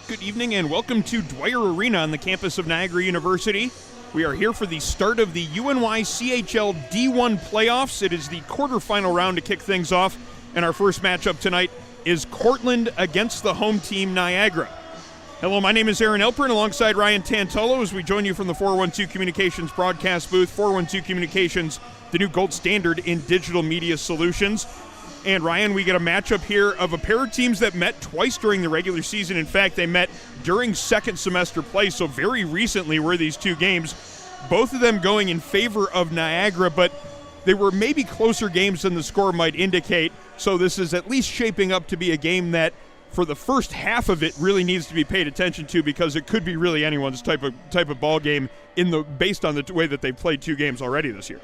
good evening, and welcome to Dwyer Arena on the campus of Niagara University. We are here for the start of the UNYCHL D1 Playoffs. It is the quarterfinal round to kick things off, and our first matchup tonight is Cortland against the home team, Niagara. Hello, my name is Aaron Elpern alongside Ryan Tantolo as we join you from the 412 Communications broadcast booth. 412 Communications, the new gold standard in digital media solutions. And Ryan, we get a matchup here of a pair of teams that met twice during the regular season. In fact, they met during second semester play, so very recently were these two games. Both of them going in favor of Niagara, but they were maybe closer games than the score might indicate. So this is at least shaping up to be a game that, for the first half of it, really needs to be paid attention to, because it could be really anyone's type of ball game based on the way that they've played two games already this year.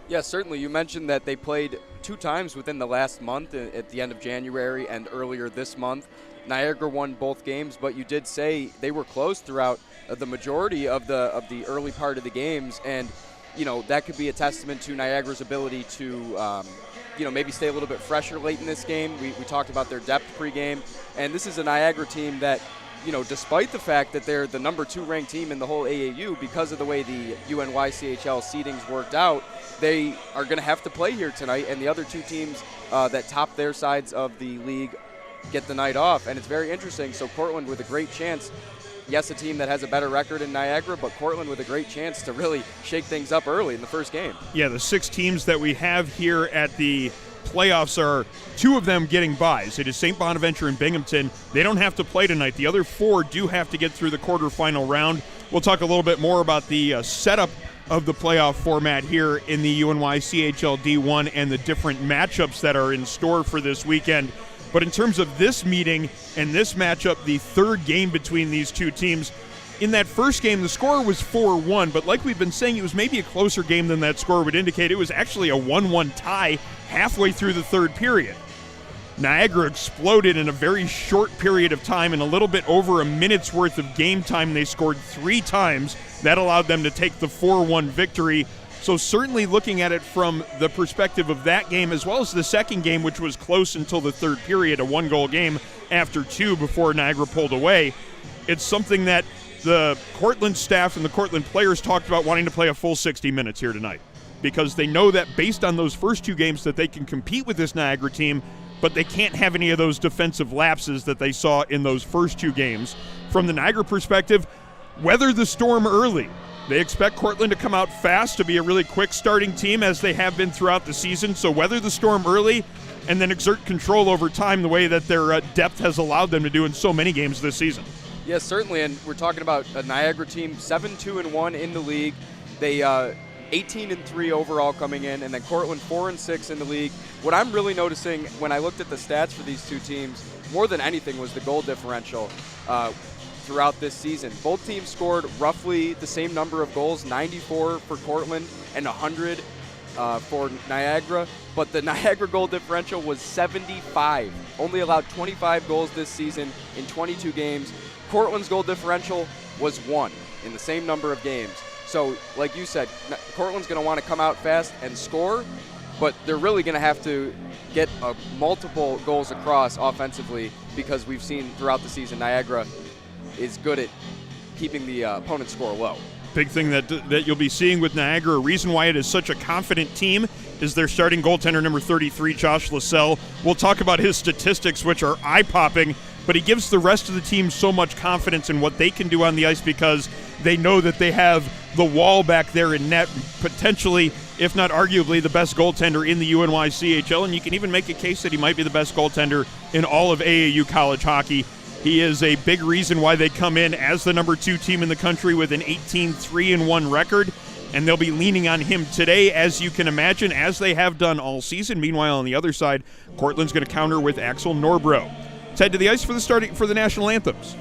Yeah, certainly. You mentioned that they played two times within the last month, at the end of January and earlier this month. Niagara won both games, but you did say they were close throughout the majority of the early part of the games, and that could be a testament to Niagara's ability to maybe stay a little bit fresher late in this game. We talked about their depth pregame, and this is a Niagara team that, despite the fact that they're the number 2 ranked team in the whole AAU, because of the way the UNYCHL seedings worked out, they are going to have to play here tonight, and the other two teams that top their sides of the league get the night off, and it's very interesting. So Cortland with a great chance. Yes, a team that has a better record in Niagara, but Cortland with a great chance to really shake things up early in the first game. Yeah, the 6 teams that we have here at the playoffs are 2 of them getting byes. It is St. Bonaventure and Binghamton. They don't have to play tonight. The other 4 do have to get through the quarterfinal round. We'll talk a little bit more about the setup of the playoff format here in the UNYCHL D1 and the different matchups that are in store for this weekend. But in terms of this meeting and this matchup, the third game between these two teams, in that first game, the score was 4-1, but like we've been saying, it was maybe a closer game than that score would indicate. It was actually a 1-1 tie halfway through the third period. Niagara exploded in a very short period of time. In a little bit over a minute's worth of game time, they scored 3 times. That allowed them to take the 4-1 victory. So certainly looking at it from the perspective of that game, as well as the second game, which was close until the third period, a 1-goal game after 2 before Niagara pulled away, it's something that the Cortland staff and the Cortland players talked about wanting to play a full 60 minutes here tonight, because they know that based on those first 2 games that they can compete with this Niagara team, but they can't have any of those defensive lapses that they saw in those first 2 games. From the Niagara perspective, weather the storm early. They expect Cortland to come out fast, to be a really quick starting team, as they have been throughout the season. So weather the storm early and then exert control over time, the way that their depth has allowed them to do in so many games this season. Yes, certainly, and we're talking about a Niagara team 7-2-1 in the league. They 18-3 overall coming in, and then Cortland 4-6 in the league. What I'm really noticing when I looked at the stats for these two teams, more than anything, was the goal differential throughout this season. Both teams scored roughly the same number of goals, 94 for Cortland and 100 for Niagara, but the Niagara goal differential was 75. Only allowed 25 goals this season in 22 games. Cortland's goal differential was 1 in the same number of games. So, like you said, Cortland's going to want to come out fast and score, but they're really going to have to get multiple goals across offensively, because we've seen throughout the season Niagara is good at keeping the opponent's score low. Big thing that you'll be seeing with Niagara, a reason why it is such a confident team, is their starting goaltender, number 33, Josh Lascelles. We'll talk about his statistics, which are eye-popping, but he gives the rest of the team so much confidence in what they can do on the ice, because they know that they have the wall back there in net, potentially, if not arguably, the best goaltender in the UNYCHL, and you can even make a case that he might be the best goaltender in all of AAU college hockey. He is a big reason why they come in as the number 2 team in the country with an 18-3-1 record, and they'll be leaning on him today, as you can imagine, as they have done all season. Meanwhile, on the other side, Cortland's going to counter with Axel Norbro. Let's head to the ice for the national anthems.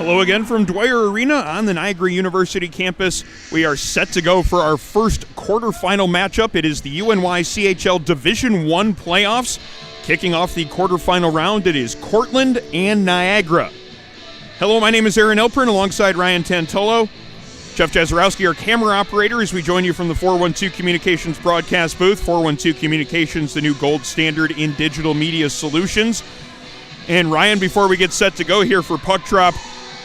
Hello again from Dwyer Arena on the Niagara University campus. We are set to go for our first quarterfinal matchup. It is the UNYCHL D1 Playoffs. Kicking off the quarterfinal round, it is Cortland and Niagara. Hello, my name is Aaron Elpern alongside Ryan Tantolo. Jeff Jazarowski, our camera operator, as we join you from the 412 Communications broadcast booth. 412 Communications, the new gold standard in digital media solutions. And Ryan, before we get set to go here for puck drop,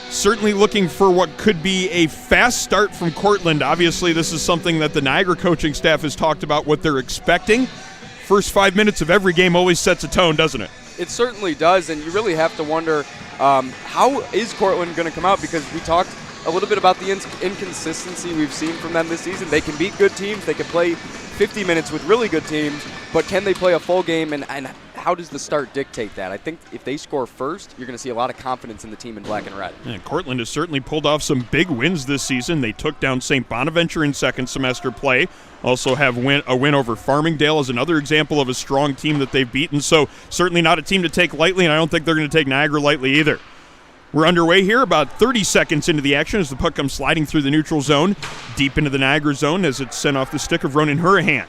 certainly looking for what could be a fast start from Cortland. Obviously, this is something that the Niagara coaching staff has talked about, what they're expecting. First 5 minutes of every game always sets a tone, doesn't it? It certainly does, and you really have to wonder how is Cortland going to come out, because we talked a little bit about the inconsistency we've seen from them this season. They can beat good teams. They can play 50 minutes with really good teams, but can they play a full game, and how does the start dictate that? I think if they score first, you're going to see a lot of confidence in the team in black and red. And Cortland has certainly pulled off some big wins this season. They took down St. Bonaventure in second semester play. Also have a win over Farmingdale as another example of a strong team that they've beaten. So certainly not a team to take lightly, and I don't think they're going to take Niagara lightly either. We're underway here, about 30 seconds into the action as the puck comes sliding through the neutral zone, deep into the Niagara zone as it's sent off the stick of Ronan Hurahan.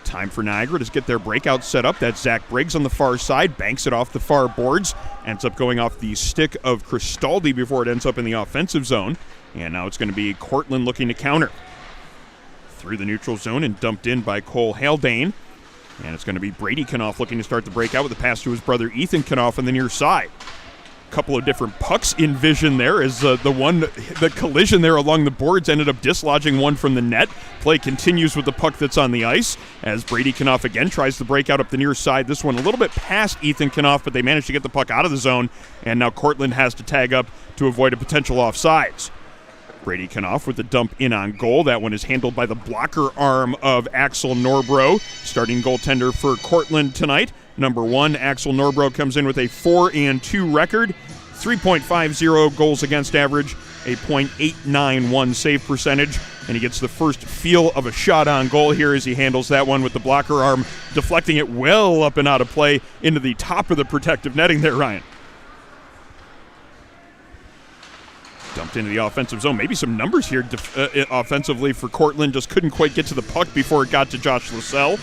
Time for Niagara to get their breakout set up. That's Zach Briggs on the far side, banks it off the far boards, ends up going off the stick of Cristaldi before it ends up in the offensive zone. And now it's going to be Cortland looking to counter. Through the neutral zone and dumped in by Cole Haldane. And it's going to be Brady Kanoff looking to start the breakout with a pass to his brother Ethan Kanoff on the near side. Couple of different pucks in vision there as the collision there along the boards ended up dislodging one from the net. Play continues with the puck that's on the ice as Brady Kanoff again tries to break out up the near side. This one a little bit past Ethan Kanoff, but they managed to get the puck out of the zone, and now Cortland has to tag up to avoid a potential offsides. Brady Kanoff with the dump in on goal. That one is handled by the blocker arm of Axel Norbro, starting goaltender for Cortland tonight. Number 1, Axel Norbro comes in with a 4-2 record, 3.50 goals against average, a .891 save percentage, and he gets the first feel of a shot on goal here as he handles that one with the blocker arm, deflecting it well up and out of play into the top of the protective netting there, Ryan. Dumped into the offensive zone. Maybe some numbers here offensively for Cortland. Just couldn't quite get to the puck before it got to Josh Lascelles.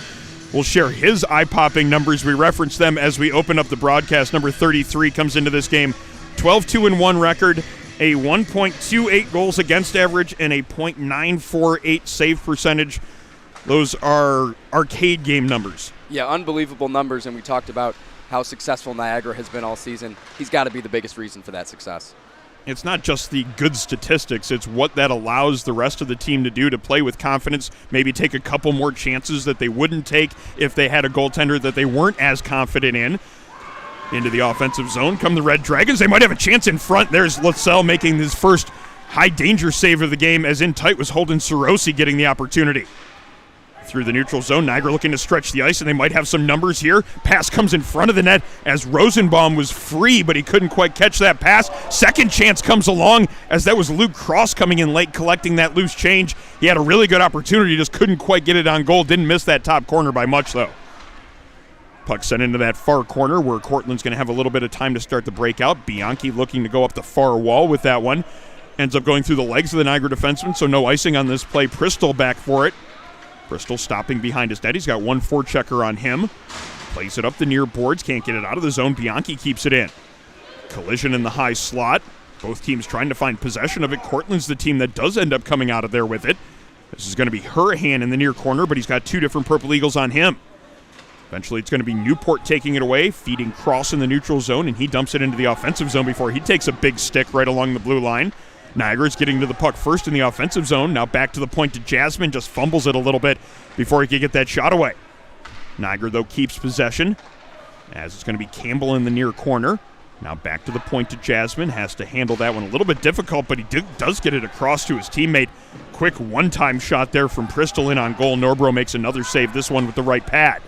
We'll share his eye-popping numbers. We reference them as we open up the broadcast. Number 33 comes into this game. 12-2-1 record, a 1.28 goals against average, and a .948 save percentage. Those are arcade game numbers. Yeah, unbelievable numbers, and we talked about how successful Niagara has been all season. He's got to be the biggest reason for that success. It's not just the good statistics, it's what that allows the rest of the team to do, to play with confidence, maybe take a couple more chances that they wouldn't take if they had a goaltender that they weren't as confident in. Into the offensive zone come the Red Dragons. They might have a chance in front. There's Lascelles making his first high-danger save of the game, as in tight was Holden Sorosi getting the opportunity. Through the neutral zone, Niagara looking to stretch the ice, and they might have some numbers here. Pass comes in front of the net as Rosenbaum was free, but he couldn't quite catch that pass. Second chance comes along as that was Luke Cross coming in late, collecting that loose change. He had a really good opportunity, just couldn't quite get it on goal. Didn't miss that top corner by much, though. Puck sent into that far corner where Cortland's going to have a little bit of time to start the breakout. Bianchi looking to go up the far wall with that one. Ends up going through the legs of the Niagara defenseman, so no icing on this play. Bristol back for it. Bristol stopping behind his net. He's got one forechecker on him. Plays it up the near boards. Can't get it out of the zone. Bianchi keeps it in. Collision in the high slot. Both teams trying to find possession of it. Cortland's the team that does end up coming out of there with it. This is going to be Hurahan in the near corner, but he's got two different Purple Eagles on him. Eventually it's going to be Newport taking it away, feeding Cross in the neutral zone, and he dumps it into the offensive zone before he takes a big stick right along the blue line. Niagara's getting to the puck first in the offensive zone. Now back to the point to Jasmine. Just fumbles it a little bit before he can get that shot away. Niagara, though, keeps possession as it's going to be Campbell in the near corner. Now back to the point to Jasmine. Has to handle that one a little bit difficult, but he does get it across to his teammate. Quick one-time shot there from Bristol in on goal. Norbro makes another save, this one with the right pad.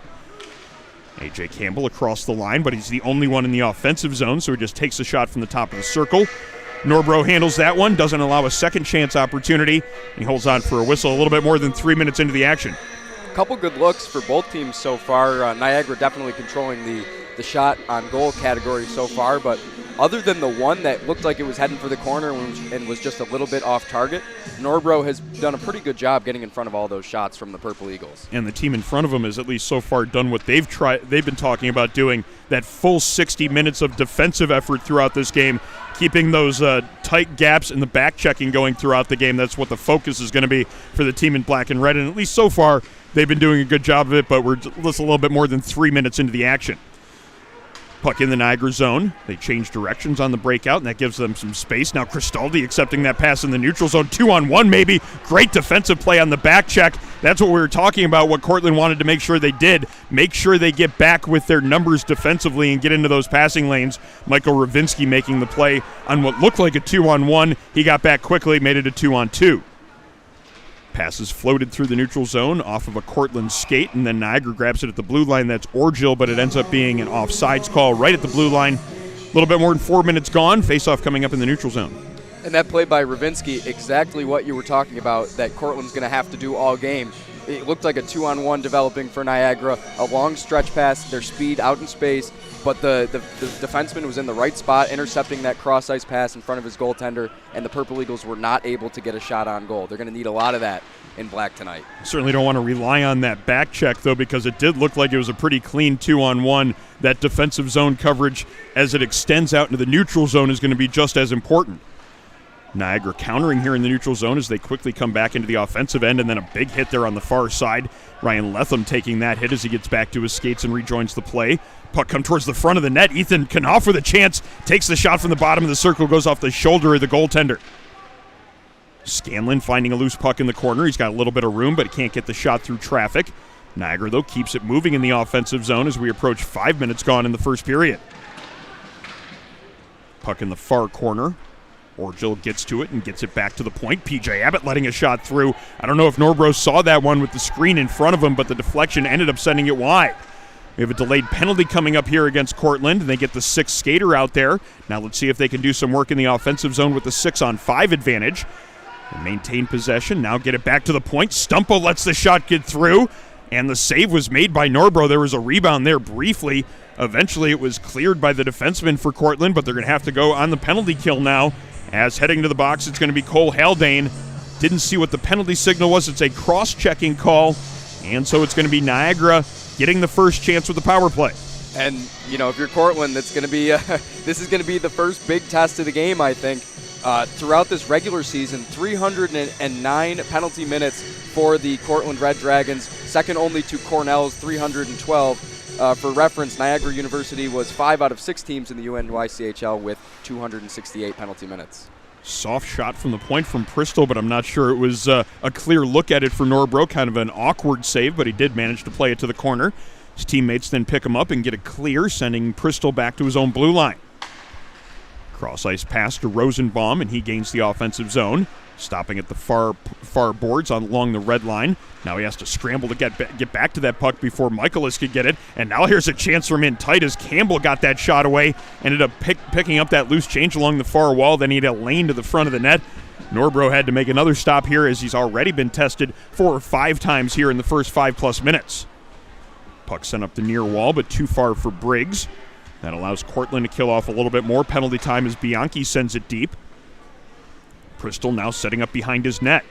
A.J. Campbell across the line, but he's the only one in the offensive zone, so he just takes a shot from the top of the circle. Norbro handles that one, doesn't allow a second chance opportunity. He holds on for a whistle a little bit more than 3 minutes into the action. A couple good looks for both teams so far. Niagara definitely controlling the the shot on goal category so far, but other than the one that looked like it was heading for the corner and was just a little bit off target, Norbro has done a pretty good job getting in front of all those shots from the Purple Eagles. And the team in front of them has at least so far done what they've been talking about doing, that full 60 minutes of defensive effort throughout this game, keeping those tight gaps in the back checking going throughout the game. That's what the focus is going to be for the team in black and red, and at least so far they've been doing a good job of it, but we're just a little bit more than 3 minutes into the action. Puck in the Niagara zone. They change directions on the breakout, and that gives them some space. Now Cristaldi accepting that pass in the neutral zone. 2-on-1 maybe. Great defensive play on the back check. That's what we were talking about, what Cortland wanted to make sure they did. Make sure they get back with their numbers defensively and get into those passing lanes. Michael Ravinsky making the play on what looked like a 2-on-1. He got back quickly, made it a 2-on-2. Passes floated through the neutral zone off of a Cortland skate, and then Niagara grabs it at the blue line. That's Orgill, but it ends up being an offsides call right at the blue line. A little bit more than 4 minutes gone. Face-off coming up in the neutral zone. And that play by Ravinsky, exactly what you were talking about, that Cortland's going to have to do all game. It looked like a 2-on-1 developing for Niagara, a long stretch pass, their speed out in space, but the defenseman was in the right spot, intercepting that cross-ice pass in front of his goaltender, and the Purple Eagles were not able to get a shot on goal. They're going to need a lot of that in black tonight. Certainly don't want to rely on that back check, though, because it did look like it was a pretty clean 2-on-1. That defensive zone coverage, as it extends out into the neutral zone, is going to be just as important. Niagara countering here in the neutral zone as they quickly come back into the offensive end, and then a big hit there on the far side. Ryan Letham taking that hit as he gets back to his skates and rejoins the play. Puck come towards the front of the net. Ethan Knopf with a chance, takes the shot from the bottom of the circle, goes off the shoulder of the goaltender. Scanlon finding a loose puck in the corner. He's got a little bit of room, but can't get the shot through traffic. Niagara, though, keeps it moving in the offensive zone as we approach 5 minutes gone in the first period. Puck in the far corner. Orgill gets to it and gets it back to the point. PJ Abbott letting a shot through. I don't know if Norbro saw that one with the screen in front of him, but the deflection ended up sending it wide. We have a delayed penalty coming up here against Cortland, and they get the 6th skater out there. Now let's see if they can do some work in the offensive zone with the 6-on-5 advantage. And maintain possession, now get it back to the point. Stumpo lets the shot get through, and the save was made by Norbro. There was a rebound there briefly. Eventually it was cleared by the defenseman for Cortland, but they're going to have to go on the penalty kill now. As heading to the box, it's going to be Cole Haldane. Didn't see what the penalty signal was. It's a cross-checking call, and so it's going to be Niagara getting the first chance with the power play. And, you know, if you're Cortland, that's going to be this is going to be the first big test of the game, I think. Throughout this regular season, 309 penalty minutes for the Cortland Red Dragons, second only to Cornell's 312. For reference, Niagara University was 5 out of 6 teams in the UNYCHL with 268 penalty minutes. Soft shot from the point from Bristol, but I'm not sure it was a clear look at it for Norbro. Kind of an awkward save, but he did manage to play it to the corner. His teammates then pick him up and get it clear, sending Bristol back to his own blue line. Cross-ice pass to Rosenbaum, and he gains the offensive zone, stopping at the far boards along the red line. Now he has to scramble to get back to that puck before Michaelis could get it, and now here's a chance from in tight as Campbell got that shot away, ended up picking up that loose change along the far wall, then he had a lane to the front of the net. Norbro had to make another stop here as he's already been tested 4 or 5 times here in the first 5+ minutes. Puck sent up the near wall, but too far for Briggs. That allows Cortland to kill off a little bit more. Penalty time as Bianchi sends it deep. Bristol now setting up behind his net.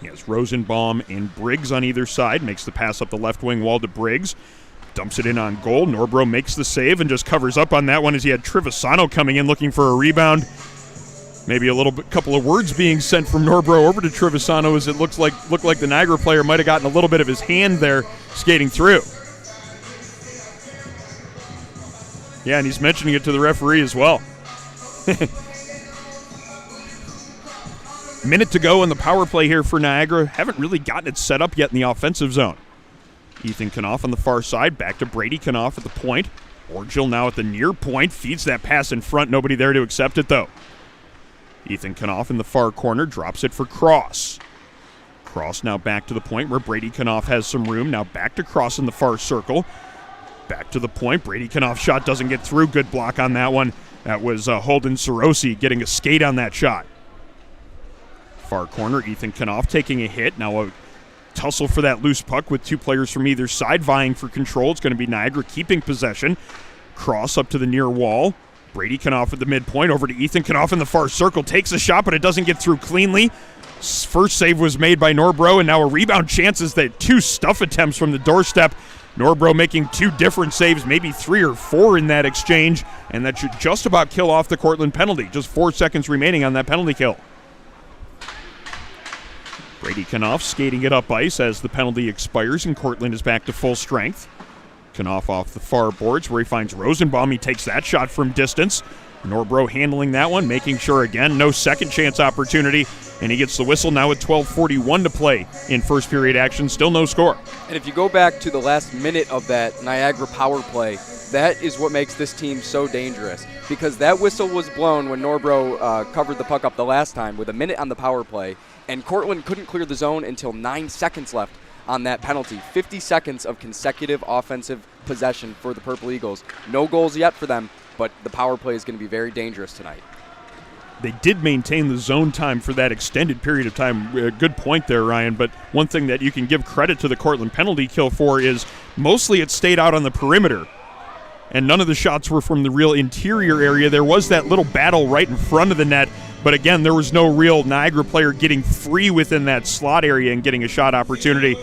He has Rosenbaum and Briggs on either side. Makes the pass up the left wing wall to Briggs. Dumps it in on goal. Norbro makes the save and just covers up on that one as he had Trevisano coming in looking for a rebound. Maybe a couple of words being sent from Norbro over to Trevisano as it looked like the Niagara player might have gotten a little bit of his hand there skating through. Yeah, and he's mentioning it to the referee as well. Minute to go in the power play here for Niagara. Haven't really gotten it set up yet in the offensive zone. Ethan Knopf on the far side, back to Brady Knopf at the point. Orgill now at the near point, feeds that pass in front. Nobody there to accept it, though. Ethan Knopf in the far corner, drops it for Cross. Cross now back to the point where Brady Knopf has some room. Now back to Cross in the far circle. Back to the point. Brady Knopf's shot doesn't get through. Good block on that one. That was Holden Sarosi getting a skate on that shot. Far corner, Ethan Knopf taking a hit. Now a tussle for that loose puck with two players from either side vying for control. It's going to be Niagara keeping possession. Cross up to the near wall. Brady Knopf at the midpoint, over to Ethan Knopf in the far circle, takes a shot, but it doesn't get through cleanly. First save was made by Norbro, and now a rebound chances that two stuff attempts from the doorstep. Norbro making two different saves, maybe 3 or 4 in that exchange, and that should just about kill off the Cortland penalty. Just 4 seconds remaining on that penalty kill. Brady Knopf skating it up ice as the penalty expires, and Cortland is back to full strength. Knopf off the far boards where he finds Rosenbaum. He takes that shot from distance. Norbro handling that one, making sure, again, no second chance opportunity, and he gets the whistle now with 12:41 to play in first period action. Still no score. And if you go back to the last minute of that Niagara power play, that is what makes this team so dangerous, because that whistle was blown when Norbro covered the puck up the last time with a minute on the power play, and Cortland couldn't clear the zone until 9 seconds left on that penalty. 50 seconds of consecutive offensive possession for the Purple Eagles. No goals yet for them, but the power play is going to be very dangerous tonight. They did maintain the zone time for that extended period of time. Good point there, Ryan. But one thing that you can give credit to the Cortland penalty kill for is mostly it stayed out on the perimeter, and none of the shots were from the real interior area. There was that little battle right in front of the net, but again, there was no real Niagara player getting free within that slot area and getting a shot opportunity.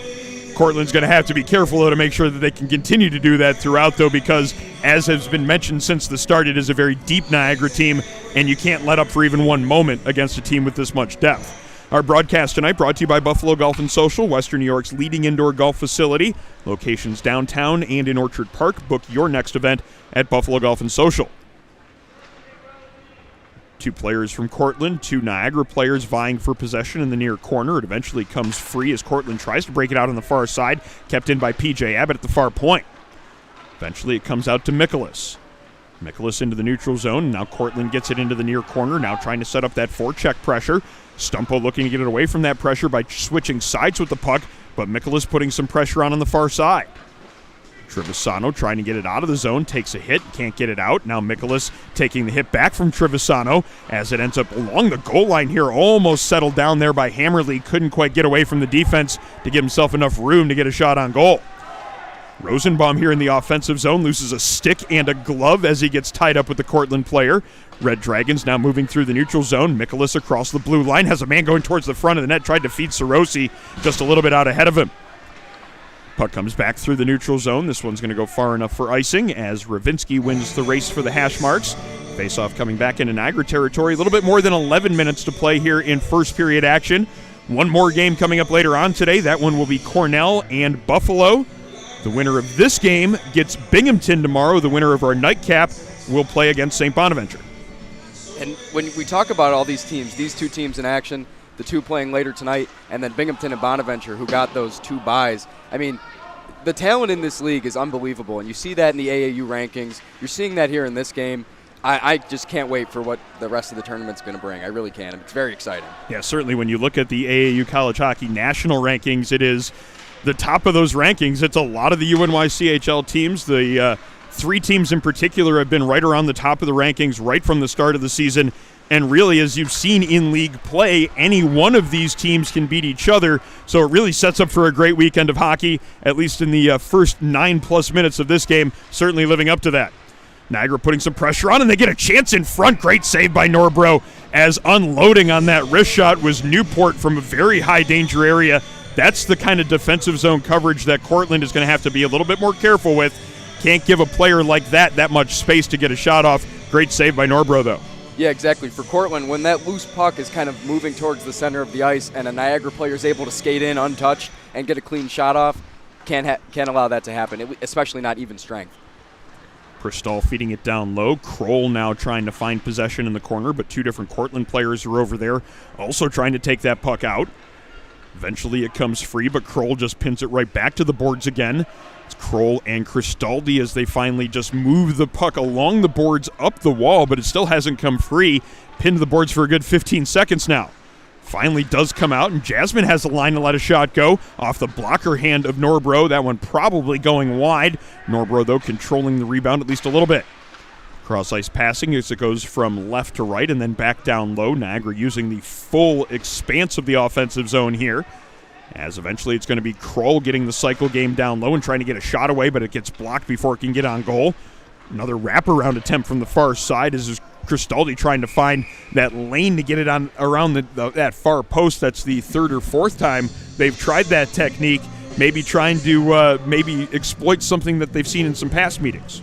Cortland's going to have to be careful, though, to make sure that they can continue to do that throughout, though, because, as has been mentioned since the start, it is a very deep Niagara team, and you can't let up for even one moment against a team with this much depth. Our broadcast tonight brought to you by Buffalo Golf and Social, Western New York's leading indoor golf facility. Locations downtown and in Orchard Park. Book your next event at Buffalo Golf and Social. 2 players from Cortland, 2 Niagara players vying for possession in the near corner. It eventually comes free as Cortland tries to break it out on the far side, kept in by P.J. Abbott at the far point. Eventually it comes out to Mikolas. Mikolas into the neutral zone. Now Cortland gets it into the near corner, now trying to set up that forecheck pressure. Stumpo looking to get it away from that pressure by switching sides with the puck, but Mikolas putting some pressure on the far side. Trevisano trying to get it out of the zone, takes a hit, can't get it out. Now Mikolas taking the hit back from Trevisano as it ends up along the goal line here, almost settled down there by Hammerly. Couldn't quite get away from the defense to give himself enough room to get a shot on goal. Rosenbaum here in the offensive zone loses a stick and a glove as he gets tied up with the Cortland player. Red Dragons now moving through the neutral zone. Mikolas across the blue line, has a man going towards the front of the net, tried to feed Sarosi just a little bit out ahead of him. Puck comes back through the neutral zone. This one's going to go far enough for icing as Ravinsky wins the race for the hash marks. Face-off coming back into Niagara territory. A little bit more than 11 minutes to play here in first period action. One more game coming up later on today. That one will be Cornell and Buffalo. The winner of this game gets Binghamton tomorrow. The winner of our nightcap will play against St. Bonaventure. And when we talk about all these teams, these 2 teams in action, the 2 playing later tonight, and then Binghamton and Bonaventure, who got those 2 byes. I mean, the talent in this league is unbelievable, and you see that in the AAU rankings. You're seeing that here in this game. I just can't wait for what the rest of the tournament's going to bring. I really can. It's very exciting. Yeah, certainly when you look at the AAU College Hockey National Rankings, it is the top of those rankings. It's a lot of the UNYCHL teams. The 3 teams in particular have been right around the top of the rankings right from the start of the season. And really, as you've seen in league play, any one of these teams can beat each other. So it really sets up for a great weekend of hockey, at least in the first 9+ minutes of this game, certainly living up to that. Niagara putting some pressure on, and they get a chance in front. Great save by Norbro, as unloading on that wrist shot was Newport from a very high danger area. That's the kind of defensive zone coverage that Cortland is going to have to be a little bit more careful with. Can't give a player like that much space to get a shot off. Great save by Norbro, though. Yeah, exactly. For Cortland, when that loose puck is kind of moving towards the center of the ice and a Niagara player is able to skate in untouched and get a clean shot off, can't allow that to happen, especially not even strength. Pristall feeding it down low. Kroll now trying to find possession in the corner, but 2 different Cortland players are over there also trying to take that puck out. Eventually it comes free, but Kroll just pins it right back to the boards again. It's Kroll and Cristaldi as they finally just move the puck along the boards up the wall, but it still hasn't come free. Pinned to the boards for a good 15 seconds now. Finally does come out, and Jasmine has the line to let a shot go off the blocker hand of Norbro. That one probably going wide. Norbro, though, controlling the rebound at least a little bit. Cross-ice passing as it goes from left to right and then back down low. Niagara using the full expanse of the offensive zone here. As eventually it's going to be Kroll getting the cycle game down low and trying to get a shot away, but it gets blocked before it can get on goal. Another wraparound attempt from the far side as Cristaldi trying to find that lane to get it on around that far post. That's the third or fourth time they've tried that technique, maybe trying to maybe exploit something that they've seen in some past meetings.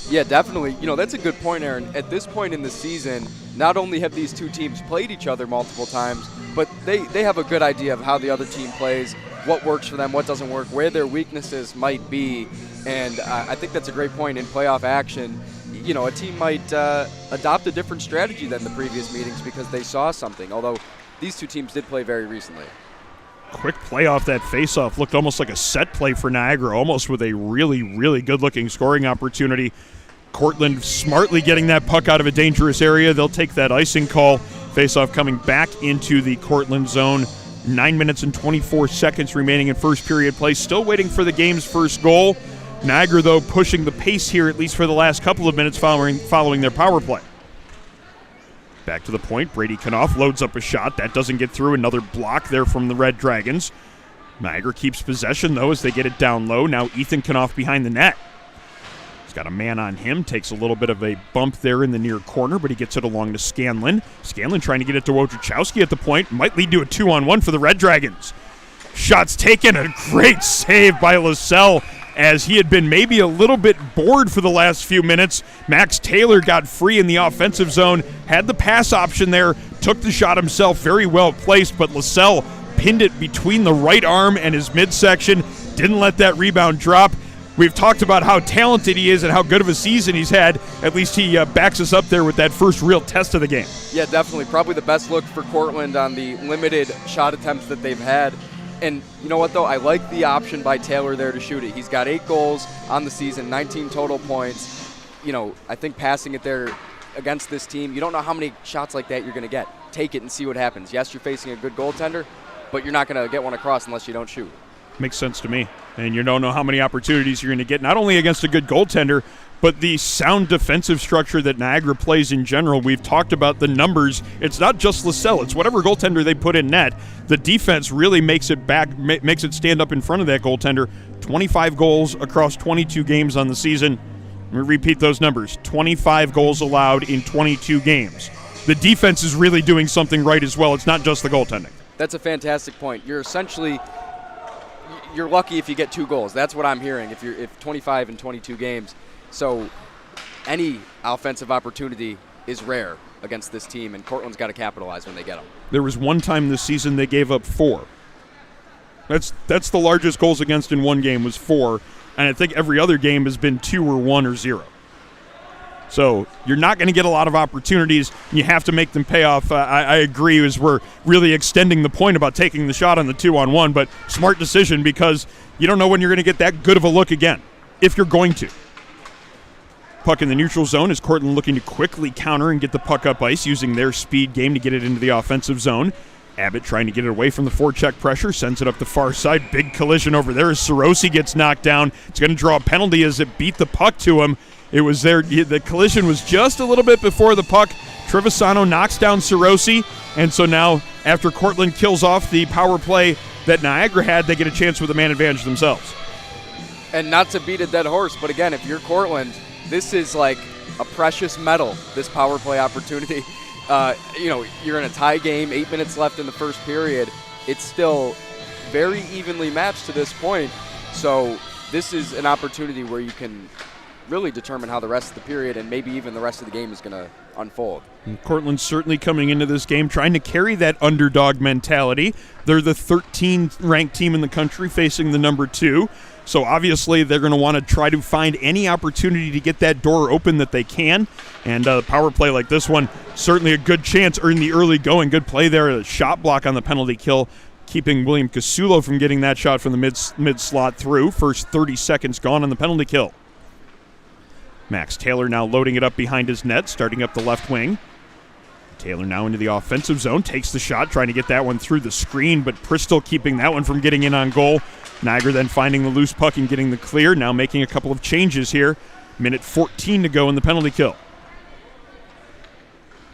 Yeah, definitely. That's a good point, Aaron. At this point in the season, not only have these two teams played each other multiple times, but they have a good idea of how the other team plays, what works for them, what doesn't work, where their weaknesses might be. And I think that's a great point in playoff action. A team might adopt a different strategy than the previous meetings because they saw something, although these two teams did play very recently. Quick play off that faceoff. Looked almost like a set play for Niagara, almost with a really, really good-looking scoring opportunity. Cortland smartly getting that puck out of a dangerous area. They'll take that icing call. Faceoff coming back into the Cortland zone. 9 minutes and 24 seconds remaining in first period play. Still waiting for the game's first goal. Niagara, though, pushing the pace here, at least for the last couple of minutes following their power play. Back to the point. Brady Knopf loads up a shot. That doesn't get through. Another block there from the Red Dragons. Niagara keeps possession, though, as they get it down low. Now Ethan Knopf behind the net. He's got a man on him. Takes a little bit of a bump there in the near corner, but he gets it along to Scanlon. Scanlon trying to get it to Wojciechowski at the point. Might lead to a 2-on-1 for the Red Dragons. Shots taken. A great save by LaSalle, as he had been maybe a little bit bored for the last few minutes. Max Taylor got free in the offensive zone, had the pass option there, took the shot himself, very well placed, but LaSalle pinned it between the right arm and his midsection, didn't let that rebound drop. We've talked about how talented he is and how good of a season he's had. At least he backs us up there with that first real test of the game. Yeah, definitely. Probably the best look for Cortland on the limited shot attempts that they've had. And you know what, though? I like the option by Taylor there to shoot it. He's got 8 goals on the season, 19 total points. I think passing it there against this team, you don't know how many shots like that you're going to get. Take it and see what happens. Yes, you're facing a good goaltender, but you're not going to get one across unless you don't shoot. Makes sense to me. And you don't know how many opportunities you're going to get, not only against a good goaltender, but the sound defensive structure that Niagara plays in general. We've talked about the numbers. It's not just LaSalle. It's whatever goaltender they put in net. The defense really makes it stand up in front of that goaltender. 25 goals across 22 games on the season. Let me repeat those numbers. 25 goals allowed in 22 games. The defense is really doing something right as well. It's not just the goaltending. That's a fantastic point. You're lucky if you get 2 goals. That's what I'm hearing. If 25 in 22 games. So any offensive opportunity is rare against this team, and Cortland's got to capitalize when they get them. There was one time this season they gave up 4. That's the largest goals against in one game was 4, and I think every other game has been 2 or 1 or 0. So you're not going to get a lot of opportunities. You have to make them pay off. I agree, as we're really extending the point about taking the shot on the 2-on-1, but smart decision because you don't know when you're going to get that good of a look again, if you're going to. Puck in the neutral zone as Cortland looking to quickly counter and get the puck up ice using their speed game to get it into the offensive zone. Abbott trying to get it away from the forecheck pressure, sends it up the far side. Big collision over there as Sorosi gets knocked down. It's going to draw a penalty as it beat the puck to him. It was there. The collision was just a little bit before the puck. Trevisano knocks down Sorosi, and so now after Cortland kills off the power play that Niagara had, they get a chance with a man advantage themselves. And not to beat a dead horse, but again, if you're Cortland, this is like a precious metal, this power play opportunity. You're in a tie game, 8 minutes left in the first period. It's still very evenly matched to this point. So this is an opportunity where you can really determine how the rest of the period and maybe even the rest of the game is going to unfold. And Cortland's certainly coming into this game trying to carry that underdog mentality. They're the 13th ranked team in the country facing the number 2. So obviously they're going to want to try to find any opportunity to get that door open that they can. And a power play like this one, certainly a good chance in the early going. Good play there, a shot block on the penalty kill, keeping William Casulo from getting that shot from the mid-slot through. First 30 seconds gone on the penalty kill. Max Taylor now loading it up behind his net, starting up the left wing. Taylor now into the offensive zone, takes the shot, trying to get that one through the screen, but Bristol keeping that one from getting in on goal. Niagara then finding the loose puck and getting the clear, now making a couple of changes here. Minute 14 to go in the penalty kill.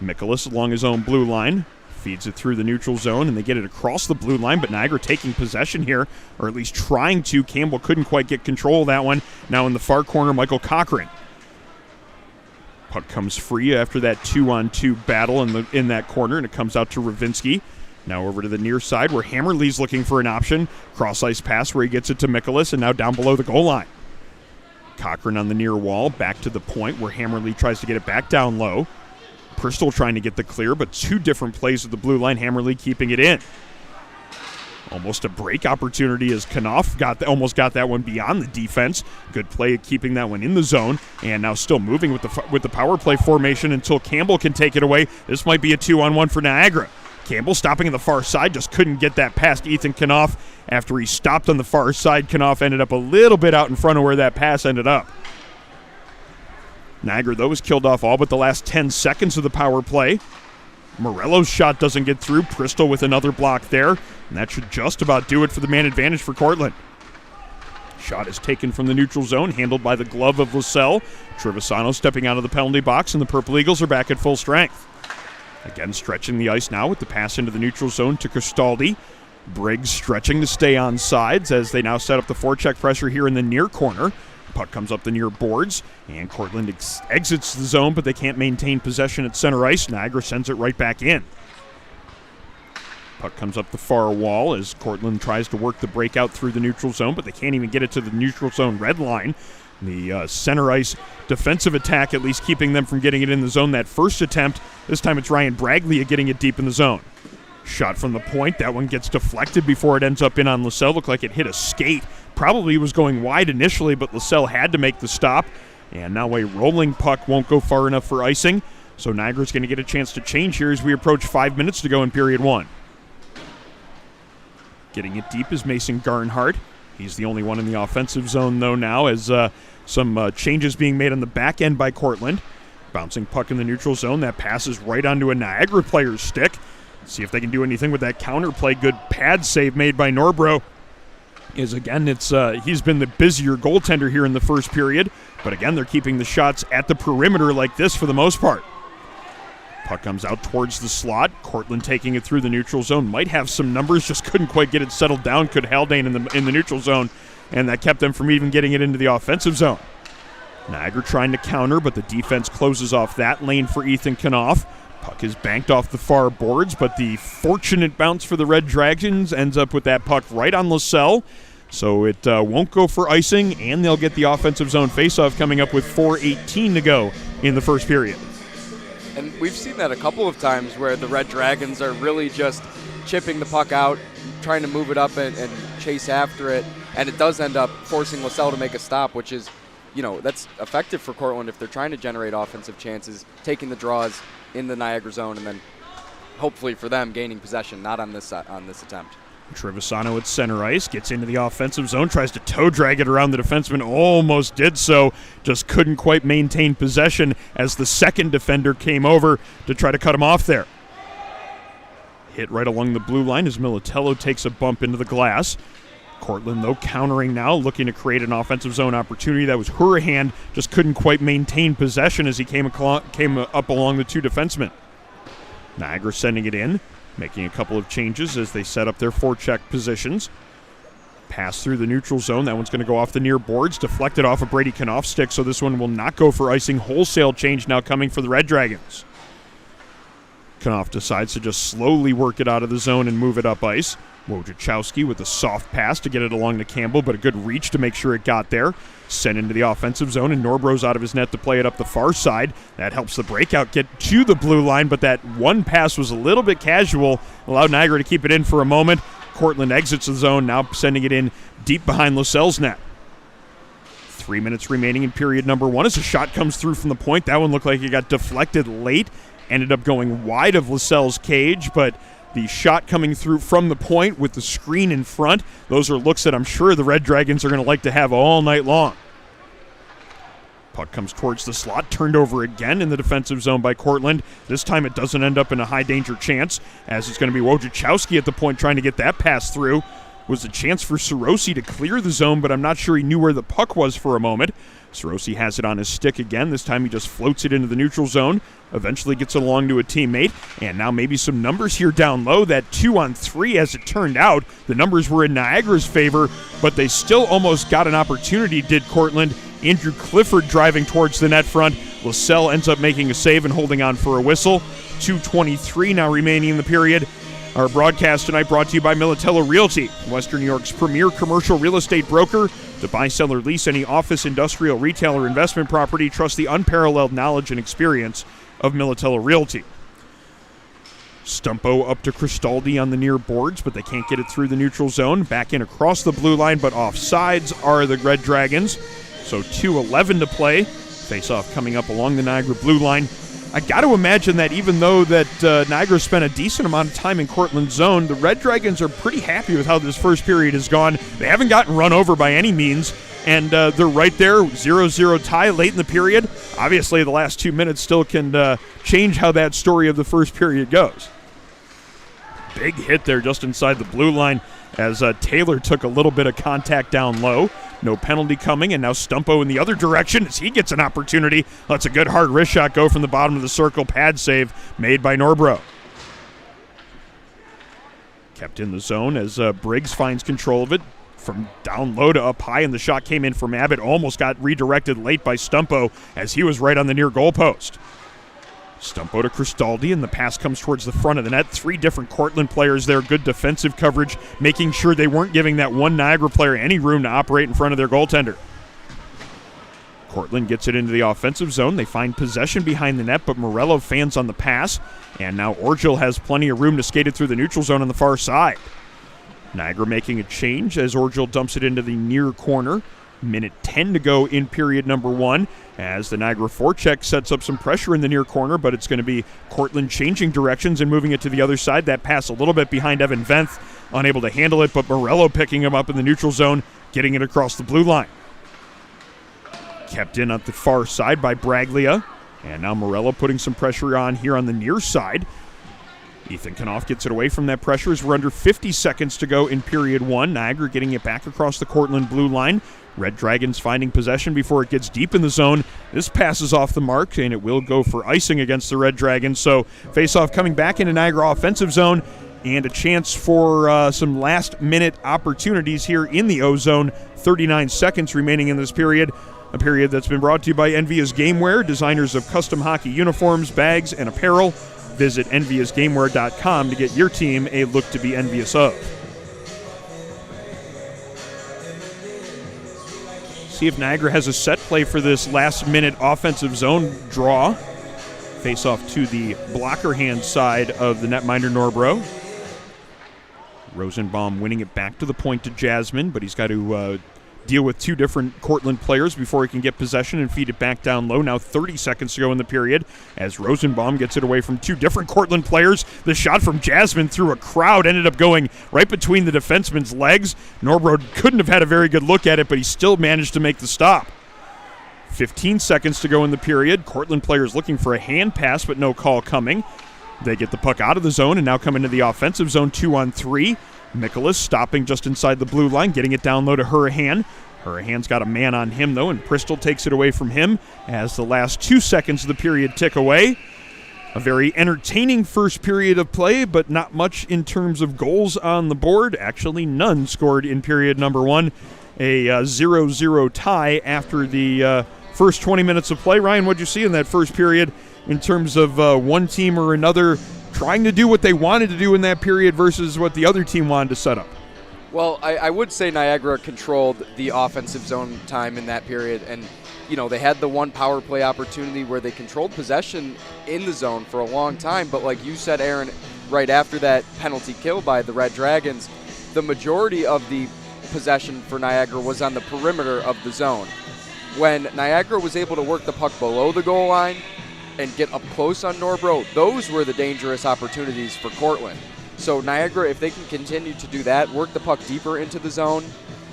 Mikolas along his own blue line, Feeds it through the neutral zone, and they get it across the blue line, but Niagara taking possession here, or at least trying to. Campbell couldn't quite get control of that one. Now in the far corner, Michael Cochran. Puck comes free after that 2-on-2 battle in that corner, and it comes out to Ravinsky. Now over to the near side where Hammerly's looking for an option. Cross-ice pass where he gets it to Mikolas, and now down below the goal line. Cochran on the near wall, back to the point where Hammerly tries to get it back down low. Bristol trying to get the clear, but two different plays at the blue line. Hammerly keeping it in. Almost a break opportunity as Knopf almost got that one beyond the defense. Good play at keeping that one in the zone, and now still moving with the power play formation until Campbell can take it away. This might be a 2-on-1 for Niagara. Campbell stopping on the far side, just couldn't get that past Ethan Knopf. After he stopped on the far side, Knopf ended up a little bit out in front of where that pass ended up. Niagara, though, was killed off all but the last 10 seconds of the power play. Morello's shot doesn't get through. Bristol with another block there, and that should just about do it for the man advantage for Cortland. Shot is taken from the neutral zone, handled by the glove of Lascelles. Trevisano stepping out of the penalty box, and the Purple Eagles are back at full strength. Again, stretching the ice now with the pass into the neutral zone to Cristaldi. Briggs stretching to stay on sides as they now set up the forecheck pressure here in the near corner. Puck comes up the near boards, and Cortland exits the zone, but they can't maintain possession at center ice. Niagara sends it right back in. Puck comes up the far wall as Cortland tries to work the breakout through the neutral zone, but they can't even get it to the neutral zone red line. The center ice defensive attack at least keeping them from getting it in the zone that first attempt. This time it's Ryan Braglia getting it deep in the zone. Shot from the point. That one gets deflected before it ends up in on Lascelles. Looked like it hit a skate. Probably was going wide initially, but Lascelles had to make the stop. And now a rolling puck won't go far enough for icing. So Niagara's going to get a chance to change here as we approach 5 minutes to go in period one. Getting it deep is Mason Garnhart. He's the only one in the offensive zone, though, now, as some changes being made on the back end by Cortland. Bouncing puck in the neutral zone. That passes right onto a Niagara player's stick. See if they can do anything with that counter play. Good pad save made by Norbro. He's been the busier goaltender here in the first period. But again, they're keeping the shots at the perimeter like this for the most part. Puck comes out towards the slot. Cortland taking it through the neutral zone. Might have some numbers, just couldn't quite get it settled down. Could Haldane in the neutral zone, and that kept them from even getting it into the offensive zone. Niagara trying to counter, but the defense closes off that lane for Ethan Knopf. Puck is banked off the far boards, but the fortunate bounce for the Red Dragons ends up with that puck right on Lascelles. So it won't go for icing, and they'll get the offensive zone faceoff coming up with 4:18 to go in the first period. And we've seen that a couple of times where the Red Dragons are really just chipping the puck out, trying to move it up and chase after it, and it does end up forcing Lascelles to make a stop, which is, that's effective for Cortland if they're trying to generate offensive chances, taking the draws in the Niagara zone, and then hopefully for them gaining possession, not on this attempt. Trevisano at center ice, gets into the offensive zone, tries to toe drag it around the defenseman, almost did so, just couldn't quite maintain possession as the second defender came over to try to cut him off there. Hit right along the blue line as Militello takes a bump into the glass. Cortland, though, countering now, looking to create an offensive zone opportunity. That was Hurahan, just couldn't quite maintain possession as he came up along the two defensemen. Niagara sending it in, making a couple of changes as they set up their forecheck positions. Pass through the neutral zone. That one's going to go off the near boards, deflected off a Brady Knopf stick, so this one will not go for icing. Wholesale change now coming for the Red Dragons. Knopf decides to just slowly work it out of the zone and move it up ice. Wojciechowski with a soft pass to get it along to Campbell, but a good reach to make sure it got there. Sent into the offensive zone, and Norbro's out of his net to play it up the far side. That helps the breakout get to the blue line, but that one pass was a little bit casual, allowed Niagara to keep it in for a moment. Cortland exits the zone, now sending it in deep behind Lascelles' net. 3 minutes remaining in period number one as a shot comes through from the point. That one looked like it got deflected late, ended up going wide of Lascelles' cage, but the shot coming through from the point with the screen in front, those are looks that I'm sure the Red Dragons are going to like to have all night long. Puck comes towards the slot, turned over again in the defensive zone by Cortland. This time it doesn't end up in a high-danger chance, as it's going to be Wojciechowski at the point trying to get that pass through. Was a chance for Sarosi to clear the zone, but I'm not sure he knew where the puck was for a moment. Sorosi has it on his stick again. This time he just floats it into the neutral zone, eventually gets it along to a teammate, and now maybe some numbers here down low. That 2-on-3, as it turned out, the numbers were in Niagara's favor, but they still almost got an opportunity, did Cortland. Andrew Clifford driving towards the net front. LaSalle ends up making a save and holding on for a whistle. 2:23 now remaining in the period. Our broadcast tonight brought to you by Militello Realty, Western New York's premier commercial real estate broker. To buy, sell, or lease any office, industrial, retail, or investment property, trust the unparalleled knowledge and experience of Militello Realty. Stumpo up to Cristaldi on the near boards, but they can't get it through the neutral zone. Back in across the blue line, but offsides are the Red Dragons. So 2:11 to play. Face-off coming up along the Niagara blue line. I got to imagine that even though that Niagara spent a decent amount of time in Cortland's zone, the Red Dragons are pretty happy with how this first period has gone. They haven't gotten run over by any means, and they're right there, 0-0 tie late in the period. Obviously, the last 2 minutes still can change how that story of the first period goes. Big hit there just inside the blue line as Taylor took a little bit of contact down low. No penalty coming, and now Stumpo in the other direction as he gets an opportunity. Lets a good hard wrist shot go from the bottom of the circle. Pad save made by Norbro. Kept in the zone as Briggs finds control of it from down low to up high, and the shot came in from Abbott. Almost got redirected late by Stumpo as he was right on the near goal post. Stumpo to Cristaldi, and the pass comes towards the front of the net. 3 different Cortland players there. Good defensive coverage, making sure they weren't giving that one Niagara player any room to operate in front of their goaltender. Cortland gets it into the offensive zone. They find possession behind the net, but Morello fans on the pass. And now Orgel has plenty of room to skate it through the neutral zone on the far side. Niagara making a change as Orgel dumps it into the near corner. Minute 10 to go in period number 1 as the Niagara forecheck sets up some pressure in the near corner, but it's going to be Cortland changing directions and moving it to the other side. That pass a little bit behind Evan Venth, unable to handle it, but Morello picking him up in the neutral zone, getting it across the blue line. Kept in at the far side by Braglia, and now Morello putting some pressure on here on the near side. Ethan Knopf gets it away from that pressure as we're under 50 seconds to go in period 1. Niagara getting it back across the Cortland blue line. Red Dragons finding possession before it gets deep in the zone. This passes off the mark, and it will go for icing against the Red Dragons. So face-off coming back into Niagara offensive zone, and a chance for some last-minute opportunities here in the O-zone. 39 seconds remaining in this period. A period that's been brought to you by Envious Gameware, designers of custom hockey uniforms, bags, and apparel. Visit enviousgameware.com to get your team a look to be envious of. See if Niagara has a set play for this last-minute offensive zone draw. Face-off to the blocker hand side of the netminder Norbro. Rosenbaum winning it back to the point to Jasmine, but he's got to deal with 2 different Cortland players before he can get possession and feed it back down low. Now 30 seconds to go in the period as Rosenbaum gets it away from 2 different Cortland players. The shot from Jasmine through a crowd ended up going right between the defenseman's legs. Norbro couldn't have had a very good look at it, but he still managed to make the stop. 15 seconds to go in the period. Cortland players looking for a hand pass, but no call coming. They get the puck out of the zone and now come into the offensive zone 2-on-3. Nicholas stopping just inside the blue line, getting it down low to Hurahan. Hurahan's got a man on him, though, and Bristol takes it away from him as the last 2 seconds of the period tick away. A very entertaining first period of play, but not much in terms of goals on the board. Actually, none scored in period number 1. A 0-0 tie after the first 20 minutes of play. Ryan, what'd you see in that first period in terms of one team or another trying to do what they wanted to do in that period versus what the other team wanted to set up? Well, I would say Niagara controlled the offensive zone time in that period, and they had the one power play opportunity where they controlled possession in the zone for a long time, but like you said, Aaron, right after that penalty kill by the Red Dragons, the majority of the possession for Niagara was on the perimeter of the zone. When Niagara was able to work the puck below the goal line and get up close on Norbro, those were the dangerous opportunities for Cortland. So Niagara, if they can continue to do that, work the puck deeper into the zone,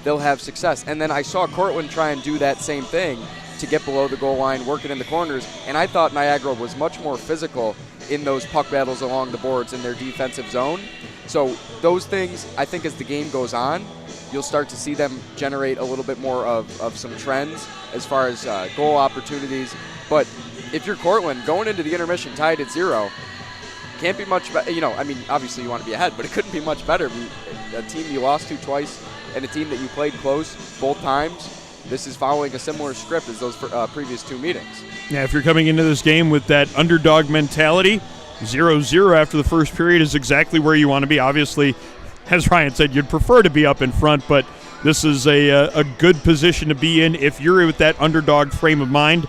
they'll have success. And then I saw Cortland try and do that same thing to get below the goal line, work it in the corners, and I thought Niagara was much more physical in those puck battles along the boards in their defensive zone. So those things, I think as the game goes on, you'll start to see them generate a little bit more of some trends as far as goal opportunities. But if you're Cortland, going into the intermission tied at 0, can't be much better. I mean, obviously you want to be ahead, but it couldn't be much better. A team you lost to twice and a team that you played close both times. This is following a similar script as those previous 2 meetings. Yeah, if you're coming into this game with that underdog mentality, 0-0 after the first period is exactly where you want to be. Obviously, as Ryan said, you'd prefer to be up in front, but this is a good position to be in if you're with that underdog frame of mind.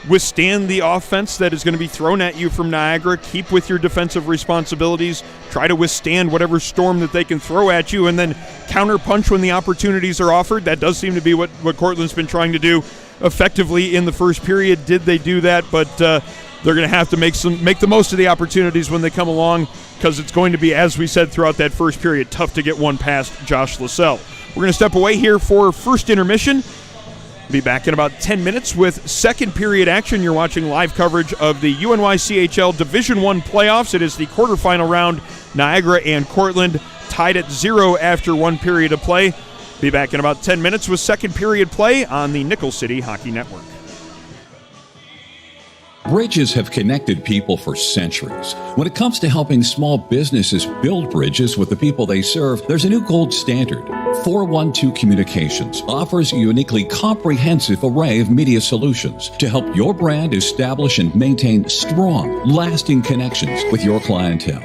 Withstand the offense that is going to be thrown at you from Niagara. Keep with your defensive responsibilities. Try to withstand whatever storm that they can throw at you, and then counterpunch when the opportunities are offered. That does seem to be what Cortland's been trying to do effectively in the first period. Did they do that? But they're going to have to make the most of the opportunities when they come along, because it's going to be, as we said throughout that first period, tough to get one past Josh LaSalle. We're going to step away here for first intermission. Be back in about 10 minutes with second period action. You're watching live coverage of the UNYCHL D1 Playoffs. It is the quarterfinal round. Niagara and Cortland tied at 0 after 1 period of play. Be back in about 10 minutes with second period play on the Nickel City Hockey Network. Bridges have connected people for centuries. When it comes to helping small businesses build bridges with the people they serve, there's a new gold standard. 412 Communications offers a uniquely comprehensive array of media solutions to help your brand establish and maintain strong, lasting connections with your clientele.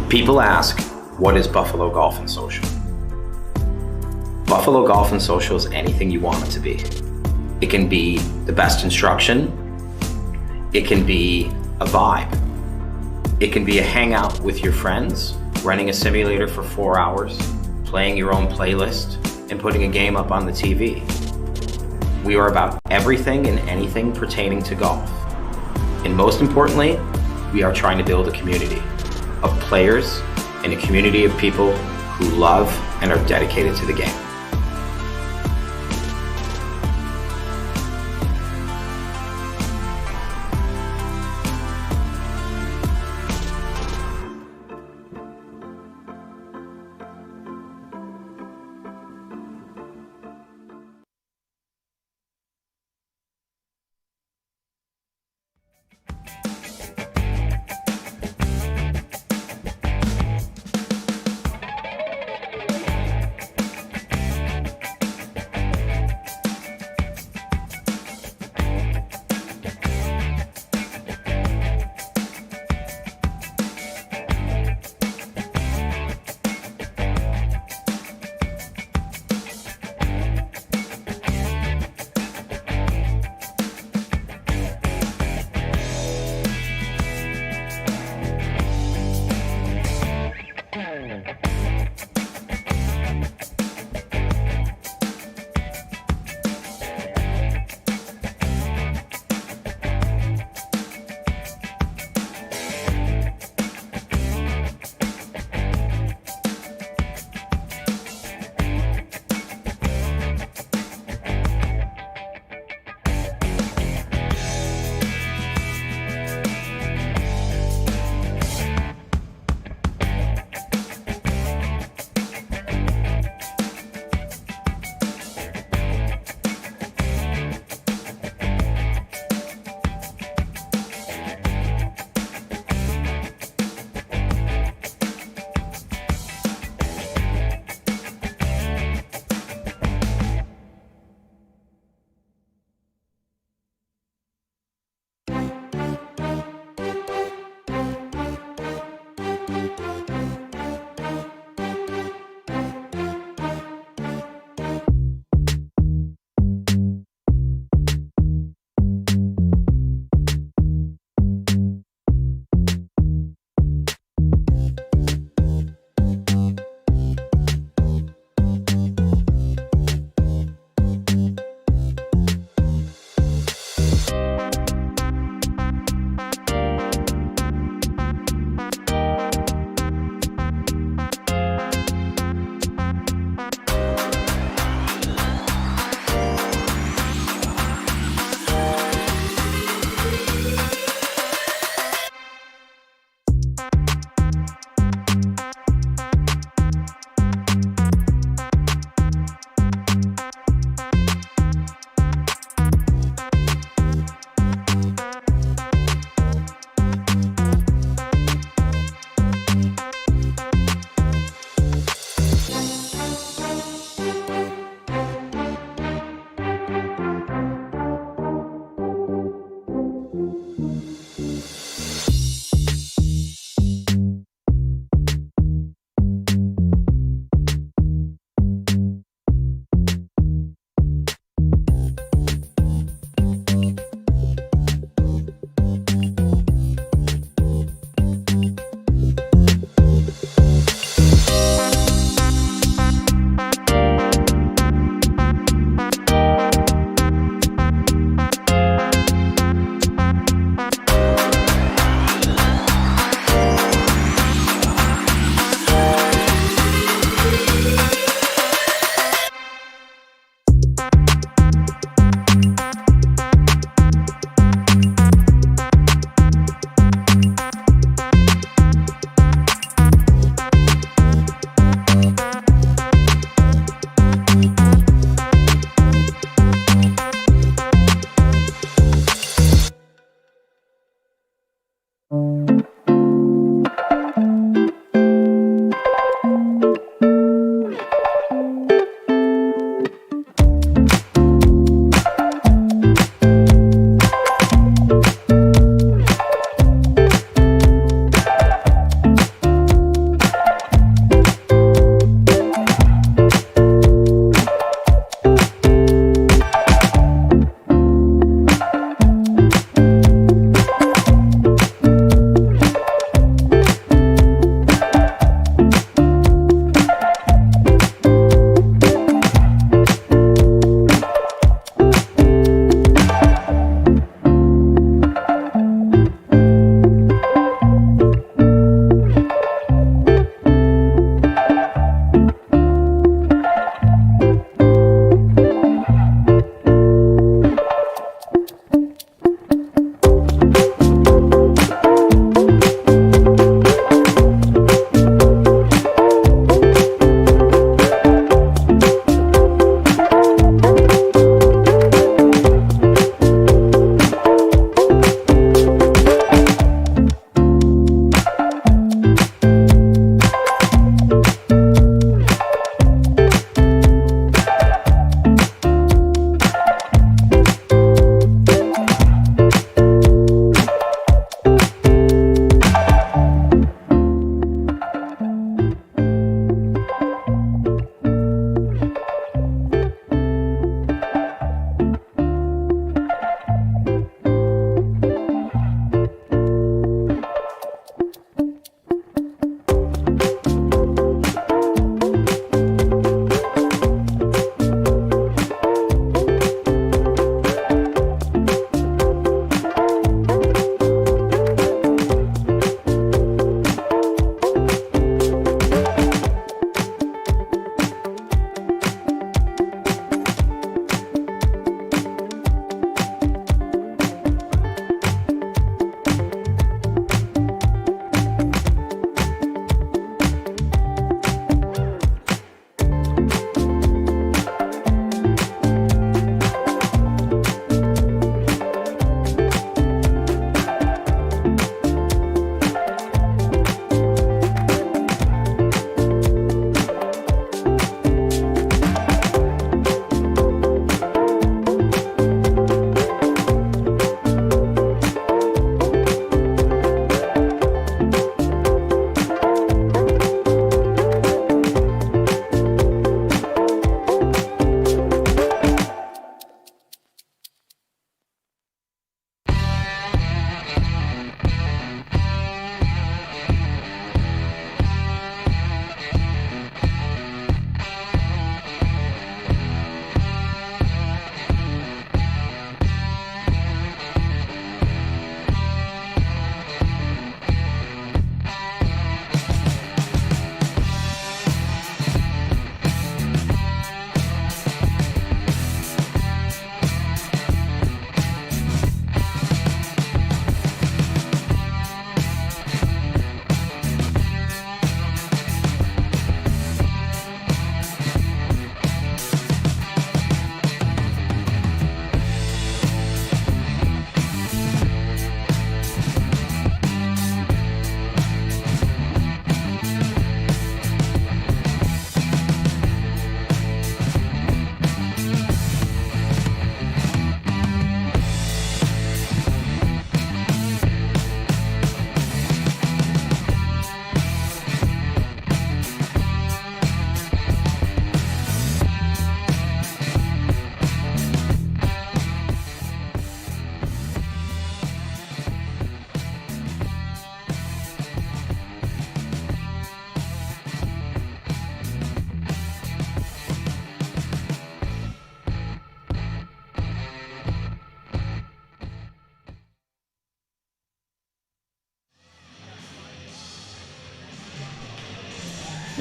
People ask, what is Buffalo Golf and Social? Buffalo Golf and Social is anything you want it to be. It can be the best instruction. It can be a vibe. It can be a hangout with your friends, running a simulator for 4 hours, playing your own playlist, and putting a game up on the TV. We are about everything and anything pertaining to golf. And most importantly, we are trying to build a community of players and a community of people who love and are dedicated to the game.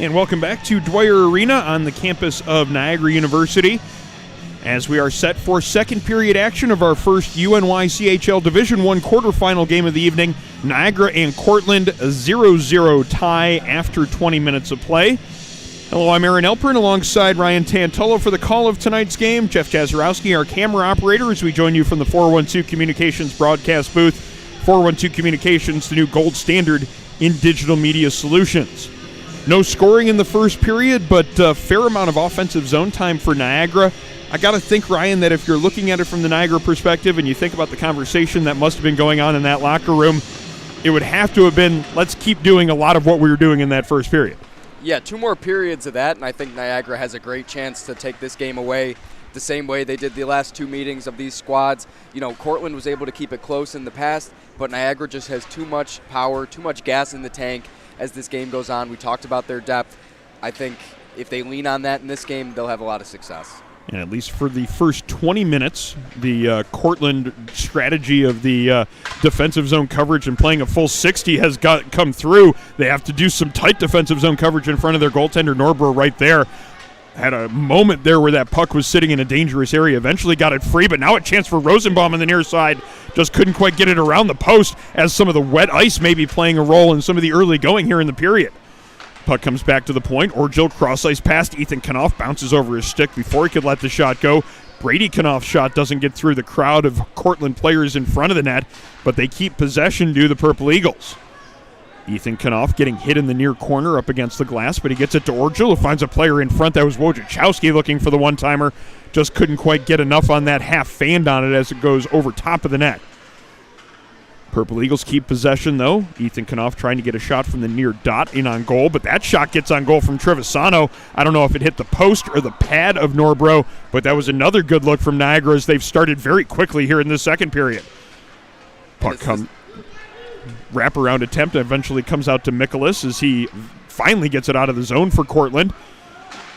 And welcome back to Dwyer Arena on the campus of Niagara University as we are set for second period action of our first UNYCHL D1 quarterfinal game of the evening. Niagara and Cortland, a 0-0 tie after 20 minutes of play. Hello, I'm Aaron Elpern alongside Ryan Tantullo for the call of tonight's game. Jeff Jazarowski, our camera operator, as we join you from the 412 Communications broadcast booth. 412 Communications, the new gold standard in digital media solutions. No scoring in the first period, but a fair amount of offensive zone time for Niagara. I got to think, Ryan, that if you're looking at it from the Niagara perspective and you think about the conversation that must have been going on in that locker room, it would have to have been, let's keep doing a lot of what we were doing in that first period. Yeah, 2 more periods of that, and I think Niagara has a great chance to take this game away the same way they did the last 2 meetings of these squads. You know, Cortland was able to keep it close in the past, but Niagara just has too much power, too much gas in the tank as this game goes on. We talked about their depth. I think if they lean on that in this game, they'll have a lot of success. And at least for the first 20 minutes, the Cortland strategy of the defensive zone coverage and playing a full 60 has come through. They have to do some tight defensive zone coverage in front of their goaltender, Norbro, right there. Had a moment there where that puck was sitting in a dangerous area. Eventually got it free, but now a chance for Rosenbaum on the near side. Just couldn't quite get it around the post as some of the wet ice may be playing a role in some of the early going here in the period. Puck comes back to the point. Orgill cross-ice past Ethan Kanoff, bounces over his stick before he could let the shot go. Brady Kanoff's shot doesn't get through the crowd of Cortland players in front of the net, but they keep possession due to the Purple Eagles. Ethan Kanoff getting hit in the near corner up against the glass, but he gets it to Orgill, who finds a player in front. That was Wojciechowski looking for the one-timer. Just couldn't quite get enough on that half fanned on it as it goes over top of the net. Purple Eagles keep possession, though. Ethan Kanoff trying to get a shot from the near dot in on goal, but that shot gets on goal from Trevisano. I don't know if it hit the post or the pad of Norbro, but that was another good look from Niagara as they've started very quickly here in the second period. Puck comes. Wraparound attempt eventually comes out to Mikolas as he finally gets it out of the zone for Cortland.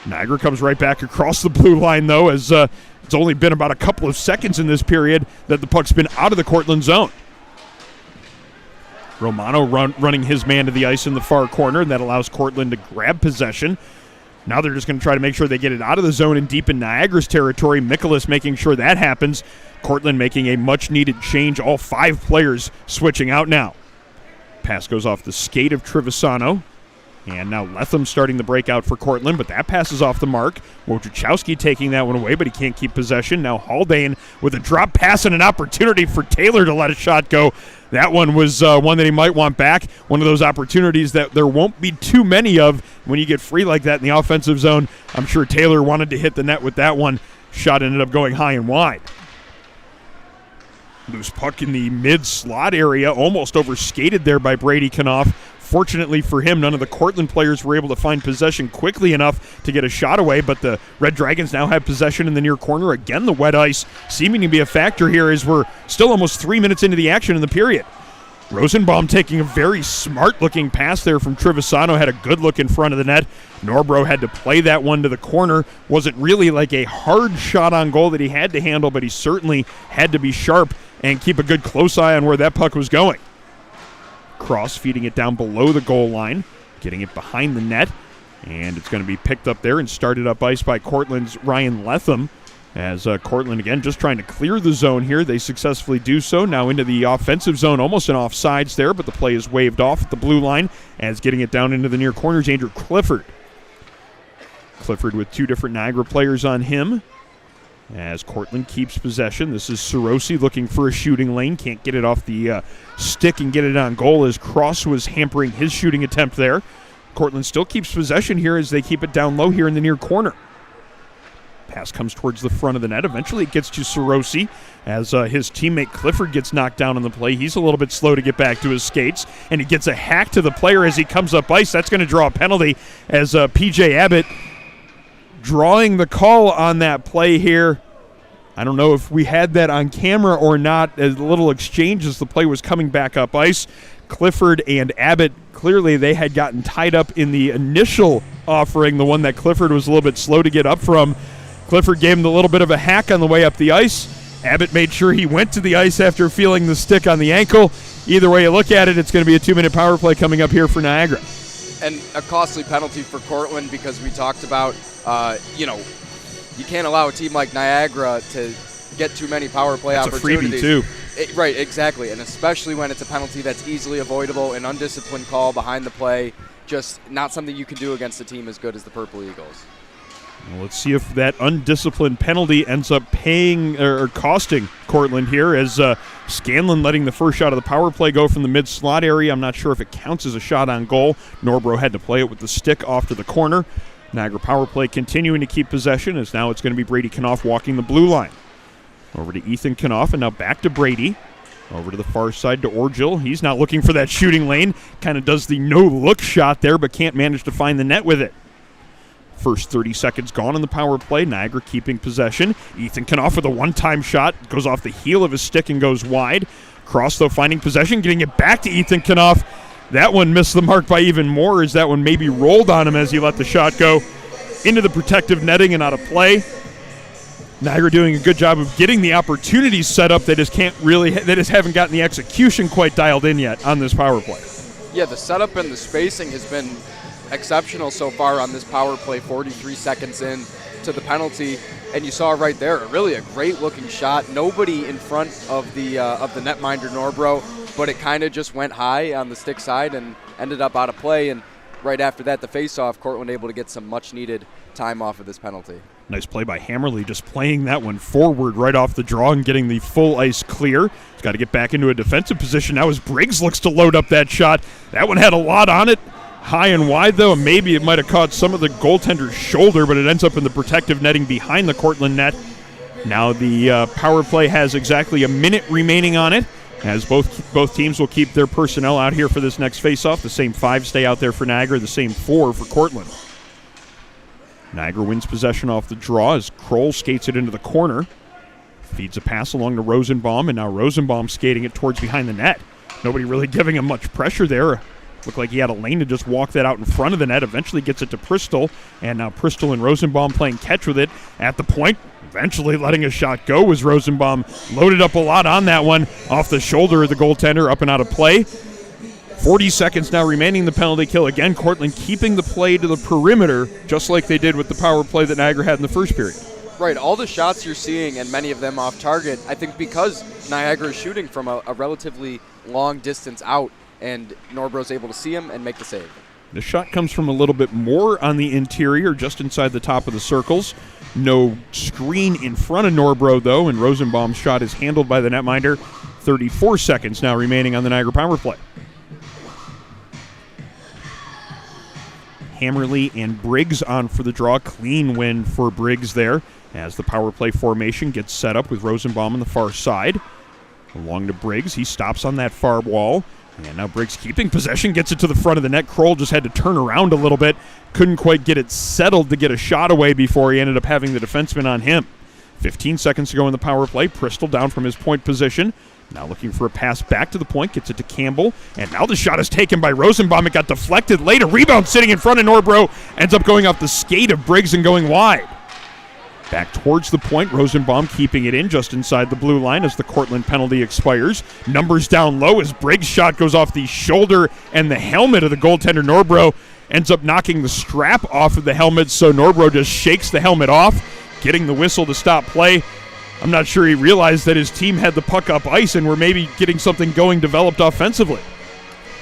Niagara comes right back across the blue line, though, as it's only been about a couple of seconds in this period that the puck's been out of the Cortland zone. Romano running his man to the ice in the far corner, and that allows Cortland to grab possession. Now they're just going to try to make sure they get it out of the zone and deep in Niagara's territory. Mikolas making sure that happens. Cortland making a much-needed change. All 5 players switching out now. Pass goes off the skate of Trevisano. And now Lethem starting the breakout for Cortland, but that passes off the mark. Wojciechowski taking that one away, but he can't keep possession. Now Haldane with a drop pass and an opportunity for Taylor to let a shot go. That one was one that he might want back. One of those opportunities that there won't be too many of when you get free like that in the offensive zone. I'm sure Taylor wanted to hit the net with that one. Shot ended up going high and wide. Loose puck in the mid-slot area, almost overskated there by Brady Kanoff. Fortunately for him, none of the Cortland players were able to find possession quickly enough to get a shot away, but the Red Dragons now have possession in the near corner. Again, the wet ice seeming to be a factor here as we're still almost 3 minutes into the action in the period. Rosenbaum taking a very smart-looking pass there from Trevisano, had a good look in front of the net. Norbro had to play that one to the corner. Wasn't really like a hard shot on goal that he had to handle, but he certainly had to be sharp and keep a good close eye on where that puck was going. Cross feeding it down below the goal line, getting it behind the net, and it's going to be picked up there and started up ice by Cortland's Ryan Lethem. As Cortland, again, just trying to clear the zone here. They successfully do so. Now into the offensive zone, almost an offsides there, but the play is waved off at the blue line as getting it down into the near corners, Andrew Clifford. Clifford with 2 different Niagara players on him. As Cortland keeps possession, this is Sirosi looking for a shooting lane. Can't get it off the stick and get it on goal as Cross was hampering his shooting attempt there. Cortland still keeps possession here as they keep it down low here in the near corner. Pass comes towards the front of the net. Eventually it gets to Sirosi as his teammate Clifford gets knocked down on the play. He's a little bit slow to get back to his skates, and he gets a hack to the player as he comes up ice. That's going to draw a penalty as P.J. Abbott drawing the call on that play here. I don't know if we had that on camera or not. A little exchange as the play was coming back up ice. Clifford and Abbott, clearly they had gotten tied up in the initial offering, the one that Clifford was a little bit slow to get up from. Clifford gave him a little bit of a hack on the way up the ice. Abbott made sure he went to the ice after feeling the stick on the ankle. Either way you look at it, it's going to be a 2-minute power play coming up here for Niagara. And a costly penalty for Cortland because we talked about, you can't allow a team like Niagara to get too many power play opportunities. That's a freebie, too. Right, exactly. And especially when it's a penalty that's easily avoidable, an undisciplined call behind the play, just not something you can do against a team as good as the Purple Eagles. Well, let's see if that undisciplined penalty ends up paying or costing Cortland here, as Scanlon letting the first shot of the power play go from the mid-slot area. I'm not sure if it counts as a shot on goal. Norbro had to play it with the stick off to the corner. Niagara power play continuing to keep possession, as now it's going to be Brady Knopf walking the blue line. Over to Ethan Knopf, and now back to Brady. Over to the far side to Orgill. He's not looking for that shooting lane. Kind of does the no-look shot there, but can't manage to find the net with it. First 30 seconds gone on the power play. Niagara keeping possession. Ethan Knopf with a one-time shot. Goes off the heel of his stick and goes wide. Cross, though, finding possession. Getting it back to Ethan Knopf. That one missed the mark by even more, as that one maybe rolled on him as he let the shot go into the protective netting and out of play. Niagara doing a good job of getting the opportunities set up that haven't gotten the execution quite dialed in yet on this power play. Yeah, the setup and the spacing has been exceptional so far on this power play, 43 seconds in to the penalty, and you saw right there, really a great looking shot. Nobody in front of the netminder Norbro, but it kind of just went high on the stick side and ended up out of play. And right after that, the face-off, Cortland able to get some much-needed time off of this penalty. Nice play by Hammerly, just playing that one forward right off the draw and getting the full ice clear. He's got to get back into a defensive position now as Briggs looks to load up that shot. That one had a lot on it. High and wide, though, and maybe it might have caught some of the goaltender's shoulder, but it ends up in the protective netting behind the Cortland net. Now the power play has exactly a minute remaining on it, as both teams will keep their personnel out here for this next face-off. The same 5 stay out there for Niagara, the same 4 for Cortland. Niagara wins possession off the draw as Kroll skates it into the corner. Feeds a pass along to Rosenbaum, and now Rosenbaum skating it towards behind the net. Nobody really giving him much pressure there. Looked like he had a lane to just walk that out in front of the net. Eventually gets it to Bristol, and now Bristol and Rosenbaum playing catch with it at the point. Eventually letting a shot go was Rosenbaum. Loaded up a lot on that one. Off the shoulder of the goaltender, up and out of play. 40 seconds now remaining in the penalty kill. Again, Cortland keeping the play to the perimeter, just like they did with the power play that Niagara had in the first period. Right, all the shots you're seeing, and many of them off target, I think because Niagara is shooting from a relatively long distance out, and Norbro's able to see him and make the save. The shot comes from a little bit more on the interior, just inside the top of the circles. No screen in front of Norbro, though, and Rosenbaum's shot is handled by the netminder. 34 seconds now remaining on the Niagara power play. Hammerly and Briggs on for the draw. Clean win for Briggs there as the power play formation gets set up with Rosenbaum on the far side. Along to Briggs. He stops on that far wall. And now Briggs keeping possession, gets it to the front of the net. Kroll just had to turn around a little bit. Couldn't quite get it settled to get a shot away before he ended up having the defenseman on him. 15 seconds to go in the power play. Bristol down from his point position. Now looking for a pass back to the point. Gets it to Campbell. And now the shot is taken by Rosenbaum. It got deflected late. A rebound sitting in front of Norbro. Ends up going off the skate of Briggs and going wide. Back towards the point, Rosenbaum keeping it in just inside the blue line as the Cortland penalty expires. Numbers down low as Briggs' shot goes off the shoulder and the helmet of the goaltender Norbro. Ends up knocking the strap off of the helmet, so Norbro just shakes the helmet off, getting the whistle to stop play. I'm not sure he realized that his team had the puck up ice and were maybe getting something going developed offensively.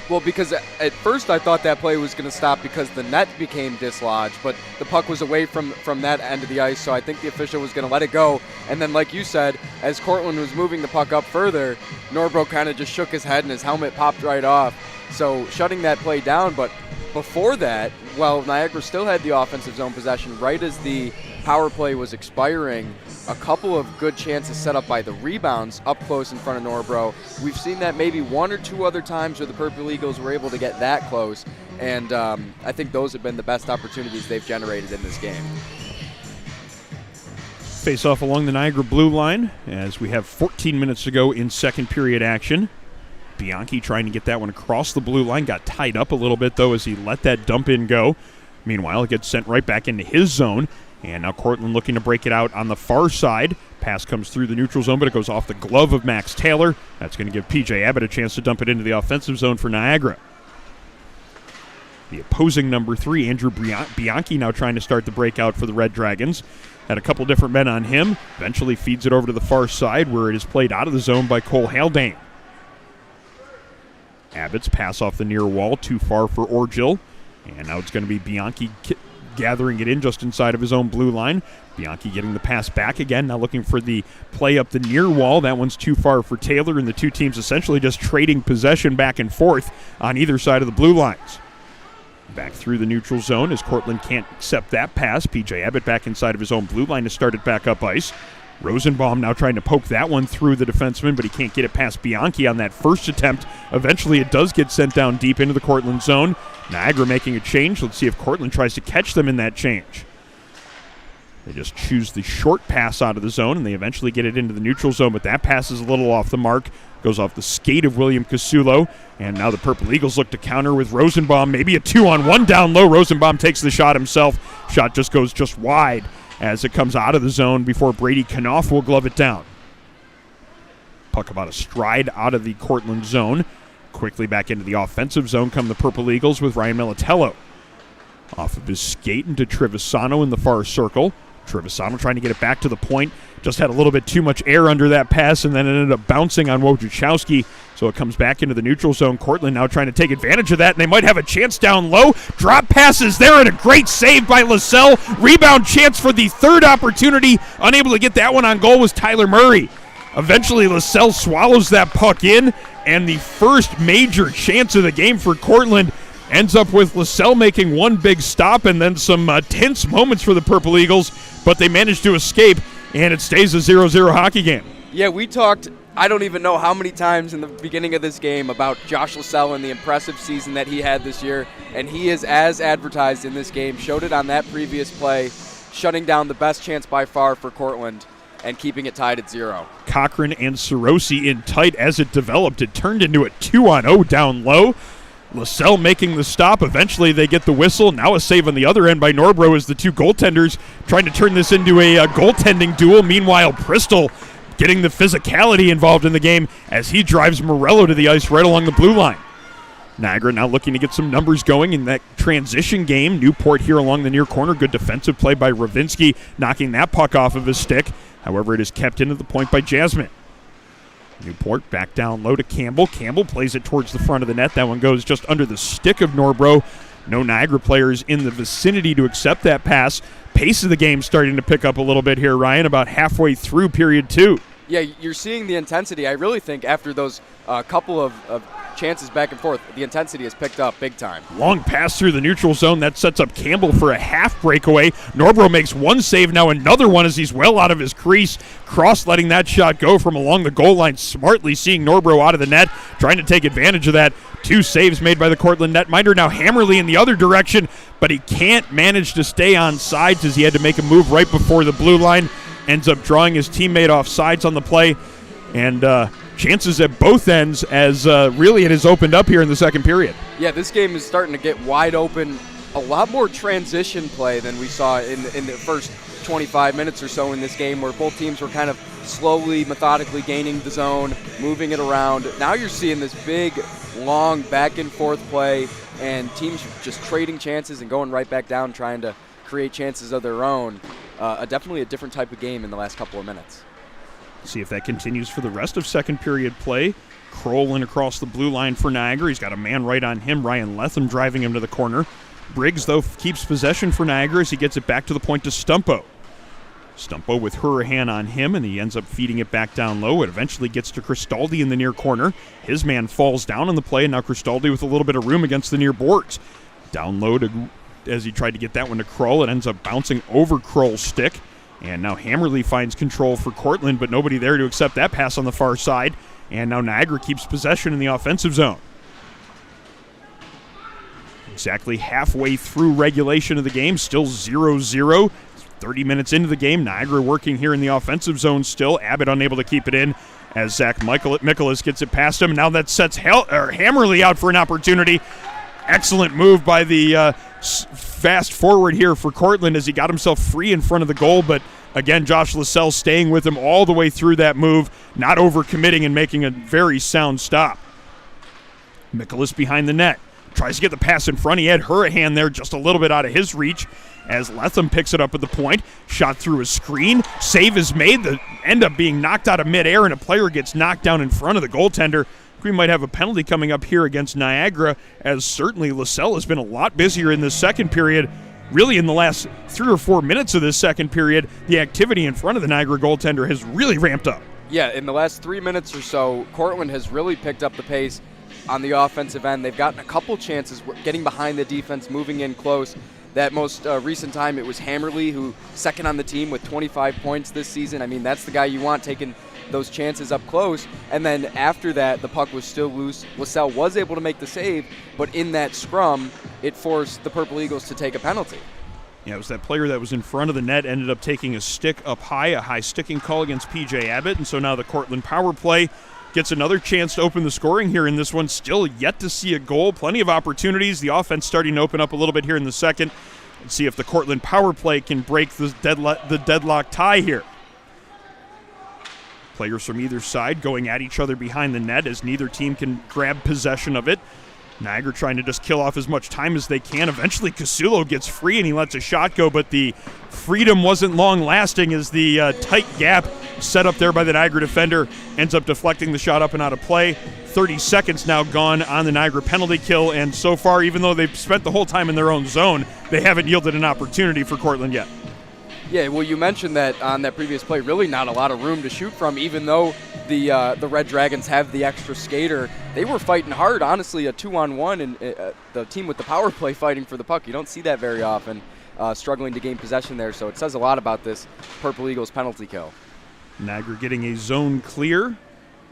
Well, because at first I thought that play was going to stop because the net became dislodged, but the puck was away from that end of the ice, so I think the official was going to let it go. And then, like you said, as Cortland was moving the puck up further, Norbro kind of just shook his head and his helmet popped right off. So shutting that play down, but before that, while Niagara still had the offensive zone possession, right as the power play was expiring, a couple of good chances set up by the rebounds up close in front of Norbro. We've seen that maybe 1 or 2 other times where the Purple Eagles were able to get that close, and I think those have been the best opportunities they've generated in this game. Face off along the Niagara blue line as we have 14 minutes to go in second period action. Bianchi trying to get that one across the blue line. Got tied up a little bit, though, as he let that dump in go. Meanwhile, it gets sent right back into his zone. And now Cortland looking to break it out on the far side. Pass comes through the neutral zone, but it goes off the glove of Max Taylor. That's going to give P.J. Abbott a chance to dump it into the offensive zone for Niagara. The opposing number 3, Andrew Bianchi, now trying to start the breakout for the Red Dragons. Had a couple different men on him. Eventually feeds it over to the far side where it is played out of the zone by Cole Haldane. Abbott's pass off the near wall, too far for Orgill. And now it's going to be Bianchi gathering it in just inside of his own blue line. Bianchi getting the pass back again, now looking for the play up the near wall. That one's too far for Taylor, and the two teams essentially just trading possession back and forth on either side of the blue lines. Back through the neutral zone as Cortland can't accept that pass. P.J. Abbott back inside of his own blue line to start it back up ice. Rosenbaum now trying to poke that one through the defenseman, but he can't get it past Bianchi on that first attempt. Eventually it does get sent down deep into the Cortland zone. Niagara making a change. Let's see if Cortland tries to catch them in that change. They just choose the short pass out of the zone, and they eventually get it into the neutral zone, but that pass is a little off the mark. Goes off the skate of William Casulo, and now the Purple Eagles look to counter with Rosenbaum. Maybe a 2-on-1 down low. Rosenbaum takes the shot himself. Shot just goes just wide as it comes out of the zone before Brady Knopf will glove it down. Puck about a stride out of the Cortland zone. Quickly back into the offensive zone come the Purple Eagles with Ryan Militello. Off of his skate into Trevisano in the far circle. Trevisano trying to get it back to the point. Just had a little bit too much air under that pass, and then it ended up bouncing on Wojciechowski. So it comes back into the neutral zone. Cortland now trying to take advantage of that, and they might have a chance down low. Drop passes there, and a great save by LaSalle. Rebound chance for the third opportunity. Unable to get that one on goal was Tyler Murray. Eventually, LaSalle swallows that puck in, and the first major chance of the game for Cortland ends up with LaSalle making one big stop and then some tense moments for the Purple Eagles, but they managed to escape, and it stays a 0-0 hockey game. Yeah, we talked, I don't even know how many times in the beginning of this game about Josh LaSalle and the impressive season that he had this year, and he is as advertised in this game. Showed it on that previous play, shutting down the best chance by far for Cortland and keeping it tied at 0. Cochran and Sarosi in tight as it developed. It turned into a 2-on-0 down low. LaSalle making the stop. Eventually they get the whistle. Now a save on the other end by Norbro as the two goaltenders trying to turn this into a goaltending duel. Meanwhile, Bristol getting the physicality involved in the game as he drives Morello to the ice right along the blue line. Niagara now looking to get some numbers going in that transition game. Newport here along the near corner. Good defensive play by Ravinsky, knocking that puck off of his stick. However, it is kept into the point by Jasmine. Newport back down low to Campbell. Campbell plays it towards the front of the net. That one goes just under the stick of Norbro. No Niagara players in the vicinity to accept that pass. Pace of the game starting to pick up a little bit here, Ryan, about halfway through period 2. Yeah, you're seeing the intensity. I really think after those couple of chances back and forth, the intensity has picked up big time. Long pass through the neutral zone. That sets up Campbell for a half breakaway. Norbro makes one save, now another one as he's well out of his crease. Cross letting that shot go from along the goal line, smartly seeing Norbro out of the net, trying to take advantage of that. 2 saves made by the Cortland netminder. Now Hammerly in the other direction, but he can't manage to stay on sides as he had to make a move right before the blue line. Ends up drawing his teammate off sides on the play. And chances at both ends as really it has opened up here in the second period. Yeah, this game is starting to get wide open. A lot more transition play than we saw in the first 25 minutes or so in this game, where both teams were kind of slowly, methodically gaining the zone, moving it around. Now you're seeing this big, long back-and-forth play, and teams just trading chances and going right back down, trying to create chances of their own. Definitely a different type of game in the last couple of minutes. See if that continues for the rest of second period play. Kroll in across the blue line for Niagara. He's got a man right on him. Ryan Letham driving him to the corner. Briggs, though, keeps possession for Niagara as he gets it back to the point to Stumpo. Stumpo with Hurahan on him, and he ends up feeding it back down low. It eventually gets to Cristaldi in the near corner. His man falls down on the play, and now Cristaldi with a little bit of room against the near boards. Down low as he tried to get that one to Kroll. It ends up bouncing over Kroll's stick. And now Hammerly finds control for Cortland, but nobody there to accept that pass on the far side. And now Niagara keeps possession in the offensive zone. Exactly halfway through regulation of the game, still 0-0. 30 minutes into the game, Niagara working here in the offensive zone still. Abbott unable to keep it in as Zach Mikolas gets it past him. Now that sets Hammerly out for an opportunity. Excellent move by the fast forward here for Cortland as he got himself free in front of the goal, but again, Josh LaSalle staying with him all the way through that move, not overcommitting and making a very sound stop. Mikolas behind the net. tries to get the pass in front. He had Hurahan there just a little bit out of his reach as Letham picks it up at the point. Shot through a screen. Save is made. They end up being knocked out of midair, and a player gets knocked down in front of the goaltender. We might have a penalty coming up here against Niagara, as certainly LaSalle has been a lot busier in this second period. Really, in the last 3 or 4 minutes of this second period, the activity in front of the Niagara goaltender has really ramped up. Yeah, in the last 3 minutes or so, Cortland has really picked up the pace on the offensive end. They've gotten a couple chances getting behind the defense, moving in close. That most recent time, it was Hammerly, who second on the team with 25 points this season. I mean, that's the guy you want taking those chances up close. And then after that, the puck was still loose. LaSalle was able to make the save, but in that scrum, it forced the Purple Eagles to take a penalty. Yeah, it was that player that was in front of the net, ended up taking a stick up high, a high sticking call against P.J. Abbott, and so now the Cortland power play gets another chance to open the scoring here in this one. Still yet to see a goal. Plenty of opportunities. The offense starting to open up a little bit here in the second. Let's see if the Cortland power play can break the deadlock tie here. Players from either side going at each other behind the net as neither team can grab possession of it. Niagara trying to just kill off as much time as they can. Eventually, Casulo gets free and he lets a shot go, but the freedom wasn't long lasting as the tight gap set up there by the Niagara defender ends up deflecting the shot up and out of play. 30 seconds now gone on the Niagara penalty kill, and so far, even though they've spent the whole time in their own zone, they haven't yielded an opportunity for Cortland yet. Yeah, well, you mentioned that on that previous play, really not a lot of room to shoot from, even though the Red Dragons have the extra skater. They were fighting hard, honestly, a 2-on-1, and the team with the power play fighting for the puck. You don't see that very often, struggling to gain possession there, so it says a lot about this Purple Eagles penalty kill. Niagara getting a zone clear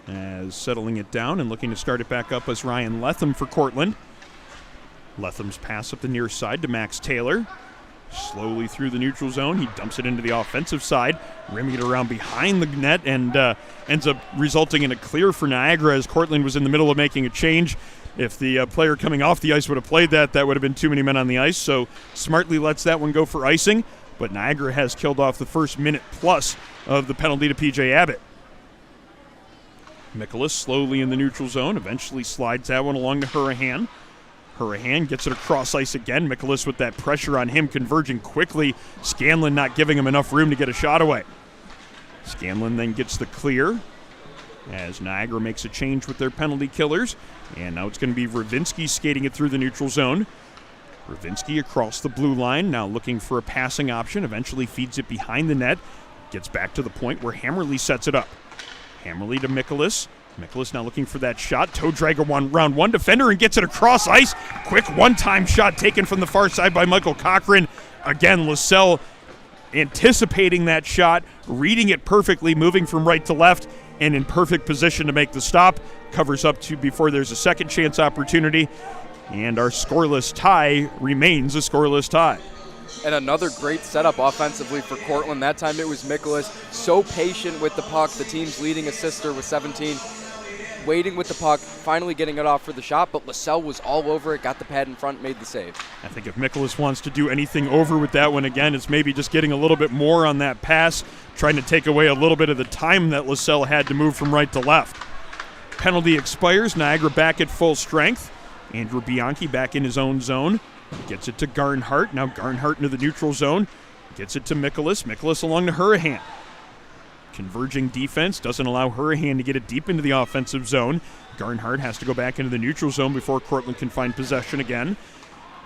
as settling it down and looking to start it back up as Ryan Letham for Cortland. Letham's pass up the near side to Max Taylor. Slowly through the neutral zone, he dumps it into the offensive side, rimming it around behind the net, and ends up resulting in a clear for Niagara as Cortland was in the middle of making a change. If the player coming off the ice would have played that would have been too many men on the ice, so smartly lets that one go for icing, but Niagara has killed off the first minute plus of the penalty to P.J. Abbott. Mikolas slowly in the neutral zone, eventually slides that one along to Hurahan. Hurahan gets it across ice again. Mikolas with that pressure on him, converging quickly. Scanlon not giving him enough room to get a shot away. Scanlon then gets the clear as Niagara makes a change with their penalty killers. And now it's going to be Ravinsky skating it through the neutral zone. Ravinsky across the blue line, now looking for a passing option. Eventually feeds it behind the net. Gets back to the point where Hammerly sets it up. Hammerly to Mikolas. Mikolas now looking for that shot. Toe drag round one defender and gets it across ice. Quick one-time shot taken from the far side by Michael Cochran. Again, LaSalle anticipating that shot, reading it perfectly, moving from right to left, and in perfect position to make the stop. Covers up to before there's a second chance opportunity. And our scoreless tie remains a scoreless tie. And another great setup offensively for Cortland. That time it was Mikolas, so patient with the puck. The team's leading assister with 17. Waiting with the puck, finally getting it off for the shot, but LaSalle was all over it, got the pad in front, made the save. I think if Mikolas wants to do anything over with that one again, it's maybe just getting a little bit more on that pass, trying to take away a little bit of the time that LaSalle had to move from right to left. Penalty expires, Niagara back at full strength. Andrew Bianchi back in his own zone. Gets it to Garnhart, now Garnhart into the neutral zone. Gets it to Mikolas, Mikolas along to Hurahan. Converging defense doesn't allow Hurahan to get it deep into the offensive zone. Garnhart has to go back into the neutral zone before Cortland can find possession again.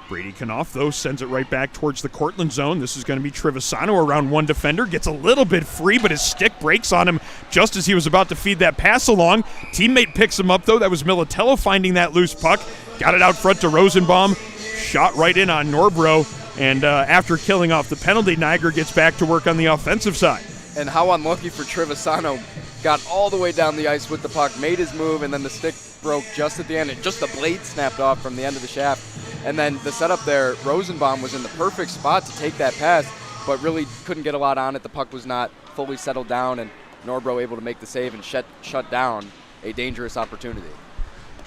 Brady Knopf, though, sends it right back towards the Cortland zone. This is going to be Trevisano around one defender. Gets a little bit free, but his stick breaks on him just as he was about to feed that pass along. Teammate picks him up, though. That was Militello finding that loose puck. Got it out front to Rosenbaum. Shot right in on Norbro. And after killing off the penalty, Niagara gets back to work on the offensive side. And how unlucky for Trevisano. Got all the way down the ice with the puck, made his move, and then the stick broke just at the end. And just the blade snapped off from the end of the shaft. And then the setup there, Rosenbaum was in the perfect spot to take that pass, but really couldn't get a lot on it. The puck was not fully settled down, and Norbro able to make the save and shut down a dangerous opportunity.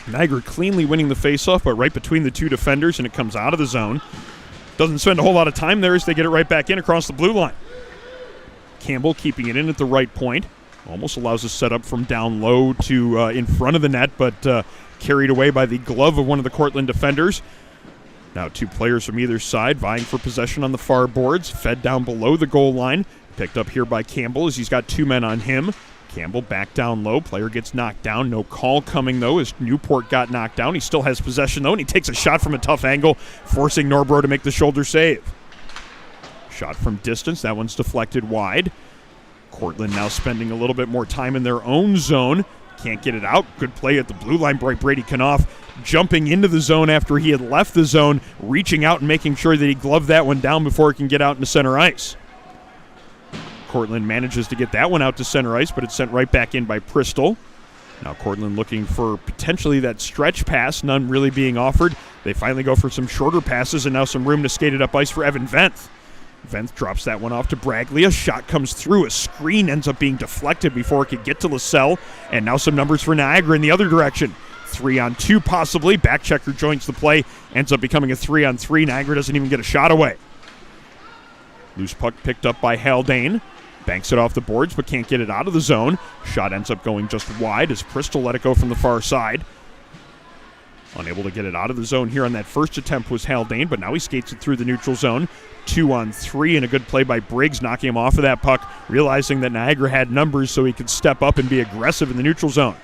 Niagara cleanly winning the faceoff, but right between the two defenders, and it comes out of the zone. Doesn't spend a whole lot of time there as they get it right back in across the blue line. Campbell keeping it in at the right point. Almost allows a setup from down low to in front of the net, but carried away by the glove of one of the Cortland defenders. Now 2 players from either side vying for possession on the far boards. Fed down below the goal line. Picked up here by Campbell as he's got 2 men on him. Campbell back down low. Player gets knocked down. No call coming, though, as Newport got knocked down. He still has possession, though, and he takes a shot from a tough angle, forcing Norbro to make the shoulder save. Shot from distance. That one's deflected wide. Cortland now spending a little bit more time in their own zone. Can't get it out. Good play at the blue line by Brady Knopf, jumping into the zone after he had left the zone, reaching out and making sure that he gloved that one down before it can get out into center ice. Cortland manages to get that one out to center ice, but it's sent right back in by Bristol. Now Cortland looking for potentially that stretch pass, none really being offered. They finally go for some shorter passes and now some room to skate it up ice for Evan Venth. Venth drops that one off to Braglia. Shot comes through. A screen ends up being deflected before it could get to LaSalle. And now some numbers for Niagara in the other direction. 3-on-2 possibly. Backchecker joins the play. Ends up becoming a 3-on-3. Niagara doesn't even get a shot away. Loose puck picked up by Haldane. Banks it off the boards but can't get it out of the zone. Shot ends up going just wide as Bristol let it go from the far side. Unable to get it out of the zone here on that first attempt was Haldane, but now he skates it through the neutral zone. 2-on-3 and a good play by Briggs, knocking him off of that puck, realizing that Niagara had numbers so he could step up and be aggressive in the neutral zone.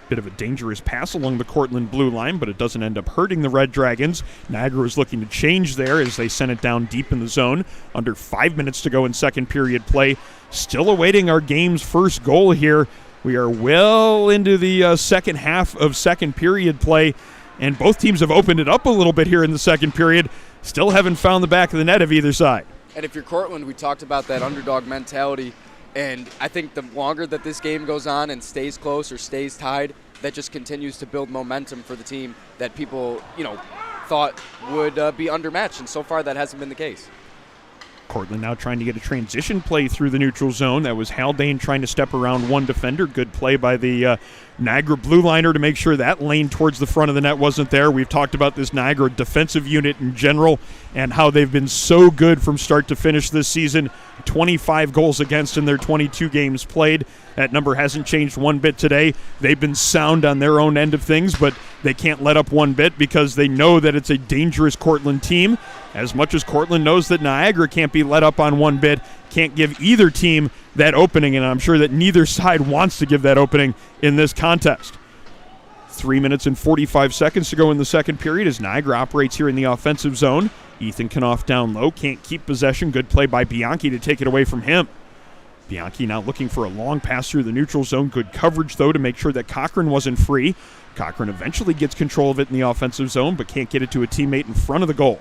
Bit of a dangerous pass along the Cortland blue line, but it doesn't end up hurting the Red Dragons. Niagara was looking to change there as they sent it down deep in the zone. Under 5 minutes to go in second period play. Still awaiting our game's first goal here. We are well into the second half of second period play, and both teams have opened it up a little bit here in the second period. Still haven't found the back of the net of either side. And if you're Cortland, we talked about that underdog mentality, and I think the longer that this game goes on and stays close or stays tied, that just continues to build momentum for the team that people, thought would be undermatched, and so far that hasn't been the case. Cortland now trying to get a transition play through the neutral zone. That was Haldane trying to step around one defender. Good play by the Niagara blue liner to make sure that lane towards the front of the net wasn't there. We've talked about this Niagara defensive unit in general and how they've been so good from start to finish this season. 25 goals against in their 22 games played. That number hasn't changed one bit today. They've been sound on their own end of things, but they can't let up one bit because they know that it's a dangerous Cortland team. As much as Cortland knows that Niagara can't be let up on one bit, can't give either team that opening, and I'm sure that neither side wants to give that opening in this contest. 3 minutes and 45 seconds to go in the second period as Niagara operates here in the offensive zone. Ethan Knopf down low, can't keep possession. Good play by Bianchi to take it away from him. Bianchi now looking for a long pass through the neutral zone. Good coverage, though, to make sure that Cochran wasn't free. Cochran eventually gets control of it in the offensive zone, but can't get it to a teammate in front of the goal.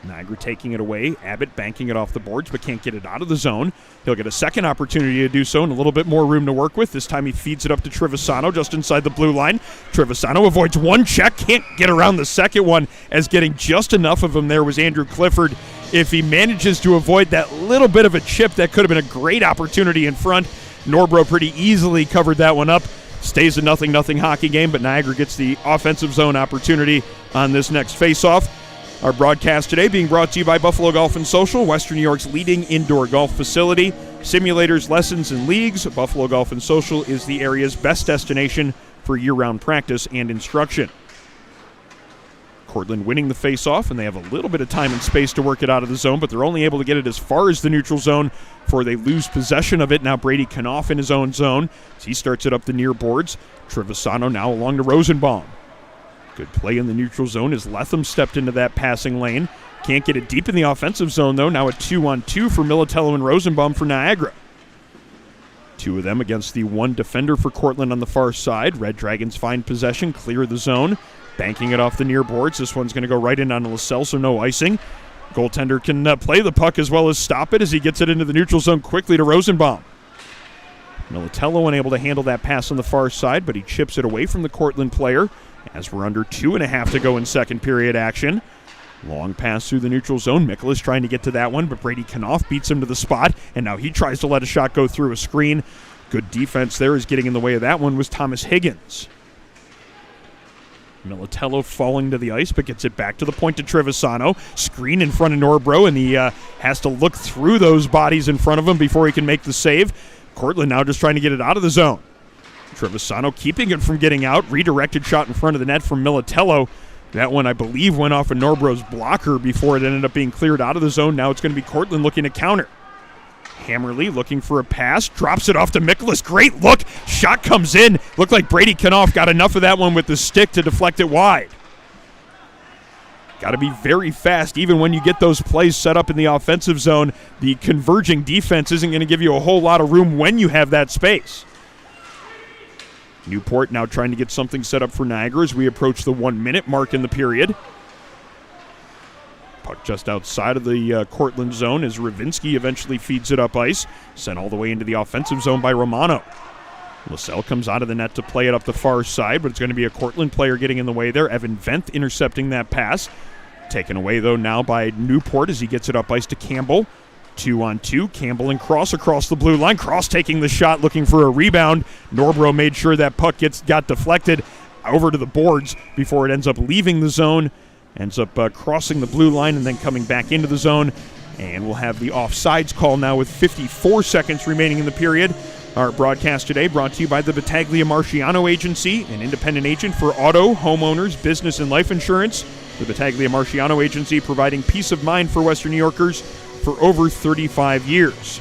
Niagara taking it away. Abbott banking it off the boards, but can't get it out of the zone. He'll get a second opportunity to do so and a little bit more room to work with. This time he feeds it up to Trevisano just inside the blue line. Trevisano avoids one check, can't get around the second one, as getting just enough of him there was Andrew Clifford. If he manages to avoid that little bit of a chip, that could have been a great opportunity in front. Norbro pretty easily covered that one up. Stays a 0-0 hockey game, but Niagara gets the offensive zone opportunity on this next faceoff. Our broadcast today being brought to you by Buffalo Golf & Social, Western New York's leading indoor golf facility. Simulators, lessons, and leagues. Buffalo Golf & Social is the area's best destination for year-round practice and instruction. Cortland winning the face-off, and they have a little bit of time and space to work it out of the zone, but they're only able to get it as far as the neutral zone before they lose possession of it. Now Brady Knopf in his own zone as he starts it up the near boards. Trevisano now along to Rosenbaum. Good play in the neutral zone as Letham stepped into that passing lane. Can't get it deep in the offensive zone, though. Now a 2-on-2 for Militello and Rosenbaum for Niagara. Two of them against the one defender for Cortland on the far side. Red Dragons find possession, clear the zone. Banking it off the near boards. This one's going to go right in on LaSalle, so no icing. Goaltender can play the puck as well as stop it as he gets it into the neutral zone quickly to Rosenbaum. Militello unable to handle that pass on the far side, but he chips it away from the Cortland player as we're under 2.5 to go in second period action. Long pass through the neutral zone. Mikkel is trying to get to that one, but Brady Knopf beats him to the spot, and now he tries to let a shot go through a screen. Good defense there as getting in the way of that one was Thomas Higgins. Militello falling to the ice, but gets it back to the point to Trevisano. Screen in front of Norbro, and he has to look through those bodies in front of him before he can make the save. Cortland now just trying to get it out of the zone. Trevisano keeping it from getting out. Redirected shot in front of the net from Militello. That one, I believe, went off of Norbro's blocker before it ended up being cleared out of the zone. Now it's going to be Cortland looking to counter. Hammerly looking for a pass. Drops it off to Miklas. Great look. Shot comes in. Looked like Brady Knopf got enough of that one with the stick to deflect it wide. Got to be very fast even when you get those plays set up in the offensive zone. The converging defense isn't going to give you a whole lot of room when you have that space. Newport now trying to get something set up for Niagara as we approach the 1 minute mark in the period. Puck just outside of the Cortland zone as Ravinsky eventually feeds it up ice. Sent all the way into the offensive zone by Romano. LaSalle comes out of the net to play it up the far side, but it's going to be a Cortland player getting in the way there. Evan Venth intercepting that pass. Taken away, though, now by Newport as he gets it up ice to Campbell. 2-on-2. Campbell and Cross across the blue line. Cross taking the shot, looking for a rebound. Norbro made sure that puck got deflected over to the boards before it ends up leaving the zone. Ends up crossing the blue line and then coming back into the zone. And we'll have the offsides call now with 54 seconds remaining in the period. Our broadcast today brought to you by the Battaglia Marciano Agency, an independent agent for auto, homeowners, business, and life insurance. The Battaglia Marciano Agency providing peace of mind for Western New Yorkers for over 35 years.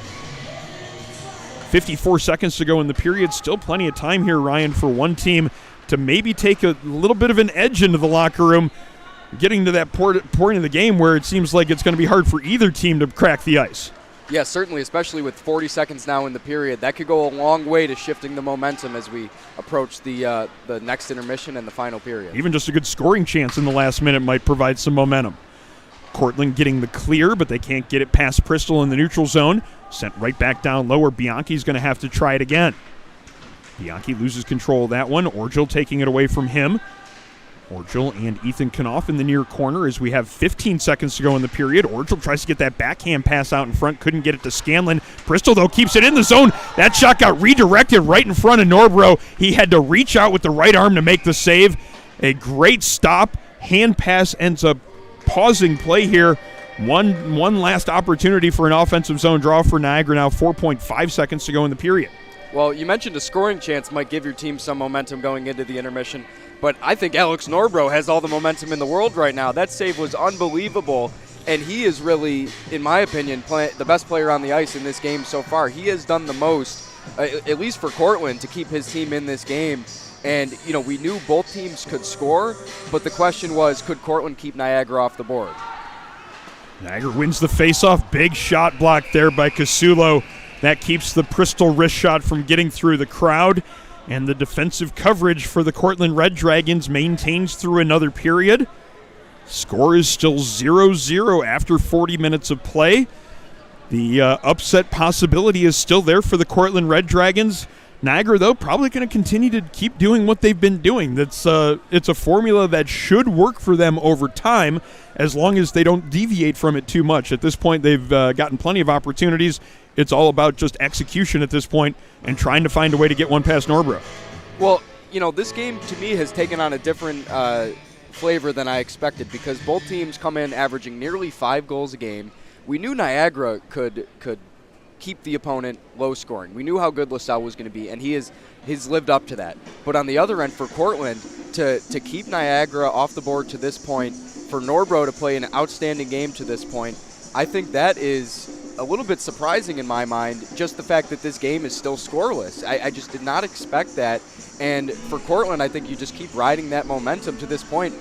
54 seconds to go in the period. Still plenty of time here, Ryan, for one team to maybe take a little bit of an edge into the locker room, getting to that point of the game where it seems like it's going to be hard for either team to crack the ice. Yeah, certainly, especially with 40 seconds now in the period. That could go a long way to shifting the momentum as we approach the next intermission and the final period. Even just a good scoring chance in the last minute might provide some momentum. Cortland getting the clear, but they can't get it past Bristol in the neutral zone. Sent right back down low where Bianchi's going to have to try it again. Bianchi loses control of that one. Orgel taking it away from him. Orgel and Ethan Knopf in the near corner as we have 15 seconds to go in the period. Orgel tries to get that backhand pass out in front. Couldn't get it to Scanlon. Bristol, though, keeps it in the zone. That shot got redirected right in front of Norbro. He had to reach out with the right arm to make the save. A great stop. Hand pass ends up pausing play here. One last opportunity for an offensive zone draw for Niagara now. 4.5 seconds to go in the period. Well, you mentioned a scoring chance might give your team some momentum going into the intermission, but I think Alex Norbro has all the momentum in the world right now. That save was unbelievable, and he is really, in my opinion, the best player on the ice in this game so far. He has done the most, at least for Cortland, to keep his team in this game. And, you know, we knew both teams could score, but the question was, could Cortland keep Niagara off the board? Niagara wins the faceoff. Big shot block there by Casulo. That keeps the Bristol wrist shot from getting through the crowd. And the defensive coverage for the Cortland Red Dragons maintains through another period. Score is still 0-0 after 40 minutes of play. The upset possibility is still there for the Cortland Red Dragons. Niagara, though, probably going to continue to keep doing what they've been doing. It's a formula that should work for them over time as long as they don't deviate from it too much. At this point, they've gotten plenty of opportunities. It's all about just execution at this point and trying to find a way to get one past Norbro. Well, you know, this game to me has taken on a different flavor than I expected because both teams come in averaging nearly 5 goals a game. We knew Niagara could keep the opponent low scoring. We knew how good LaSalle was going to be, and he's lived up to that. But on the other end, for Cortland, to keep Niagara off the board to this point, for Norbro to play an outstanding game to this point, I think that is a little bit surprising in my mind, just the fact that this game is still scoreless. I just did not expect that. And for Cortland, I think you just keep riding that momentum to this point.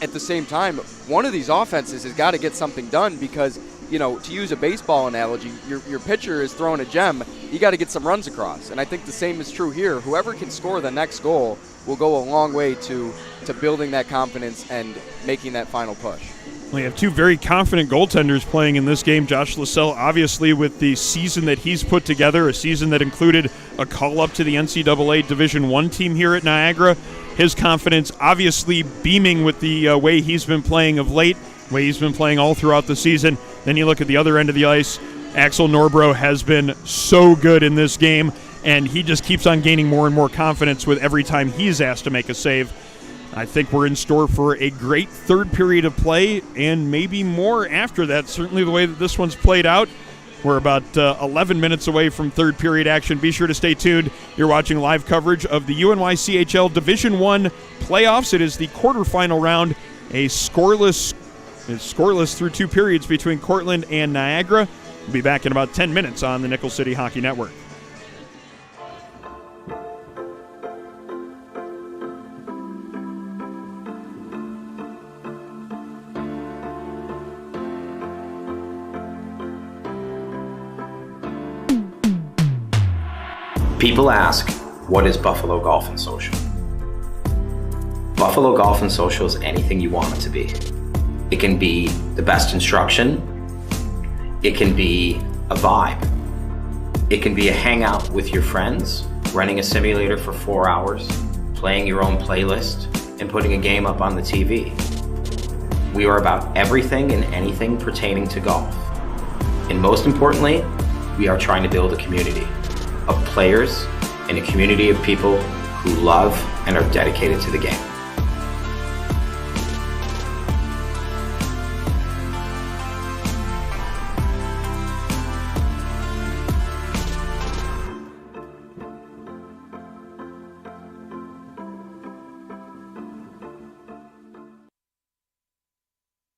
At the same time, one of these offenses has got to get something done because, you know, to use a baseball analogy, your pitcher is throwing a gem. You got to get some runs across. And I think the same is true here. Whoever can score the next goal will go a long way to building that confidence and making that final push. We have two very confident goaltenders playing in this game. Josh LaSalle, obviously, with the season that he's put together, a season that included a call-up to the NCAA Division I team here at Niagara. His confidence obviously beaming with the way he's been playing of late, way he's been playing all throughout the season. Then you look at the other end of the ice. Axel Norbro has been so good in this game, and he just keeps on gaining more and more confidence with every time he's asked to make a save. I think we're in store for a great third period of play and maybe more after that. Certainly the way that this one's played out, We're about 11 minutes away from third period action. Be sure to stay tuned. You're watching live coverage of the UNYCHL D1 Playoffs. It is the quarterfinal round, scoreless through 2 periods between Cortland and Niagara. We'll be back in about 10 minutes on the Nickel City Hockey Network. People ask, what is Buffalo Golf and Social? Buffalo Golf and Social is anything you want it to be. It can be the best instruction. It can be a vibe. It can be a hangout with your friends, running a simulator for 4 hours, playing your own playlist, and putting a game up on the TV. We are about everything and anything pertaining to golf. And most importantly, we are trying to build a community of players and a community of people who love and are dedicated to the game.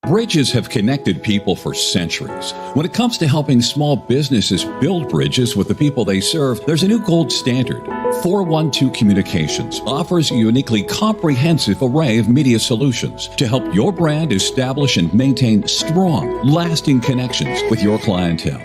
Bridges have connected people for centuries. When it comes to helping small businesses build bridges with the people they serve, there's a new gold standard. 412 Communications offers a uniquely comprehensive array of media solutions to help your brand establish and maintain strong, lasting connections with your clientele.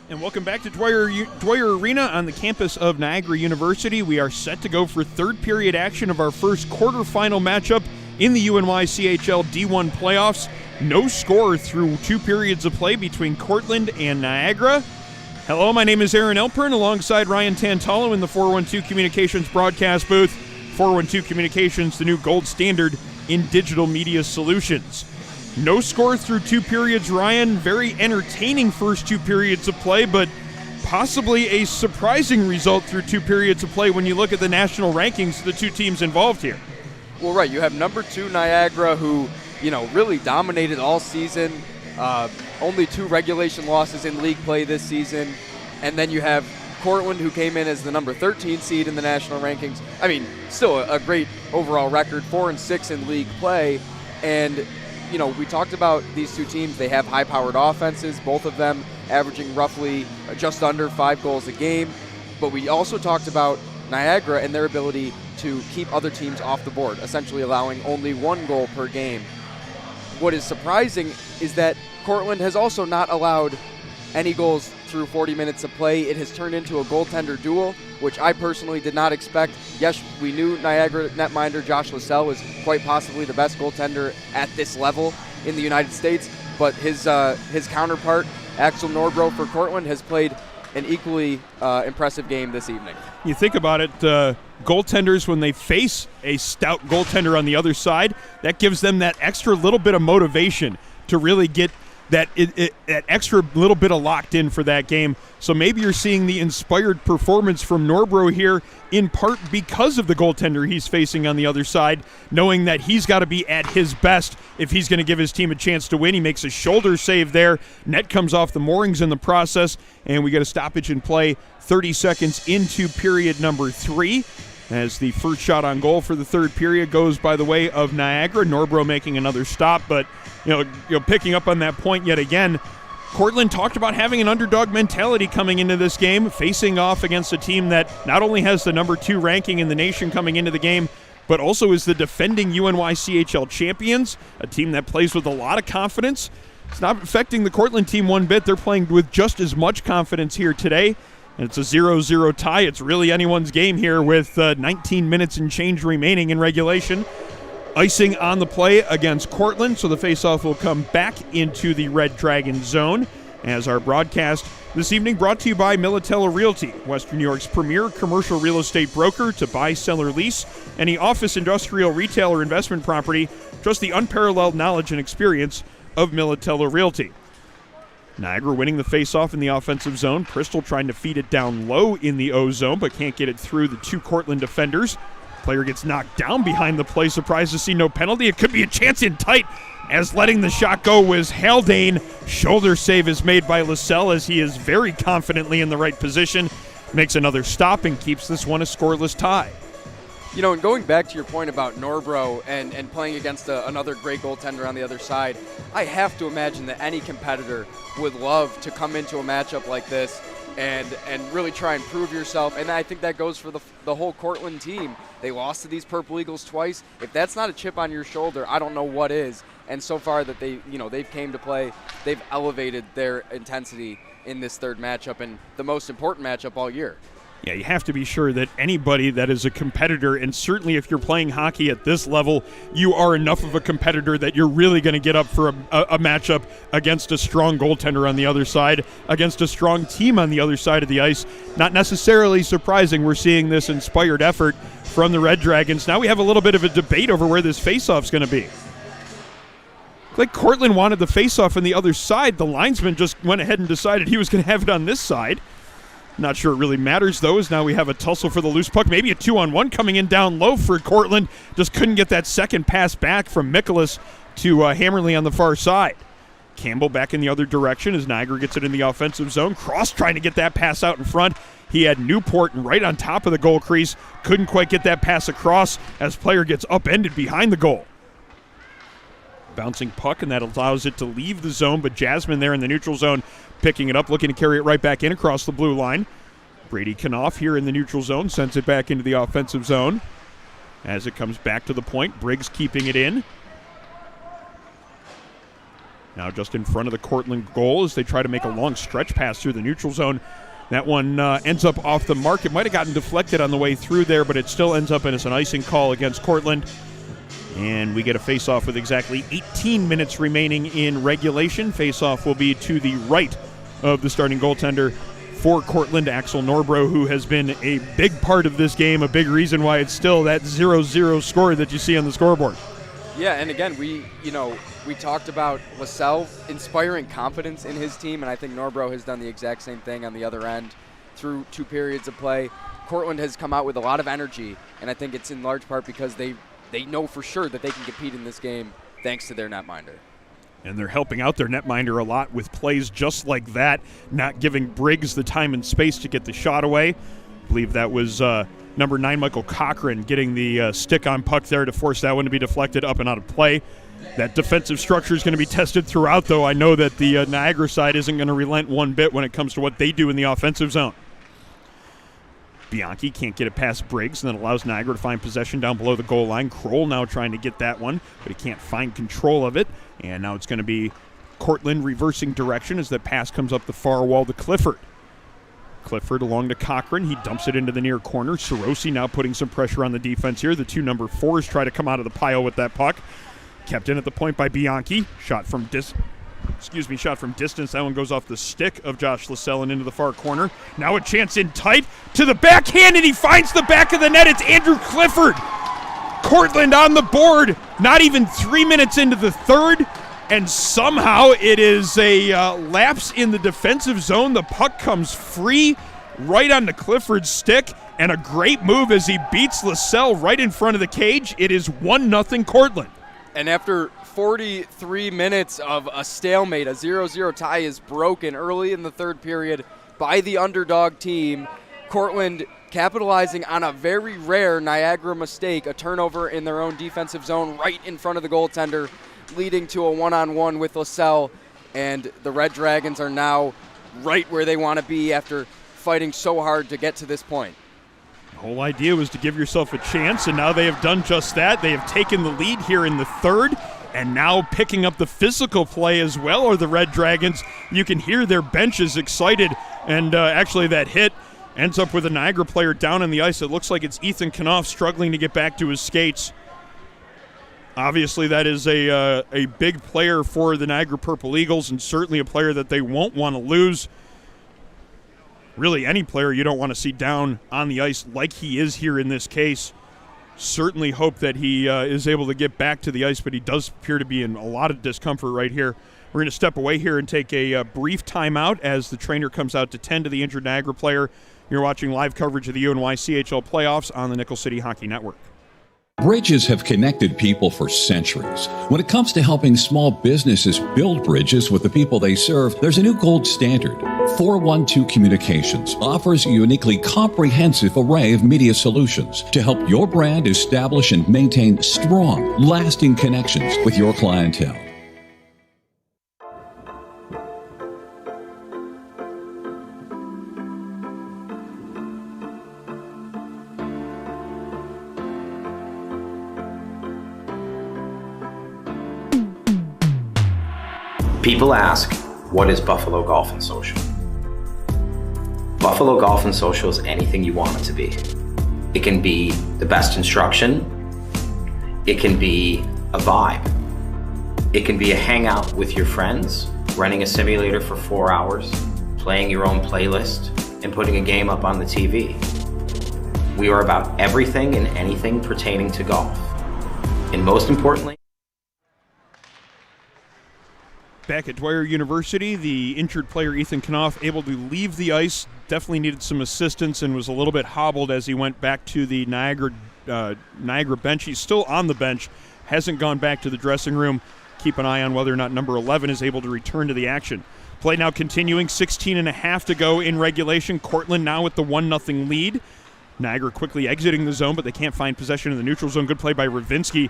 And welcome back to Dwyer Arena on the campus of Niagara University. We are set to go for third period action of our first quarterfinal matchup in the UNYCHL D1 Playoffs. No score through 2 periods of play between Cortland and Niagara. Hello, my name is Aaron Elpern alongside Ryan Tantalo in the 412 Communications broadcast booth. 412 Communications, the new gold standard in digital media solutions. No score through 2 periods, Ryan. Very entertaining first 2 periods of play, but possibly a surprising result through 2 periods of play when you look at the national rankings of the two teams involved here. Well, right, you have number 2 Niagara, who, really dominated all season. Only 2 regulation losses in league play this season. And then you have Cortland, who came in as the number 13 seed in the national rankings. I mean, still a great overall record, 4-6 in league play. And we talked about these two teams. They have high-powered offenses, both of them averaging roughly just under 5 goals a game. But we also talked about Niagara and their ability to keep other teams off the board, essentially allowing only 1 goal per game. What is surprising is that Cortland has also not allowed any goals through 40 minutes of play. It has turned into a goaltender duel, which I personally did not expect. Yes, we knew Niagara netminder Josh Lascelles was quite possibly the best goaltender at this level in the United States, but his counterpart, Axel Norbro for Cortland, has played an equally impressive game this evening. You think about it, goaltenders, when they face a stout goaltender on the other side, that gives them that extra little bit of motivation to really get that extra little bit of locked in for that game. So maybe you're seeing the inspired performance from Norbro here in part because of the goaltender he's facing on the other side, knowing that he's got to be at his best if he's going to give his team a chance to win. He makes a shoulder save there. Net comes off the moorings in the process, and we get a stoppage in play 30 seconds into period number 3. As the first shot on goal for the third period goes by the way of Niagara. Norbro making another stop, but picking up on that point yet again, Cortland talked about having an underdog mentality coming into this game, facing off against a team that not only has the number 2 ranking in the nation coming into the game, but also is the defending UNYCHL champions, a team that plays with a lot of confidence. It's not affecting the Cortland team one bit. They're playing with just as much confidence here today. And it's a 0-0 tie. It's really anyone's game here with 19 minutes and change remaining in regulation. Icing on the play against Cortland, so the faceoff will come back into the Red Dragon zone. As our broadcast this evening brought to you by Militello Realty, Western New York's premier commercial real estate broker to buy, sell, or lease any office, industrial, retail, or investment property. Trust the unparalleled knowledge and experience of Militello Realty. Niagara winning the faceoff in the offensive zone. Bristol trying to feed it down low in the O zone, but can't get it through the 2 Cortland defenders. Player gets knocked down behind the play. Surprised to see no penalty. It could be a chance in tight, as letting the shot go was Haldane. Shoulder save is made by Lascelles as he is very confidently in the right position. Makes another stop and keeps this one a scoreless tie. And going back to your point about Norbro and playing against another great goaltender on the other side, I have to imagine that any competitor would love to come into a matchup like this and really try and prove yourself. And I think that goes for the whole Cortland team. They lost to these Purple Eagles twice. If that's not a chip on your shoulder, I don't know what is. And so far that they've came to play, they've elevated their intensity in this third matchup and the most important matchup all year. Yeah, you have to be sure that anybody that is a competitor, and certainly if you're playing hockey at this level, you are enough of a competitor that you're really going to get up for a matchup against a strong goaltender on the other side, against a strong team on the other side of the ice. Not necessarily surprising we're seeing this inspired effort from the Red Dragons. Now we have a little bit of a debate over where this faceoff's going to be. Like Cortland wanted the faceoff on the other side. The linesman just went ahead and decided he was going to have it on this side. Not sure it really matters, though, as now we have a tussle for the loose puck. Maybe a 2-on-1 coming in down low for Cortland. Just couldn't get that second pass back from Mikolas to Hammerly on the far side. Campbell back in the other direction as Niagara gets it in the offensive zone. Cross trying to get that pass out in front. He had Newport right on top of the goal crease. Couldn't quite get that pass across as player gets upended behind the goal. Bouncing puck, and that allows it to leave the zone, but Jasmine there in the neutral zone picking it up, looking to carry it right back in across the blue line. Brady Knopf here in the neutral zone sends it back into the offensive zone. As it comes back to the point, Briggs keeping it in. Now just in front of the Cortland goal as they try to make a long stretch pass through the neutral zone. That one ends up off the mark. It might have gotten deflected on the way through there, but it still ends up as an icing call against Cortland. And we get a face-off with exactly 18 minutes remaining in regulation. Face-off will be to the right of the starting goaltender for Cortland, Axel Norbro, who has been a big part of this game, a big reason why it's still that 0-0 score that you see on the scoreboard. Yeah, and again, we talked about LaSalle inspiring confidence in his team, and I think Norbro has done the exact same thing on the other end through 2 periods of play. Cortland has come out with a lot of energy, and I think it's in large part because they know for sure that they can compete in this game thanks to their netminder. And they're helping out their netminder a lot with plays just like that, not giving Briggs the time and space to get the shot away. I believe that was number 9, Michael Cochran, getting the stick on puck there to force that one to be deflected up and out of play. That defensive structure is going to be tested throughout, though. I know that the Niagara side isn't going to relent one bit when it comes to what they do in the offensive zone. Bianchi can't get it past Briggs, and then allows Niagara to find possession down below the goal line. Kroll now trying to get that one, but he can't find control of it. And now it's going to be Cortland reversing direction as that pass comes up the far wall to Clifford. Clifford along to Cochran. He dumps it into the near corner. Sorosi now putting some pressure on the defense here. The 2 number 4s try to come out of the pile with that puck. Kept in at the point by Bianchi. Shot from distance. That one goes off the stick of Josh LaSalle and into the far corner. Now a chance in tight to the backhand, and he finds the back of the net. It's Andrew Clifford. Cortland on the board. Not even 3 minutes into the third. And somehow it is a lapse in the defensive zone. The puck comes free right onto Clifford's stick, and a great move as he beats LaSalle right in front of the cage. It is 1-0 Cortland. And after 43 minutes of a stalemate, a 0-0 tie is broken early in the third period by the underdog team. Cortland capitalizing on a very rare Niagara mistake, a turnover in their own defensive zone right in front of the goaltender, leading to a one-on-one with LaSalle, and the Red Dragons are now right where they want to be after fighting so hard to get to this point. The whole idea was to give yourself a chance, and now they have done just that. They have taken the lead here in the third, and now picking up the physical play as well are the Red Dragons. You can hear their benches excited, and actually that hit ends up with a Niagara player down on the ice. It looks like it's Ethan Knopf struggling to get back to his skates. Obviously, that is a big player for the Niagara Purple Eagles, and certainly a player that they won't want to lose. Really, any player you don't want to see down on the ice like he is here in this case. Certainly hope that he is able to get back to the ice, but he does appear to be in a lot of discomfort right here. We're going to step away here and take a brief timeout as the trainer comes out to tend to the injured Niagara player. You're watching live coverage of the UNYCHL Playoffs on the Nickel City Hockey Network. Bridges have connected people for centuries. When it comes to helping small businesses build bridges with the people they serve, there's a new gold standard. 412 Communications offers a uniquely comprehensive array of media solutions to help your brand establish and maintain strong, lasting connections with your clientele. People ask, what is Buffalo Golf and Social? Buffalo Golf and Social is anything you want it to be. It can be the best instruction. It can be a vibe. It can be a hangout with your friends, renting a simulator for 4 hours, playing your own playlist, and putting a game up on the TV. We are about everything and anything pertaining to golf. And most importantly, back at Dwyer University, the injured player Ethan Knopf able to leave the ice, definitely needed some assistance and was a little bit hobbled as he went back to the Niagara bench. He's still on the bench, hasn't gone back to the dressing room. Keep an eye on whether or not number 11 is able to return to the action. Play now continuing, 16.5 to go in regulation. Cortland now with the 1-0 lead. Niagara quickly exiting the zone, but they can't find possession in the neutral zone. Good play by Ravinsky,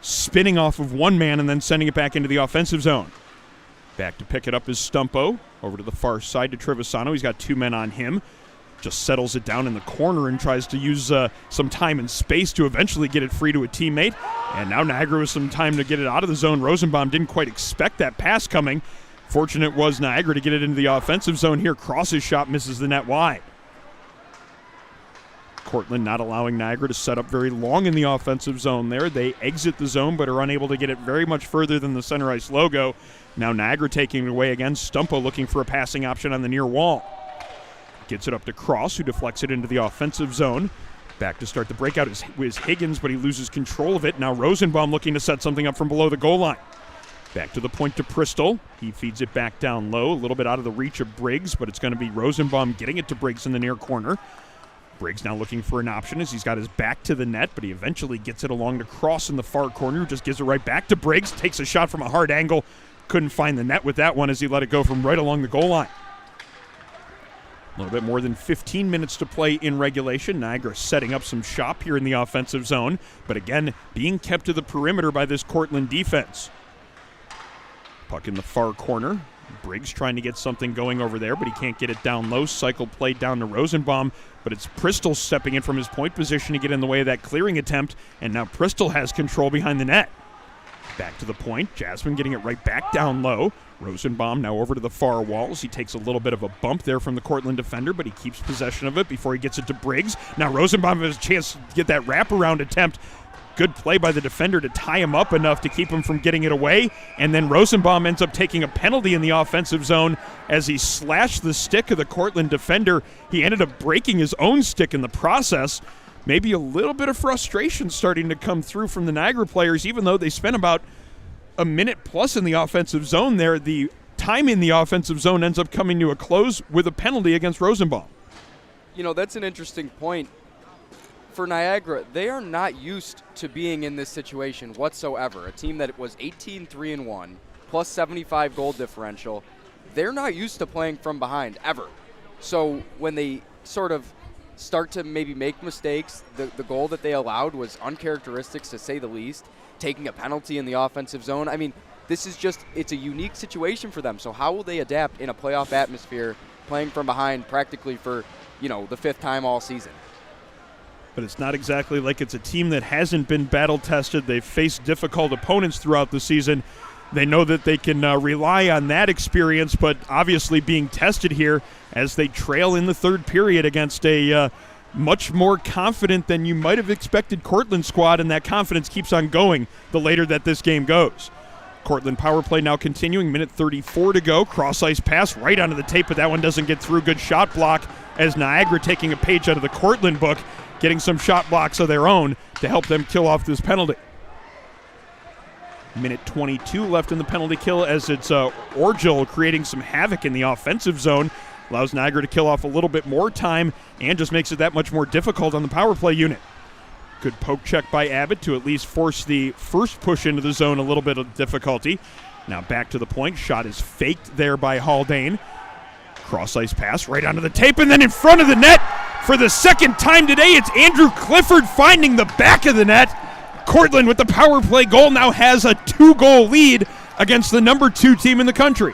spinning off of one man and then sending it back into the offensive zone. Back to pick it up is Stumpo. Over to the far side to Trevisano. He's got 2 men on him. just settles it down in the corner and tries to use some time and space to eventually get it free to a teammate. And now Niagara with some time to get it out of the zone. Rosenbaum didn't quite expect that pass coming. Fortunate was Niagara to get it into the offensive zone here. Crosses shot misses the net wide. Cortland not allowing Niagara to set up very long in the offensive zone there. They exit the zone but are unable to get it very much further than the center ice logo. Now Niagara taking it away again. Stumpo looking for a passing option on the near wall. Gets it up to Cross, who deflects it into the offensive zone. Back to start the breakout is Higgins, but he loses control of it. Now Rosenbaum looking to set something up from below the goal line. Back to the point to Bristol. He feeds it back down low, a little bit out of the reach of Briggs, but it's going to be Rosenbaum getting it to Briggs in the near corner. Briggs now looking for an option as he's got his back to the net, but he eventually gets it along to Cross in the far corner, who just gives it right back to Briggs, takes a shot from a hard angle. Couldn't find the net with that one as he let it go from right along the goal line. A little bit more than 15 minutes to play in regulation. Niagara setting up some shop here in the offensive zone, but again, being kept to the perimeter by this Cortland defense. Puck in the far corner. Briggs trying to get something going over there, but he can't get it down low. Cycle played down to Rosenbaum, but it's Bristol stepping in from his point position to get in the way of that clearing attempt, and now Bristol has control behind the net. Back to the point. Jasmine getting it right back down low. Rosenbaum now over to the far walls. He takes a little bit of a bump there from the Cortland defender, but he keeps possession of it before he gets it to Briggs. Now Rosenbaum has a chance to get that wraparound attempt. Good play by the defender to tie him up enough to keep him from getting it away. And then Rosenbaum ends up taking a penalty in the offensive zone as he slashed the stick of the Cortland defender. He ended up breaking his own stick in the process. Maybe a little bit of frustration starting to come through from the Niagara players, even though they spent about a minute plus in the offensive zone there. The time in the offensive zone ends up coming to a close with a penalty against Rosenbaum. You know, that's an interesting point. For Niagara, they are not used to being in this situation whatsoever. A team that was 18-3-1, plus 75 goal differential, they're not used to playing from behind, ever. So when they sort of start to maybe make mistakes, the goal that they allowed was uncharacteristic, to say the least, taking a penalty in the offensive zone. I mean, this is just, it's a unique situation for them. So how will they adapt in a playoff atmosphere, playing from behind practically for, you know, the 5th time all season? But it's not exactly like it's a team that hasn't been battle-tested. They've faced difficult opponents throughout the season. They know that they can rely on that experience, but obviously being tested here as they trail in the third period against a much more confident than you might have expected Cortland squad, and that confidence keeps on going the later that this game goes. Cortland power play now continuing, minute 34 to go. Cross-ice pass right onto the tape, but that one doesn't get through. Good shot block as Niagara taking a page out of the Cortland book, getting some shot blocks of their own to help them kill off this penalty. Minute 22 left in the penalty kill as it's Orgel creating some havoc in the offensive zone. Allows Niagara to kill off a little bit more time and just makes it that much more difficult on the power play unit. Good poke check by Abbott to at least force the first push into the zone a little bit of difficulty. Now back to the point. Shot is faked there by Haldane. Cross-ice pass right onto the tape, and then in front of the net for the second time today, it's Andrew Clifford finding the back of the net. Cortland with the power play goal now has a 2-goal lead against the number 2 team in the country.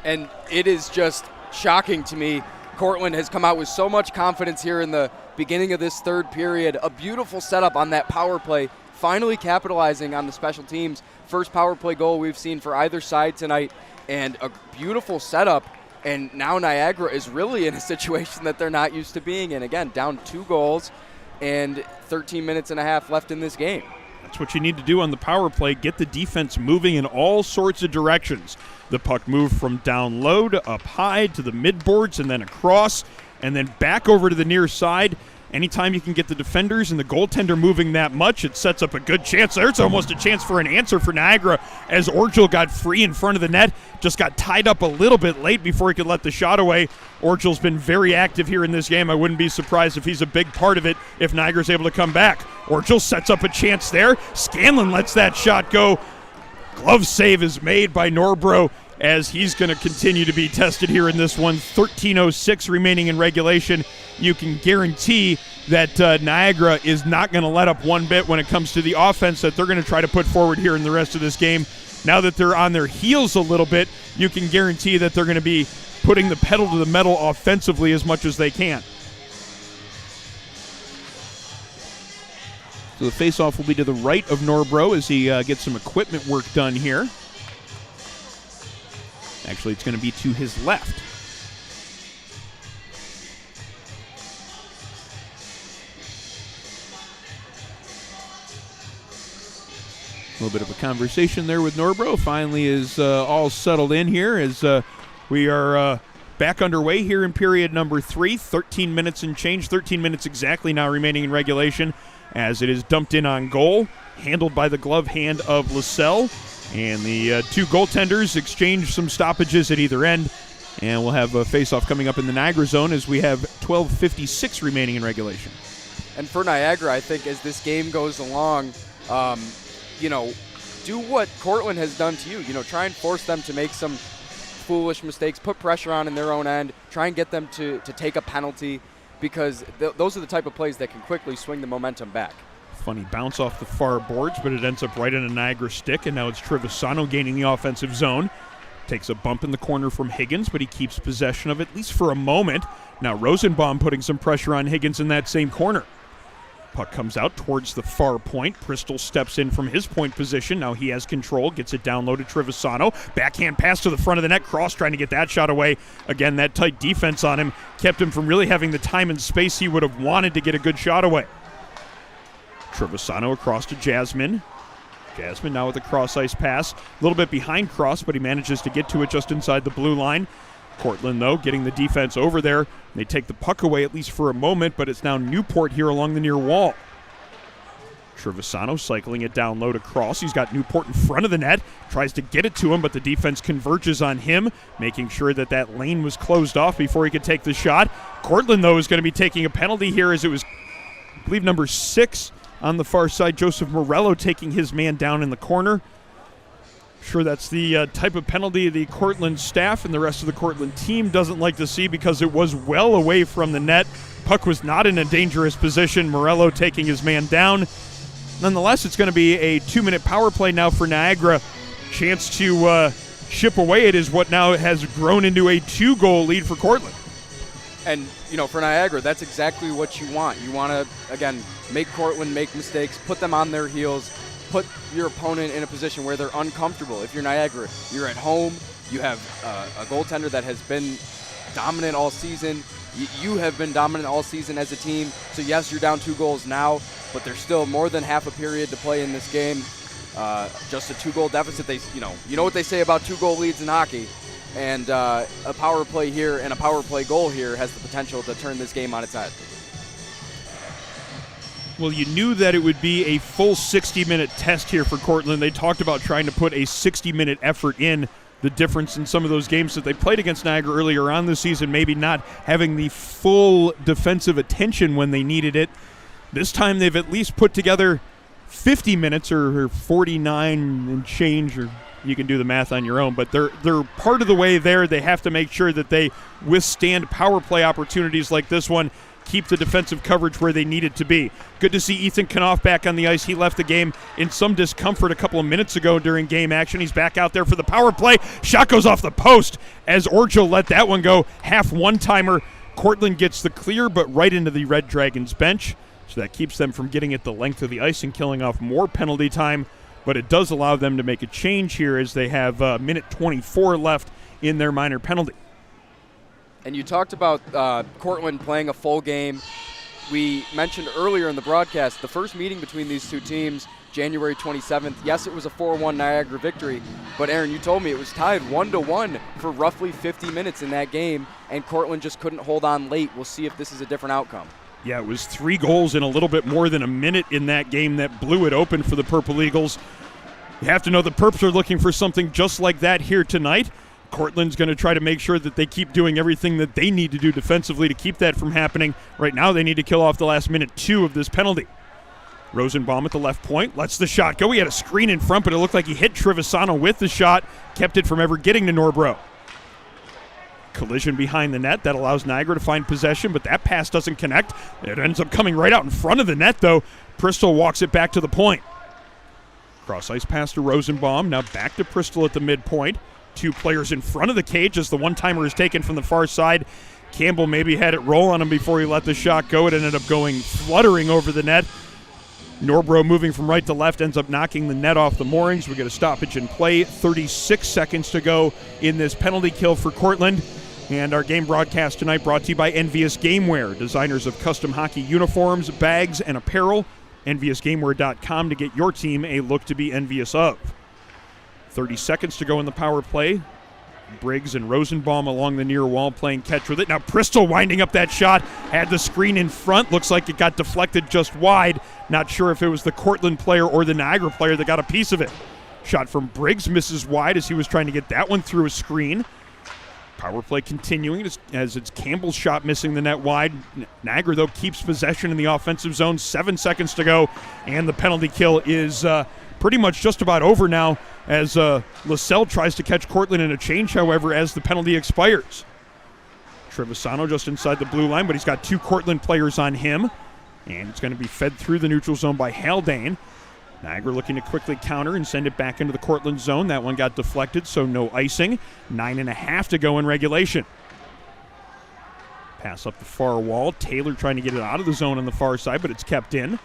And it is just shocking to me. Cortland has come out with so much confidence here in the beginning of this third period. A beautiful setup on that power play, finally capitalizing on the special teams. First power play goal we've seen for either side tonight, and a beautiful setup. And now Niagara is really in a situation that they're not used to being in. Again, down 2 goals and 13 minutes and a half left in this game. That's what you need to do on the power play. Get the defense moving in all sorts of directions. The puck moved from down low to up high to the midboards and then across and then back over to the near side. Anytime you can get the defenders and the goaltender moving that much, it sets up a good chance. There's almost a chance for an answer for Niagara as Orgel got free in front of the net. Just got tied up a little bit late before he could let the shot away. Orgel's been very active here in this game. I wouldn't be surprised if he's a big part of it if Niagara's able to come back. Orgel sets up a chance there. Scanlon lets that shot go. Glove save is made by Norbro as he's going to continue to be tested here in this one. 13:06 remaining in regulation. You can guarantee that Niagara is not going to let up one bit when it comes to the offense that they're going to try to put forward here in the rest of this game. Now that they're on their heels a little bit, you can guarantee that they're going to be putting the pedal to the metal offensively as much as they can. So the face-off will be to the right of Norbro as he gets some equipment work done here. Actually, it's going to be to his left. A little bit of a conversation there with Norbro. Finally is all settled in here as we are back underway here in period number 3. 13 minutes and change, 13 minutes exactly now remaining in regulation as it is dumped in on goal, handled by the glove hand of LaSalle. And the two goaltenders exchange some stoppages at either end. And we'll have a face-off coming up in the Niagara zone as we have 12:56 remaining in regulation. And for Niagara, I think as this game goes along, do what Cortland has done to you. Try and force them to make some foolish mistakes, put pressure on in their own end, try and get them to take a penalty because those are the type of plays that can quickly swing the momentum back. Funny bounce off the far boards, but it ends up right in a Niagara stick, and now it's Trevisano gaining the offensive zone. Takes a bump in the corner from Higgins, but he keeps possession of it, at least for a moment. Now Rosenbaum putting some pressure on Higgins in that same corner. Puck comes out towards the far point. Bristol steps in from his point position. Now he has control, gets it down low to Trevisano. Backhand pass to the front of the net. Cross trying to get that shot away. Again, that tight defense on him kept him from really having the time and space he would have wanted to get a good shot away. Trevisano across to Jasmine. Jasmine now with a cross-ice pass. A little bit behind Cross, but he manages to get to it just inside the blue line. Cortland, though, getting the defense over there. They take the puck away at least for a moment, but it's now Newport here along the near wall. Trevisano cycling it down low to Cross. He's got Newport in front of the net. Tries to get it to him, but the defense converges on him, making sure that that lane was closed off before he could take the shot. Cortland, though, is going to be taking a penalty here as it was, I believe, number 6 on the far side. Joseph Morello taking his man down in the corner. Sure, that's the type of penalty the Cortland staff and the rest of the Cortland team doesn't like to see because it was well away from the net. Puck was not in a dangerous position. Morello taking his man down. Nonetheless, it's going to be a 2-minute power play now for Niagara. Chance to chip away. It is what now has grown into a 2-goal lead for Cortland. And, for Niagara, that's exactly what you want. You want to, again, make Cortland make mistakes, put them on their heels, put your opponent in a position where they're uncomfortable. If you're Niagara, you're at home, you have a goaltender that has been dominant all season. You have been dominant all season as a team. So, yes, you're down 2 goals now, but there's still more than half a period to play in this game. Just a 2-goal deficit. You know what they say about 2-goal leads in hockey. And a power play here and a power play goal here has the potential to turn this game on its head. Well, you knew that it would be a full 60-minute test here for Cortland. They talked about trying to put a 60-minute effort in. The difference in some of those games that they played against Niagara earlier on this season, maybe not having the full defensive attention when they needed it. This time they've at least put together 50 minutes or 49 and change, or you can do the math on your own, but they're part of the way there. They have to make sure that they withstand power play opportunities like this one, keep the defensive coverage where they need it to be. Good to see Ethan Knopf back on the ice. He left the game in some discomfort a couple of minutes ago during game action. He's back out there for the power play. Shot goes off the post as Orjo let that one go. Half one-timer. Cortland gets the clear, but right into the Red Dragons bench. So that keeps them from getting it the length of the ice and killing off more penalty time. But it does allow them to make a change here as they have minute 24 left in their minor penalty. And you talked about Cortland playing a full game. We mentioned earlier in the broadcast the first meeting between these two teams, January 27th. Yes, it was a 4-1 Niagara victory, but Aaron, you told me it was tied 1-1 for roughly 50 minutes in that game, and Cortland just couldn't hold on late. We'll see if this is a different outcome. Yeah, it was 3 goals in a little bit more than a minute in that game that blew it open for the Purple Eagles. You have to know the Purps are looking for something just like that here tonight. Cortland's going to try to make sure that they keep doing everything that they need to do defensively to keep that from happening. Right now, they need to kill off the last minute 2 of this penalty. Rosenbaum at the left point, lets the shot go. He had a screen in front, but it looked like he hit Trevisano with the shot, kept it from ever getting to Norbro. Collision behind the net. That allows Niagara to find possession, but that pass doesn't connect. It ends up coming right out in front of the net, though. Bristol walks it back to the point. Cross-ice pass to Rosenbaum. Now back to Bristol at the midpoint. 2 players in front of the cage as the one-timer is taken from the far side. Campbell maybe had it roll on him before he let the shot go. It ended up going fluttering over the net. Norbro moving from right to left ends up knocking the net off the moorings. We get a stoppage in play. 36 seconds to go in this penalty kill for Cortland. And our game broadcast tonight brought to you by Envious Gameware, designers of custom hockey uniforms, bags, and apparel. EnviousGameware.com to get your team a look to be envious of. 30 seconds to go in the power play. Briggs and Rosenbaum along the near wall playing catch with it. Now Bristol winding up that shot. Had the screen in front. Looks like it got deflected just wide. Not sure if it was the Cortland player or the Niagara player that got a piece of it. Shot from Briggs misses wide as he was trying to get that one through a screen. Power play continuing as it's Campbell's shot missing the net wide. Niagara, though, keeps possession in the offensive zone. 7 seconds to go, and the penalty kill is pretty much just about over now as Lascelles tries to catch Cortland in a change, however, as the penalty expires. Trevisano just inside the blue line, but he's got 2 Cortland players on him, and it's going to be fed through the neutral zone by Haldane. Niagara looking to quickly counter and send it back into the Cortland zone. That one got deflected, so no icing. 9.5 to go in regulation. Pass up the far wall. Taylor trying to get it out of the zone on the far side, but it's kept in.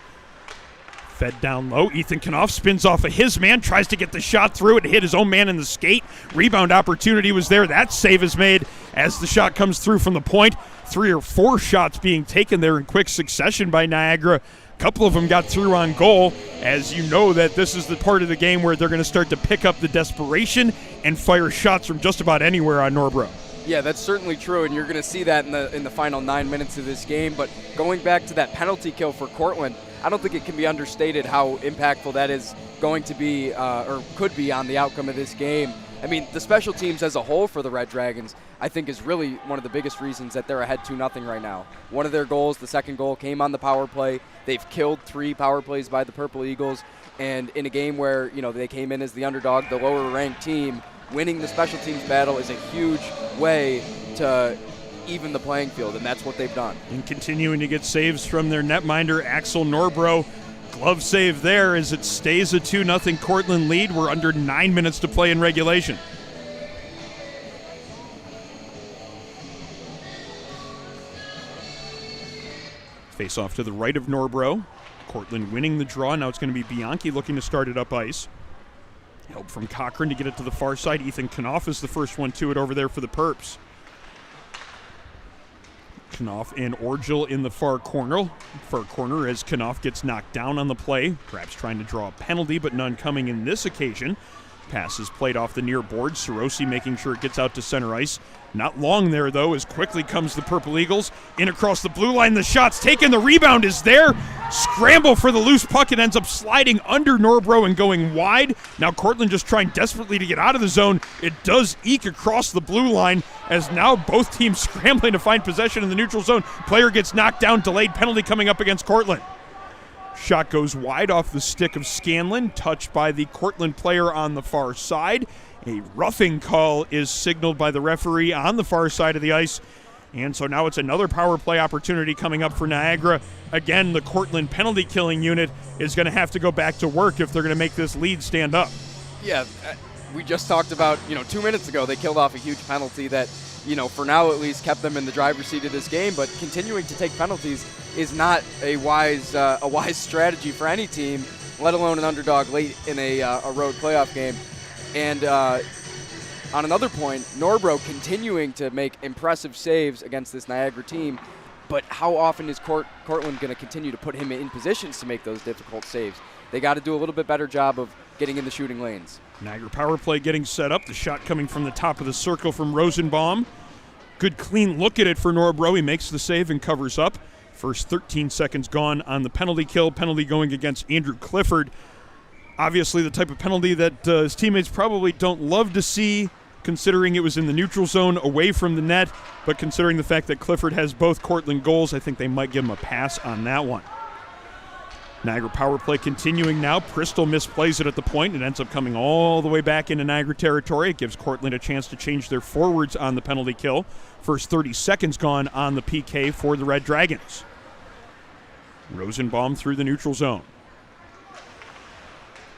Fed down low. Ethan Knopf spins off of his man, tries to get the shot through. It hit his own man in the skate. Rebound opportunity was there. That save is made as the shot comes through from the point. 3 or 4 shots being taken there in quick succession by Niagara. Couple of them got through on goal, as you know that this is the part of the game where they're going to start to pick up the desperation and fire shots from just about anywhere on Norbro. Yeah, that's certainly true, and you're going to see that in the final 9 minutes of this game. But going back to that penalty kill for Cortland, I don't think it can be understated how impactful that is going to be or could be on the outcome of this game. I mean, the special teams as a whole for the Red Dragons, I think, is really one of the biggest reasons that they're ahead 2-0 right now. One of their goals, the second goal, came on the power play. They've killed 3 power plays by the Purple Eagles, and in a game where, you know, they came in as the underdog, the lower-ranked team, winning the special teams battle is a huge way to even the playing field, and that's what they've done. And continuing to get saves from their netminder, Axel Norbro. Glove save there as it stays a 2-0 Cortland lead. We're under 9 minutes to play in regulation. Face off to the right of Norbro. Cortland winning the draw. Now it's going to be Bianchi looking to start it up ice. Help from Cochran to get it to the far side. Ethan Knopf is the first one to it over there for the Perps. Knopf and Orgel in the far corner as Knopf gets knocked down on the play, perhaps trying to draw a penalty, but none coming in this occasion. Pass is played off the near board. Sarosi making sure it gets out to center ice. Not long there, though, as quickly comes the Purple Eagles. In across the blue line, the shot's taken, the rebound is there. Scramble for the loose puck. It ends up sliding under Norbro and going wide. Now Cortland just trying desperately to get out of the zone. It does eke across the blue line as now both teams scrambling to find possession in the neutral zone. Player gets knocked down, delayed penalty coming up against Cortland. Shot goes wide off the stick of Scanlon, touched by the Cortland player on the far side. A roughing call is signaled by the referee on the far side of the ice. And so now it's another power play opportunity coming up for Niagara. Again, the Cortland penalty killing unit is going to have to go back to work if they're going to make this lead stand up. Yeah, we just talked about, 2 minutes ago, they killed off a huge penalty that, for now at least kept them in the driver's seat of this game. But continuing to take penalties is not a wise strategy for any team, let alone an underdog late in a road playoff game. And on another point, Norbro continuing to make impressive saves against this Niagara team, but how often is Cortland going to continue to put him in positions to make those difficult saves? They got to do a little bit better job of getting in the shooting lanes. Niagara power play getting set up. The shot coming from the top of the circle from Rosenbaum. Good clean look at it for Norbro. He makes the save and covers up. First 13 seconds gone on the penalty kill. Penalty going against Andrew Clifford. Obviously the type of penalty that his teammates probably don't love to see, considering it was in the neutral zone away from the net, but considering the fact that Clifford has both Cortland goals, I think they might give him a pass on that one. Niagara power play continuing now. Bristol misplays it at the point. It ends up coming all the way back into Niagara territory. It gives Cortland a chance to change their forwards on the penalty kill. First 30 seconds gone on the PK for the Red Dragons. Rosenbaum through the neutral zone.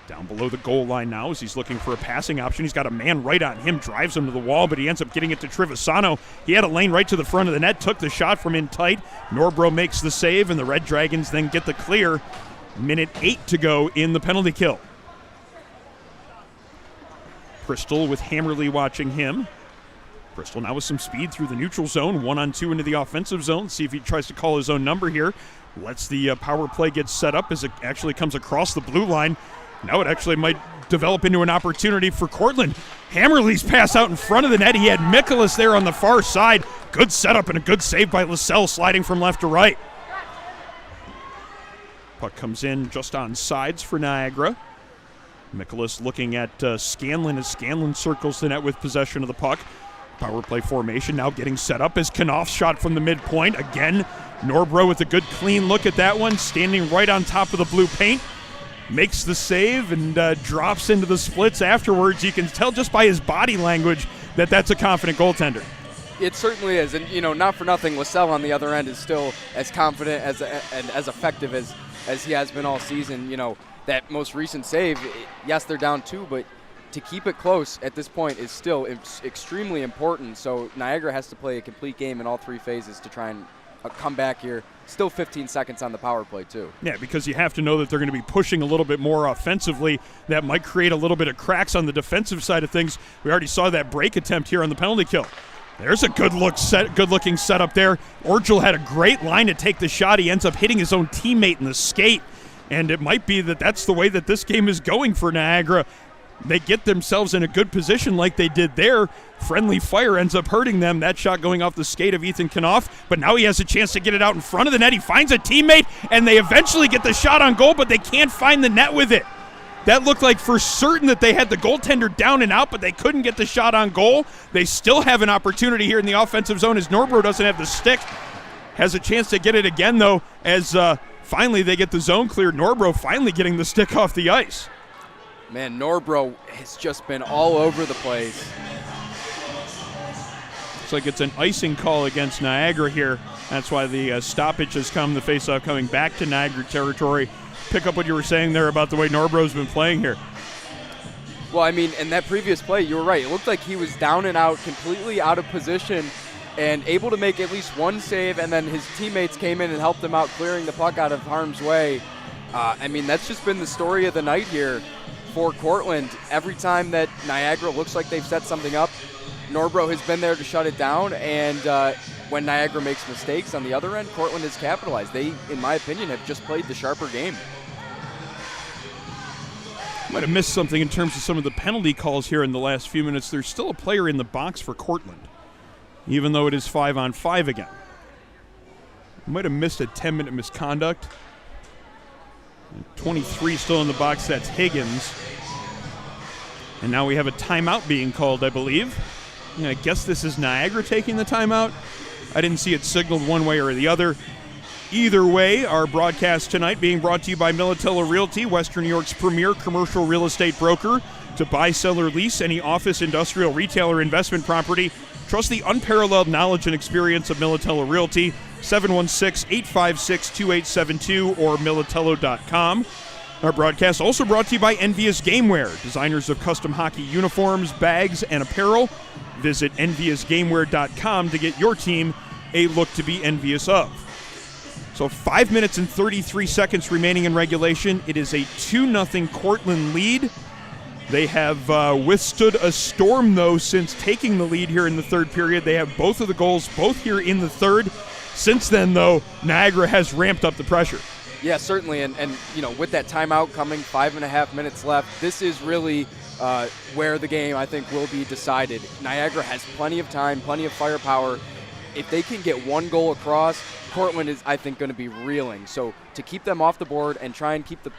Down below the goal line now as he's looking for a passing option. He's got a man right on him, drives him to the wall, but he ends up getting it to Trevisano. He had a lane right to the front of the net, took the shot from in tight. Norbro makes the save, and the Red Dragons then get the clear. Minute 8 to go in the penalty kill. Crystal with Hammerly watching him. Crystal now with some speed through the neutral zone, 1-on-2 into the offensive zone. See if he tries to call his own number here. Lets the power play get set up as it actually comes across the blue line. Now it actually might develop into an opportunity for Cortland. Hammerly's pass out in front of the net. He had Mikolas there on the far side. Good setup and a good save by Lascelles, sliding from left to right. Puck comes in just on sides for Niagara. Mikolas looking at Scanlon as Scanlon circles the net with possession of the puck. Power play formation now getting set up as Knopf's shot from the midpoint. Again, Norbro with a good clean look at that one, standing right on top of the blue paint. Makes the save and drops into the splits afterwards. You can tell just by his body language that that's a confident goaltender. It certainly is, and not for nothing, Lascelles on the other end is still as confident and as effective as he has been all season. That most recent save, yes, they're down 2, but to keep it close at this point is still extremely important. So Niagara has to play a complete game in all 3 phases to try and come back here. Still 15 seconds on the power play, too. Yeah, because you have to know that they're going to be pushing a little bit more offensively. That might create a little bit of cracks on the defensive side of things. We already saw that break attempt here on the penalty kill. There's a good-looking setup there. Orgel had a great line to take the shot. He ends up hitting his own teammate in the skate. And it might be that that's the way that this game is going for Niagara. They get themselves in a good position like they did there. Friendly fire ends up hurting them. That shot going off the skate of Ethan Knopf, but now he has a chance to get it out in front of the net. He finds a teammate, and they eventually get the shot on goal, but they can't find the net with it. That looked like for certain that they had the goaltender down and out, but they couldn't get the shot on goal. They still have an opportunity here in the offensive zone as Norbro doesn't have the stick. Has a chance to get it again, though, as finally they get the zone cleared. Norbro finally getting the stick off the ice. Man, Norbro has just been all over the place. Looks like it's an icing call against Niagara here. That's why the stoppage has come, the faceoff coming back to Niagara territory. Pick up what you were saying there about the way Norbro's been playing here. Well, I mean, in that previous play, you were right. It looked like he was down and out, completely out of position, and able to make at least one save, and then his teammates came in and helped him out, clearing the puck out of harm's way. I mean, that's just been the story of the night here for Cortland. Every time that Niagara looks like they've set something up, Norbro has been there to shut it down, and when Niagara makes mistakes on the other end, Cortland has capitalized. They, in my opinion, have just played the sharper game. Might have missed something in terms of some of the penalty calls here in the last few minutes. There's still a player in the box for Cortland, even though it is 5-on-5 again. Might have missed a 10-minute misconduct. 23 still in the box, that's Higgins. And now we have a timeout being called, I believe. And I guess this is Niagara taking the timeout. I didn't see it signaled one way or the other. Either way, our broadcast tonight being brought to you by Militello Realty, Western New York's premier commercial real estate broker. To buy, sell, or lease any office, industrial, retail, or investment property, trust the unparalleled knowledge and experience of Militello Realty, 716-856-2872 or militello.com. Our broadcast also brought to you by Envious Gameware, designers of custom hockey uniforms, bags, and apparel. Visit enviousgameware.com to get your team a look to be envious of. So 5 minutes and 33 seconds remaining in regulation. It is a 2-0 Cortland lead. They have withstood a storm, though, since taking the lead here in the third period. They have both of the goals, both here in the third. Since then, though, Niagara has ramped up the pressure. Yeah, certainly, and with that timeout coming, 5.5 minutes left, this is really where the game, I think, will be decided. Niagara has plenty of time, plenty of firepower. If they can get one goal across, Cortland is, I think, going to be reeling. So to keep them off the board and try and keep the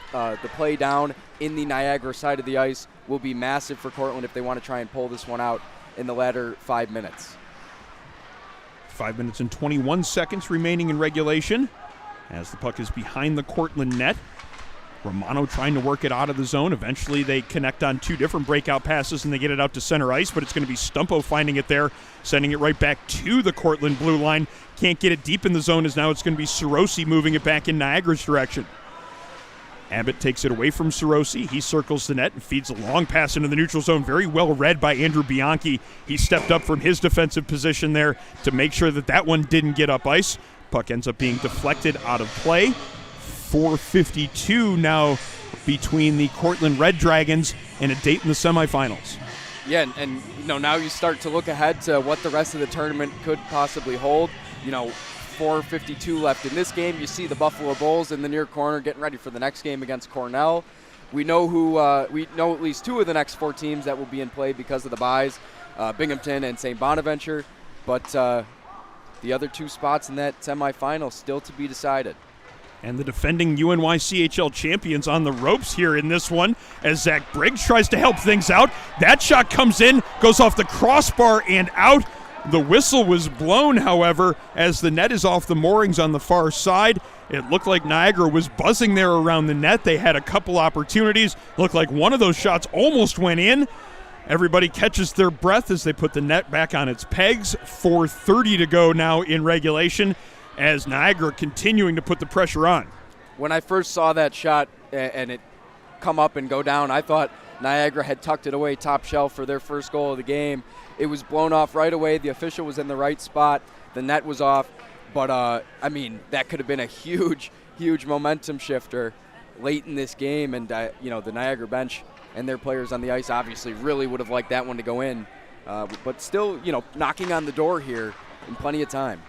play down in the Niagara side of the ice will be massive for Cortland if they want to try and pull this one out in the latter 5 minutes. 5 minutes and 21 seconds remaining in regulation as the puck is behind the Cortland net. Romano trying to work it out of the zone. Eventually they connect on 2 different breakout passes and they get it out to center ice, but it's going to be Stumpo finding it there, sending it right back to the Cortland blue line. Can't get it deep in the zone as now it's going to be Sirosi moving it back in Niagara's direction. Abbott takes it away from Sirosi. He circles the net and feeds a long pass into the neutral zone. Very well read by Andrew Bianchi. He stepped up from his defensive position there to make sure that that one didn't get up ice. Puck ends up being deflected out of play. 4:52 now between the Cortland Red Dragons and a date in the semifinals. Yeah, and now you start to look ahead to what the rest of the tournament could possibly hold. 4:52 left in this game. You see the Buffalo Bulls in the near corner getting ready for the next game against Cornell. We know we know at least 2 of the next 4 teams that will be in play because of the byes, Binghamton and St. Bonaventure. But the other 2 spots in that semifinal still to be decided. And the defending UNYCHL champions on the ropes here in this one as Zach Briggs tries to help things out. That shot comes in, goes off the crossbar and out. The whistle was blown, however, as the net is off the moorings on the far side. It looked like Niagara was buzzing there around the net. They had a couple opportunities. Looked like one of those shots almost went in. Everybody catches their breath as they put the net back on its pegs. 4:30 to go now in regulation as Niagara continuing to put the pressure on. When I first saw that shot and it come up and go down, I thought Niagara had tucked it away top shelf for their first goal of the game. It was blown off right away. The official was in the right spot. The net was off. But, that could have been a huge, huge momentum shifter late in this game. And, the Niagara bench and their players on the ice obviously really would have liked that one to go in. But still, knocking on the door here in plenty of time.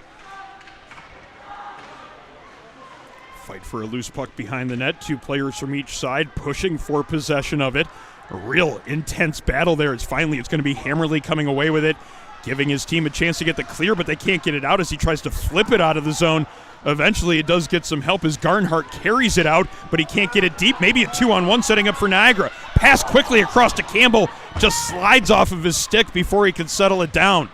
Fight for a loose puck behind the net. 2 players from each side pushing for possession of it. A real intense battle there. It's going to be Hammerly coming away with it, giving his team a chance to get the clear, but they can't get it out as he tries to flip it out of the zone. Eventually, it does get some help as Garnhart carries it out, but he can't get it deep. Maybe a 2-on-1 setting up for Niagara. Pass quickly across to Campbell. Just slides off of his stick before he can settle it down.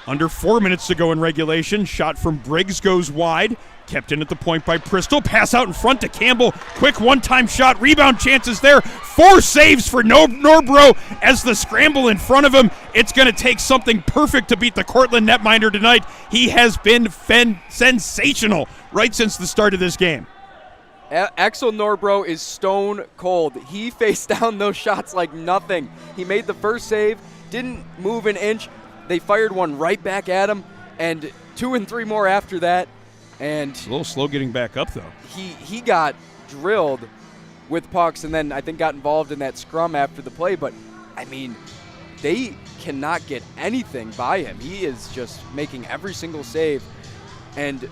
Under 4 minutes to go in regulation. Shot from Briggs goes wide. Kept in at the point by Bristol. Pass out in front to Campbell. Quick one-time shot. Rebound chances there. 4 saves for Norbro as the scramble in front of him. It's going to take something perfect to beat the Cortland netminder tonight. He has been sensational right since the start of this game. Axel Norbro is stone cold. He faced down those shots like nothing. He made the first save, didn't move an inch. They fired one right back at him, and 2 and 3 more after that. And it's a little slow getting back up, though. He got drilled with pucks and then I think got involved in that scrum after the play. But, they cannot get anything by him. He is just making every single save. And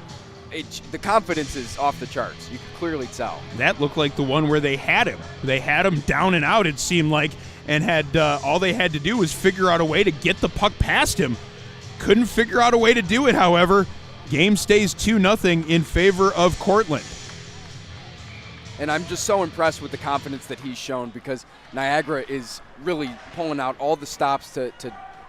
the confidence is off the charts. You can clearly tell. That looked like the one where they had him. They had him down and out, it seemed like, and had all they had to do was figure out a way to get the puck past him. Couldn't figure out a way to do it, however. Game stays 2-0 in favor of Cortland. And I'm just so impressed with the confidence that he's shown because Niagara is really pulling out all the stops to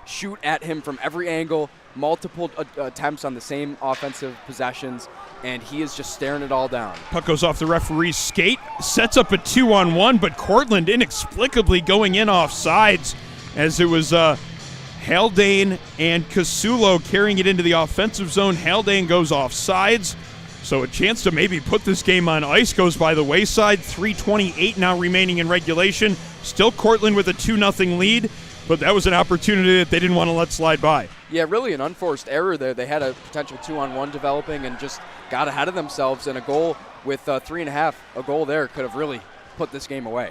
shoot at him from every angle, multiple attempts on the same offensive possessions, and he is just staring it all down. Puck goes off the referee's skate, sets up a 2-on-1, but Cortland inexplicably going in off sides as it was Haldane and Casulo carrying it into the offensive zone. Haldane goes off sides, so a chance to maybe put this game on ice goes by the wayside. 3:28 now remaining in regulation. Still Cortland with a 2-0 lead, but that was an opportunity that they didn't want to let slide by. Yeah, really an unforced error there. They had a potential 2-on-1 developing and just got ahead of themselves, and a goal with 3.5, a goal there could have really put this game away.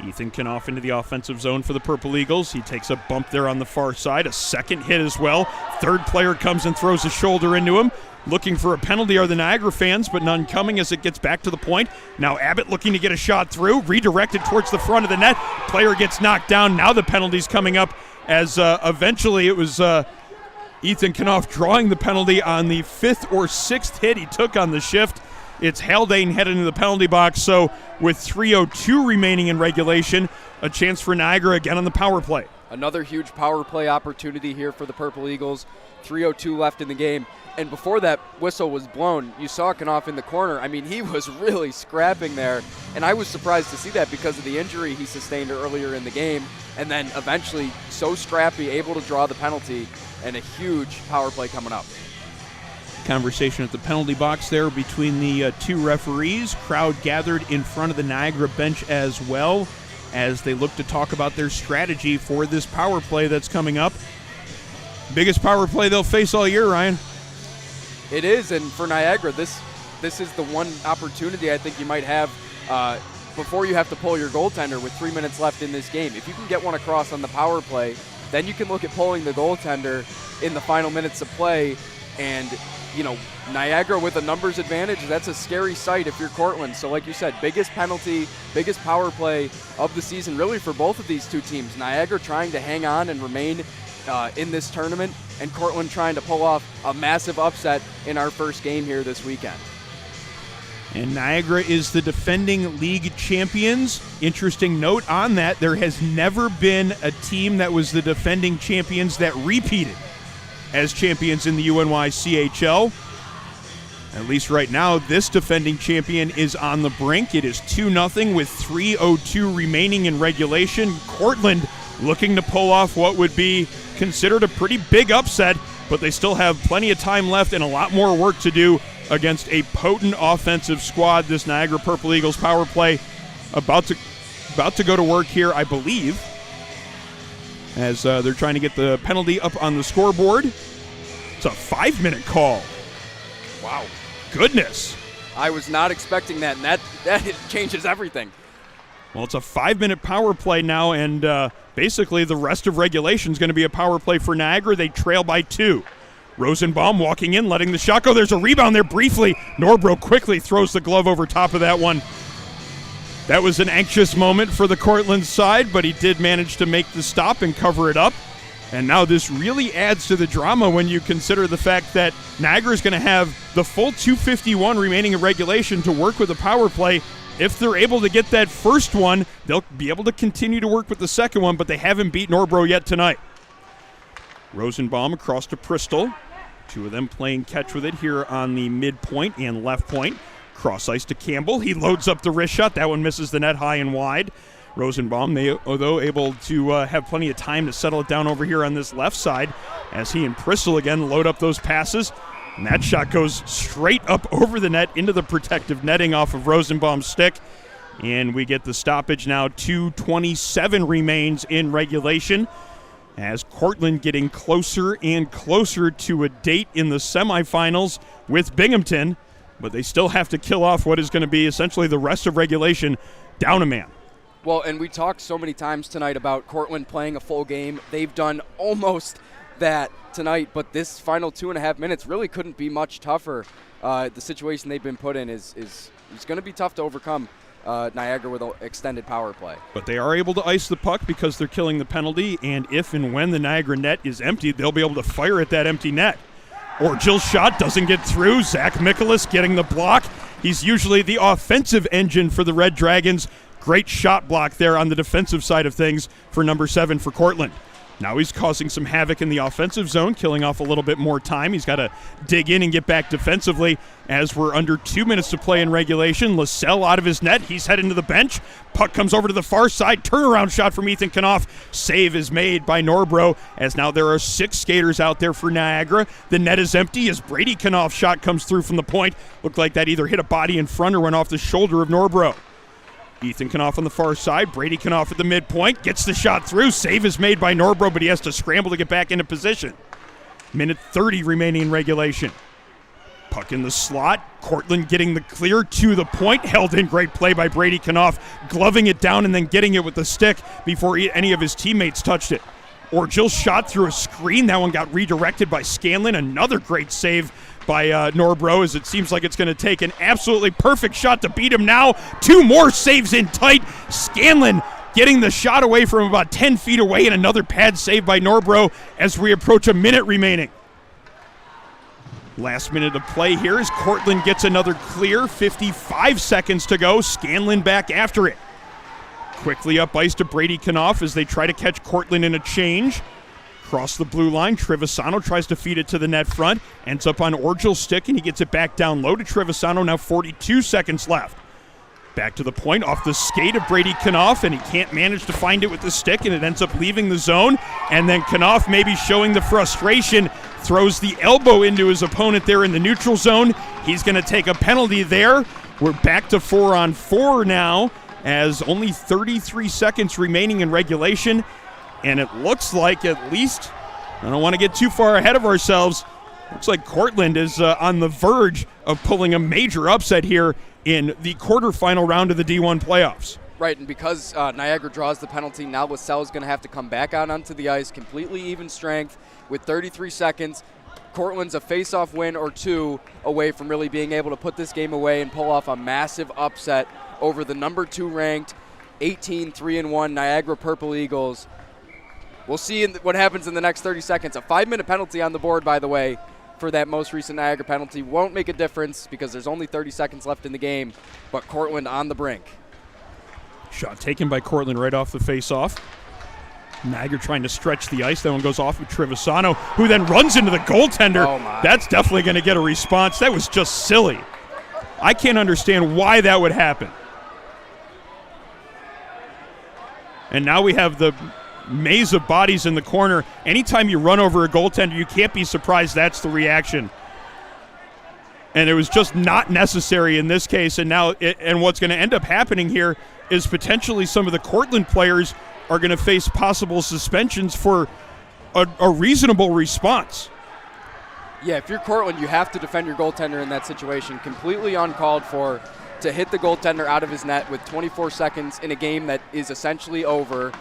Ethan Knopf into the offensive zone for the Purple Eagles. He takes a bump there on the far side, a second hit as well. Third player comes and throws a shoulder into him. Looking for a penalty are the Niagara fans, but none coming as it gets back to the point. Now Abbott looking to get a shot through, redirected towards the front of the net. Player gets knocked down. Now the penalty's coming up as eventually it was Ethan Knopf drawing the penalty on the 5th or 6th hit he took on the shift. It's Haldane headed into the penalty box, so with 3:02 remaining in regulation, a chance for Niagara again on the power play. Another huge power play opportunity here for the Purple Eagles. 3:02 left in the game. And before that whistle was blown, you saw Knopf in the corner. He was really scrapping there. And I was surprised to see that because of the injury he sustained earlier in the game. And then eventually so scrappy, able to draw the penalty, and a huge power play coming up. Conversation at the penalty box there between the 2 referees. Crowd gathered in front of the Niagara bench as well as they look to talk about their strategy for this power play that's coming up. Biggest power play they'll face all year, Ryan. It is, and for Niagara, this this is the one opportunity I think you might have before you have to pull your goaltender with 3 minutes left in this game. If you can get one across on the power play, then you can look at pulling the goaltender in the final minutes of play. And, you know, Niagara with a numbers advantage, that's a scary sight if you're Cortland. So like you said, biggest penalty, biggest power play of the season really for both of these two teams. Niagara trying to hang on and remain in this tournament, and Cortland trying to pull off a massive upset in our first game here this weekend. And Niagara is the defending league champions. Interesting note on that, there has never been a team that was the defending champions that repeated as champions in the UNYCHL. At least right now, this defending champion is on the brink. It is 2-0 with 3:02 remaining in regulation. Cortland looking to pull off what would be considered a pretty big upset, but they still have plenty of time left and a lot more work to do against a potent offensive squad. This Niagara Purple Eagles power play about to go to work here, I believe, as they're trying to get the penalty up on the scoreboard. It's a 5-minute call. Wow. Goodness. I was not expecting that, and that changes everything. Well, it's a 5-minute power play now, and basically the rest of regulation is going to be a power play for Niagara. They trail by 2. Rosenbaum walking in, letting the shot go. There's a rebound there briefly. Norbro quickly throws the glove over top of that one. That was an anxious moment for the Cortland side, but he did manage to make the stop and cover it up. And now this really adds to the drama when you consider the fact that Niagara is going to have the full 2:51 remaining in regulation to work with the power play. If they're able to get that first one, they'll be able to continue to work with the second one, but they haven't beat Norbro yet tonight. Rosenbaum across to Bristol. Two of them playing catch with it here on the midpoint and left point. Cross ice to Campbell. He loads up the wrist shot. That one misses the net high and wide. Rosenbaum, although able to have plenty of time to settle it down over here on this left side, as he and Bristol again load up those passes. And that shot goes straight up over the net into the protective netting off of Rosenbaum's stick. And we get the stoppage now. 2:27 remains in regulation, as Cortland getting closer and closer to a date in the semifinals with Binghamton, but they still have to kill off what is going to be essentially the rest of regulation down a man. Well, and we talked so many times tonight about Cortland playing a full game. They've done almost that tonight, but this final 2.5 minutes really couldn't be much tougher. The situation they've been put in is going to be tough to overcome Niagara with an extended power play. But they are able to ice the puck because they're killing the penalty, and if and when the Niagara net is empty, they'll be able to fire at that empty net. Or Jill's shot doesn't get through. Zach Mikolas getting the block. He's usually the offensive engine for the Red Dragons. Great shot block there on the defensive side of things for number 7 for Cortland. Now he's causing some havoc in the offensive zone, killing off a little bit more time. He's got to dig in and get back defensively as we're under 2 minutes to play in regulation. Lascelles out of his net. He's heading to the bench. Puck comes over to the far side. Turnaround shot from Ethan Knopf. Save is made by Norbro, as now there are 6 skaters out there for Niagara. The net is empty as Brady Knopf's shot comes through from the point. Looked like that either hit a body in front or went off the shoulder of Norbro. Ethan Knopf on the far side. Brady Knopf at the midpoint. Gets the shot through. Save is made by Norbro, but he has to scramble to get back into position. Minute 30 remaining in regulation. Puck in the slot. Cortland getting the clear to the point. Held in. Great play by Brady Knopf. Gloving it down and then getting it with the stick before any of his teammates touched it. Orgil shot through a screen. That one got redirected by Scanlon. Another great save by Norbro, as it seems like it's going to take an absolutely perfect shot to beat him now. 2 more saves in tight. Scanlon getting the shot away from about 10 feet away, and another pad save by Norbro as we approach a minute remaining. Last minute of play here as Cortland gets another clear. 55 seconds to go. Scanlon back after it. Quickly up ice to Brady Knopf as they try to catch Cortland in a change. Across the blue line, Trevisano tries to feed it to the net front. Ends up on Orgil's stick, and he gets it back down low to Trevisano. Now 42 seconds left. Back to the point, off the skate of Brady Knopf, and he can't manage to find it with the stick, and it ends up leaving the zone. And then Knopf, maybe showing the frustration, throws the elbow into his opponent there in the neutral zone. He's going to take a penalty there. We're back to 4-on-4 now, as only 33 seconds remaining in regulation. And it looks like, at least, I don't want to get too far ahead of ourselves, looks like Cortland is on the verge of pulling a major upset here in the quarterfinal round of the D1 playoffs. Right, and because Niagara draws the penalty, now LaSalle's going to have to come back out onto the ice, completely even strength with 33 seconds. Cortland's a face-off win or two away from really being able to put this game away and pull off a massive upset over the number 2 ranked 18-3-1 Niagara Purple Eagles. We'll see what happens in the next 30 seconds. A 5-minute penalty on the board, by the way, for that most recent Niagara penalty. Won't make a difference because there's only 30 seconds left in the game, but Cortland on the brink. Shot taken by Cortland right off the face-off. Niagara trying to stretch the ice. That one goes off with Trevisano, who then runs into the goaltender. Oh my. That's definitely going to get a response. That was just silly. I can't understand why that would happen. And now we have the maze of bodies in the corner. Anytime you run over a goaltender, you can't be surprised that's the reaction. And it was just not necessary in this case. And now, and what's going to end up happening here is potentially some of the Cortland players are going to face possible suspensions for a reasonable response. Yeah, if you're Cortland, you have to defend your goaltender in that situation. Completely uncalled for to hit the goaltender out of his net with 24 seconds in a game that is essentially over.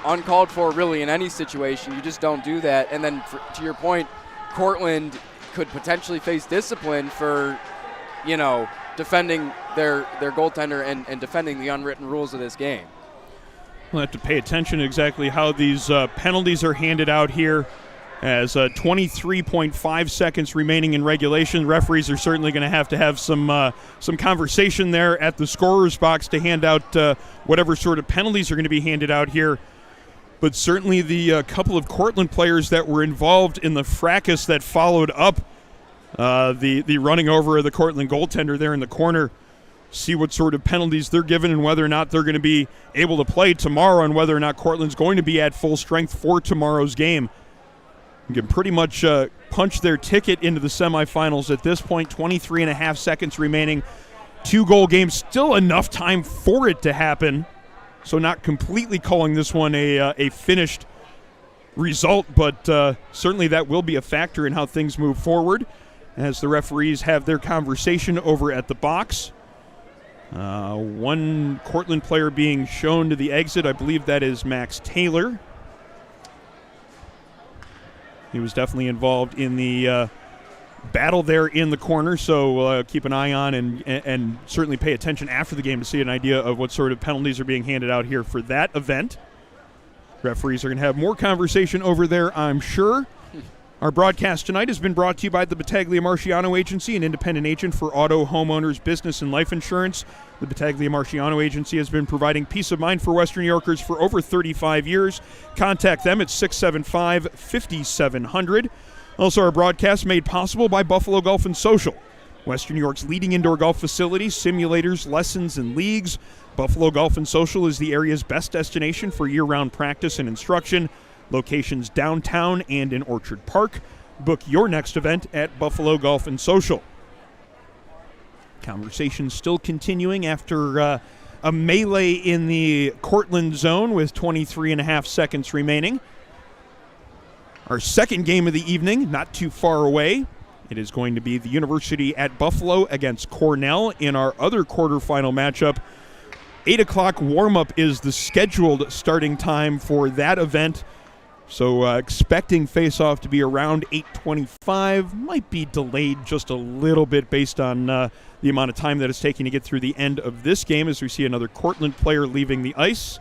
Uncalled for really in any situation. You just don't do that. And then to your point, Cortland could potentially face discipline for, defending their goaltender and defending the unwritten rules of this game. We'll have to pay attention to exactly how these penalties are handed out here. As 23.5 seconds remaining in regulation, referees are certainly going to have some conversation there at the scorer's box to hand out whatever sort of penalties are going to be handed out here. But certainly the couple of Cortland players that were involved in the fracas that followed up the running over of the Cortland goaltender there in the corner, see what sort of penalties they're given and whether or not they're going to be able to play tomorrow and whether or not Cortland's going to be at full strength for tomorrow's game. You can pretty much punch their ticket into the semifinals at this point. 23 and a half seconds remaining. 2-goal game, still enough time for it to happen. So not completely calling this one a finished result, but certainly that will be a factor in how things move forward as the referees have their conversation over at the box. One Cortland player being shown to the exit. I believe that is Max Taylor. He was definitely involved in the battle there in the corner, so keep an eye on and certainly pay attention after the game to see an idea of what sort of penalties are being handed out here for that event. Referees are going to have more conversation over there, I'm sure. Our broadcast tonight has been brought to you by the Battaglia Marciano Agency, an independent agent for auto, homeowners, business, and life insurance. The Battaglia Marciano Agency has been providing peace of mind for Western New Yorkers for over 35 years. Contact them at 675-5700. Also, our broadcast made possible by Buffalo Golf and Social, Western New York's leading indoor golf facility, simulators, lessons, and leagues. Buffalo Golf and Social is the area's best destination for year-round practice and instruction. Locations downtown and in Orchard Park. Book your next event at Buffalo Golf and Social. Conversation still continuing after a melee in the Cortland zone with 23 and a half seconds remaining. Our second game of the evening, not too far away. It is going to be the University at Buffalo against Cornell in our other quarterfinal matchup. 8 o'clock warm-up is the scheduled starting time for that event. So expecting face-off to be around 8:25. Might be delayed just a little bit based on the amount of time that it's taking to get through the end of this game as we see another Cortland player leaving the ice.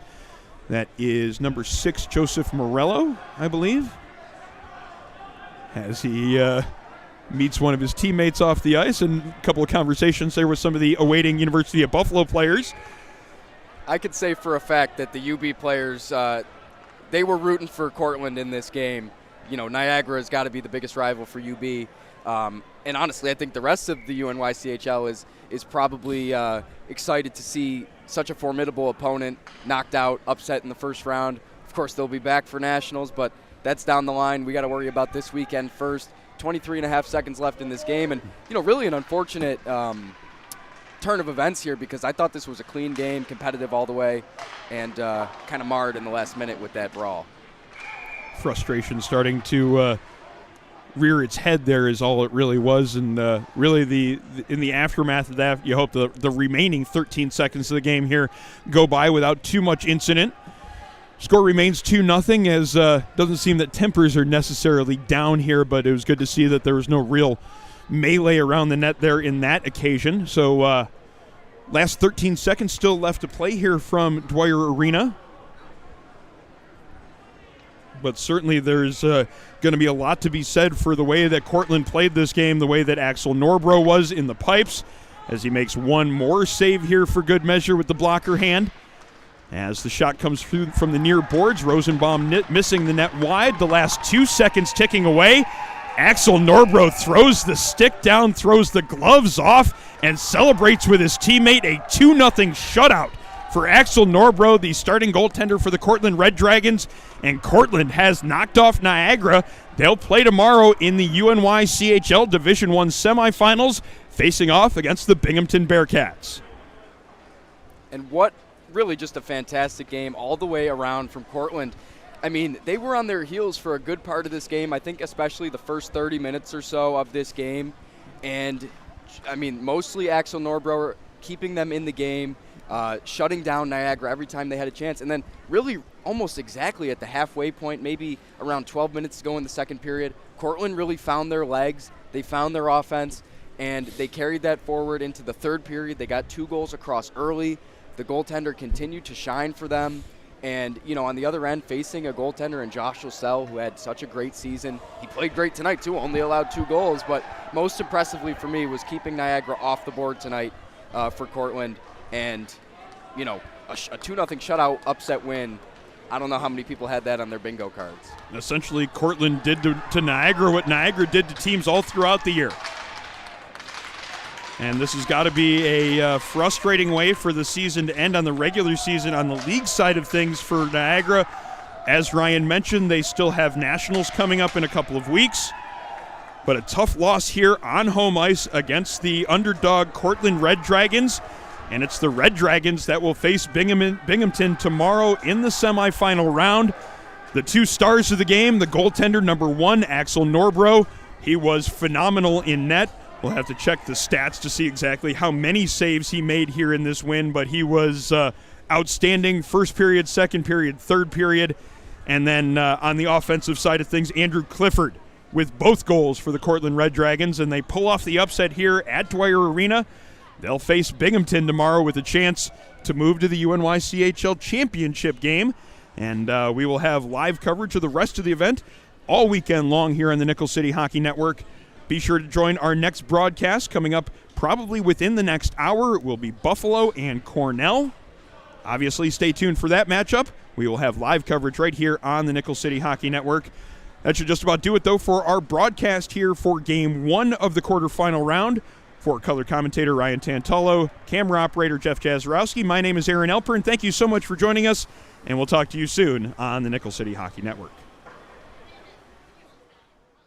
That is number 6, Joseph Morello, I believe, as he meets one of his teammates off the ice, and a couple of conversations there with some of the awaiting University of Buffalo players. I could say for a fact that the UB players, they were rooting for Cortland in this game. Niagara has got to be the biggest rival for UB. And honestly, I think the rest of the UNYCHL is probably excited to see such a formidable opponent knocked out, upset in the first round. Of course, they'll be back for nationals, but that's down the line. We got to worry about this weekend first. 23 and a half seconds left in this game. And, really an unfortunate turn of events here because I thought this was a clean game, competitive all the way, and kind of marred in the last minute with that brawl. Frustration starting to rear its head there is all it really was. And really in the aftermath of that, you hope the remaining 13 seconds of the game here go by without too much incident. Score remains 2-0 as doesn't seem that tempers are necessarily down here, but it was good to see that there was no real melee around the net there in that occasion. So last 13 seconds still left to play here from Dwyer Arena. But certainly there's going to be a lot to be said for the way that Cortland played this game, the way that Axel Norbro was in the pipes, as he makes one more save here for good measure with the blocker hand. As the shot comes through from the near boards, Rosenbaum missing the net wide. The last 2 seconds ticking away. Axel Norbro throws the stick down, throws the gloves off, and celebrates with his teammate. A 2-0 shutout for Axel Norbro, the starting goaltender for the Cortland Red Dragons. And Cortland has knocked off Niagara. They'll play tomorrow in the UNYCHL Division I semifinals, facing off against the Binghamton Bearcats. And what really just a fantastic game all the way around from Cortland. I mean, they were on their heels for a good part of this game. I think especially the first 30 minutes or so of this game. And, I mean, mostly Axel Norbro keeping them in the game, shutting down Niagara every time they had a chance. And then really almost exactly at the halfway point, maybe around 12 minutes to go in the second period, Cortland really found their legs. They found their offense, and they carried that forward into the third period. They got 2 goals across early. The goaltender continued to shine for them. And, you know, on the other end, facing a goaltender in Josh Lascelles, who had such a great season. He played great tonight, too, only allowed 2 goals. But most impressively for me was keeping Niagara off the board tonight for Cortland. And, you know, a 2-0 shutout upset win. I don't know how many people had that on their bingo cards. Essentially, Cortland did to Niagara what Niagara did to teams all throughout the year. And this has got to be a frustrating way for the season to end on the regular season on the league side of things for Niagara. As Ryan mentioned, they still have nationals coming up in a couple of weeks. But a tough loss here on home ice against the underdog Cortland Red Dragons. And it's the Red Dragons that will face Binghamton tomorrow in the semifinal round. The 2 stars of the game, the goaltender number 1, Axel Norbro. He was phenomenal in net. We'll have to check the stats to see exactly how many saves he made here in this win, but he was outstanding first period, second period, third period. And then on the offensive side of things, Andrew Clifford with both goals for the Cortland Red Dragons, and they pull off the upset here at Dwyer Arena. They'll face Binghamton tomorrow with a chance to move to the UNYCHL championship game. And we will have live coverage of the rest of the event all weekend long here on the Nickel City Hockey Network. Be sure to join our next broadcast coming up probably within the next hour. It will be Buffalo and Cornell. Obviously, stay tuned for that matchup. We will have live coverage right here on the Nickel City Hockey Network. That should just about do it, though, for our broadcast here for Game 1 of the quarterfinal round. For color commentator Ryan Tantullo, camera operator Jeff Jazarowski, my name is Aaron Elpern. Thank you so much for joining us, and we'll talk to you soon on the Nickel City Hockey Network.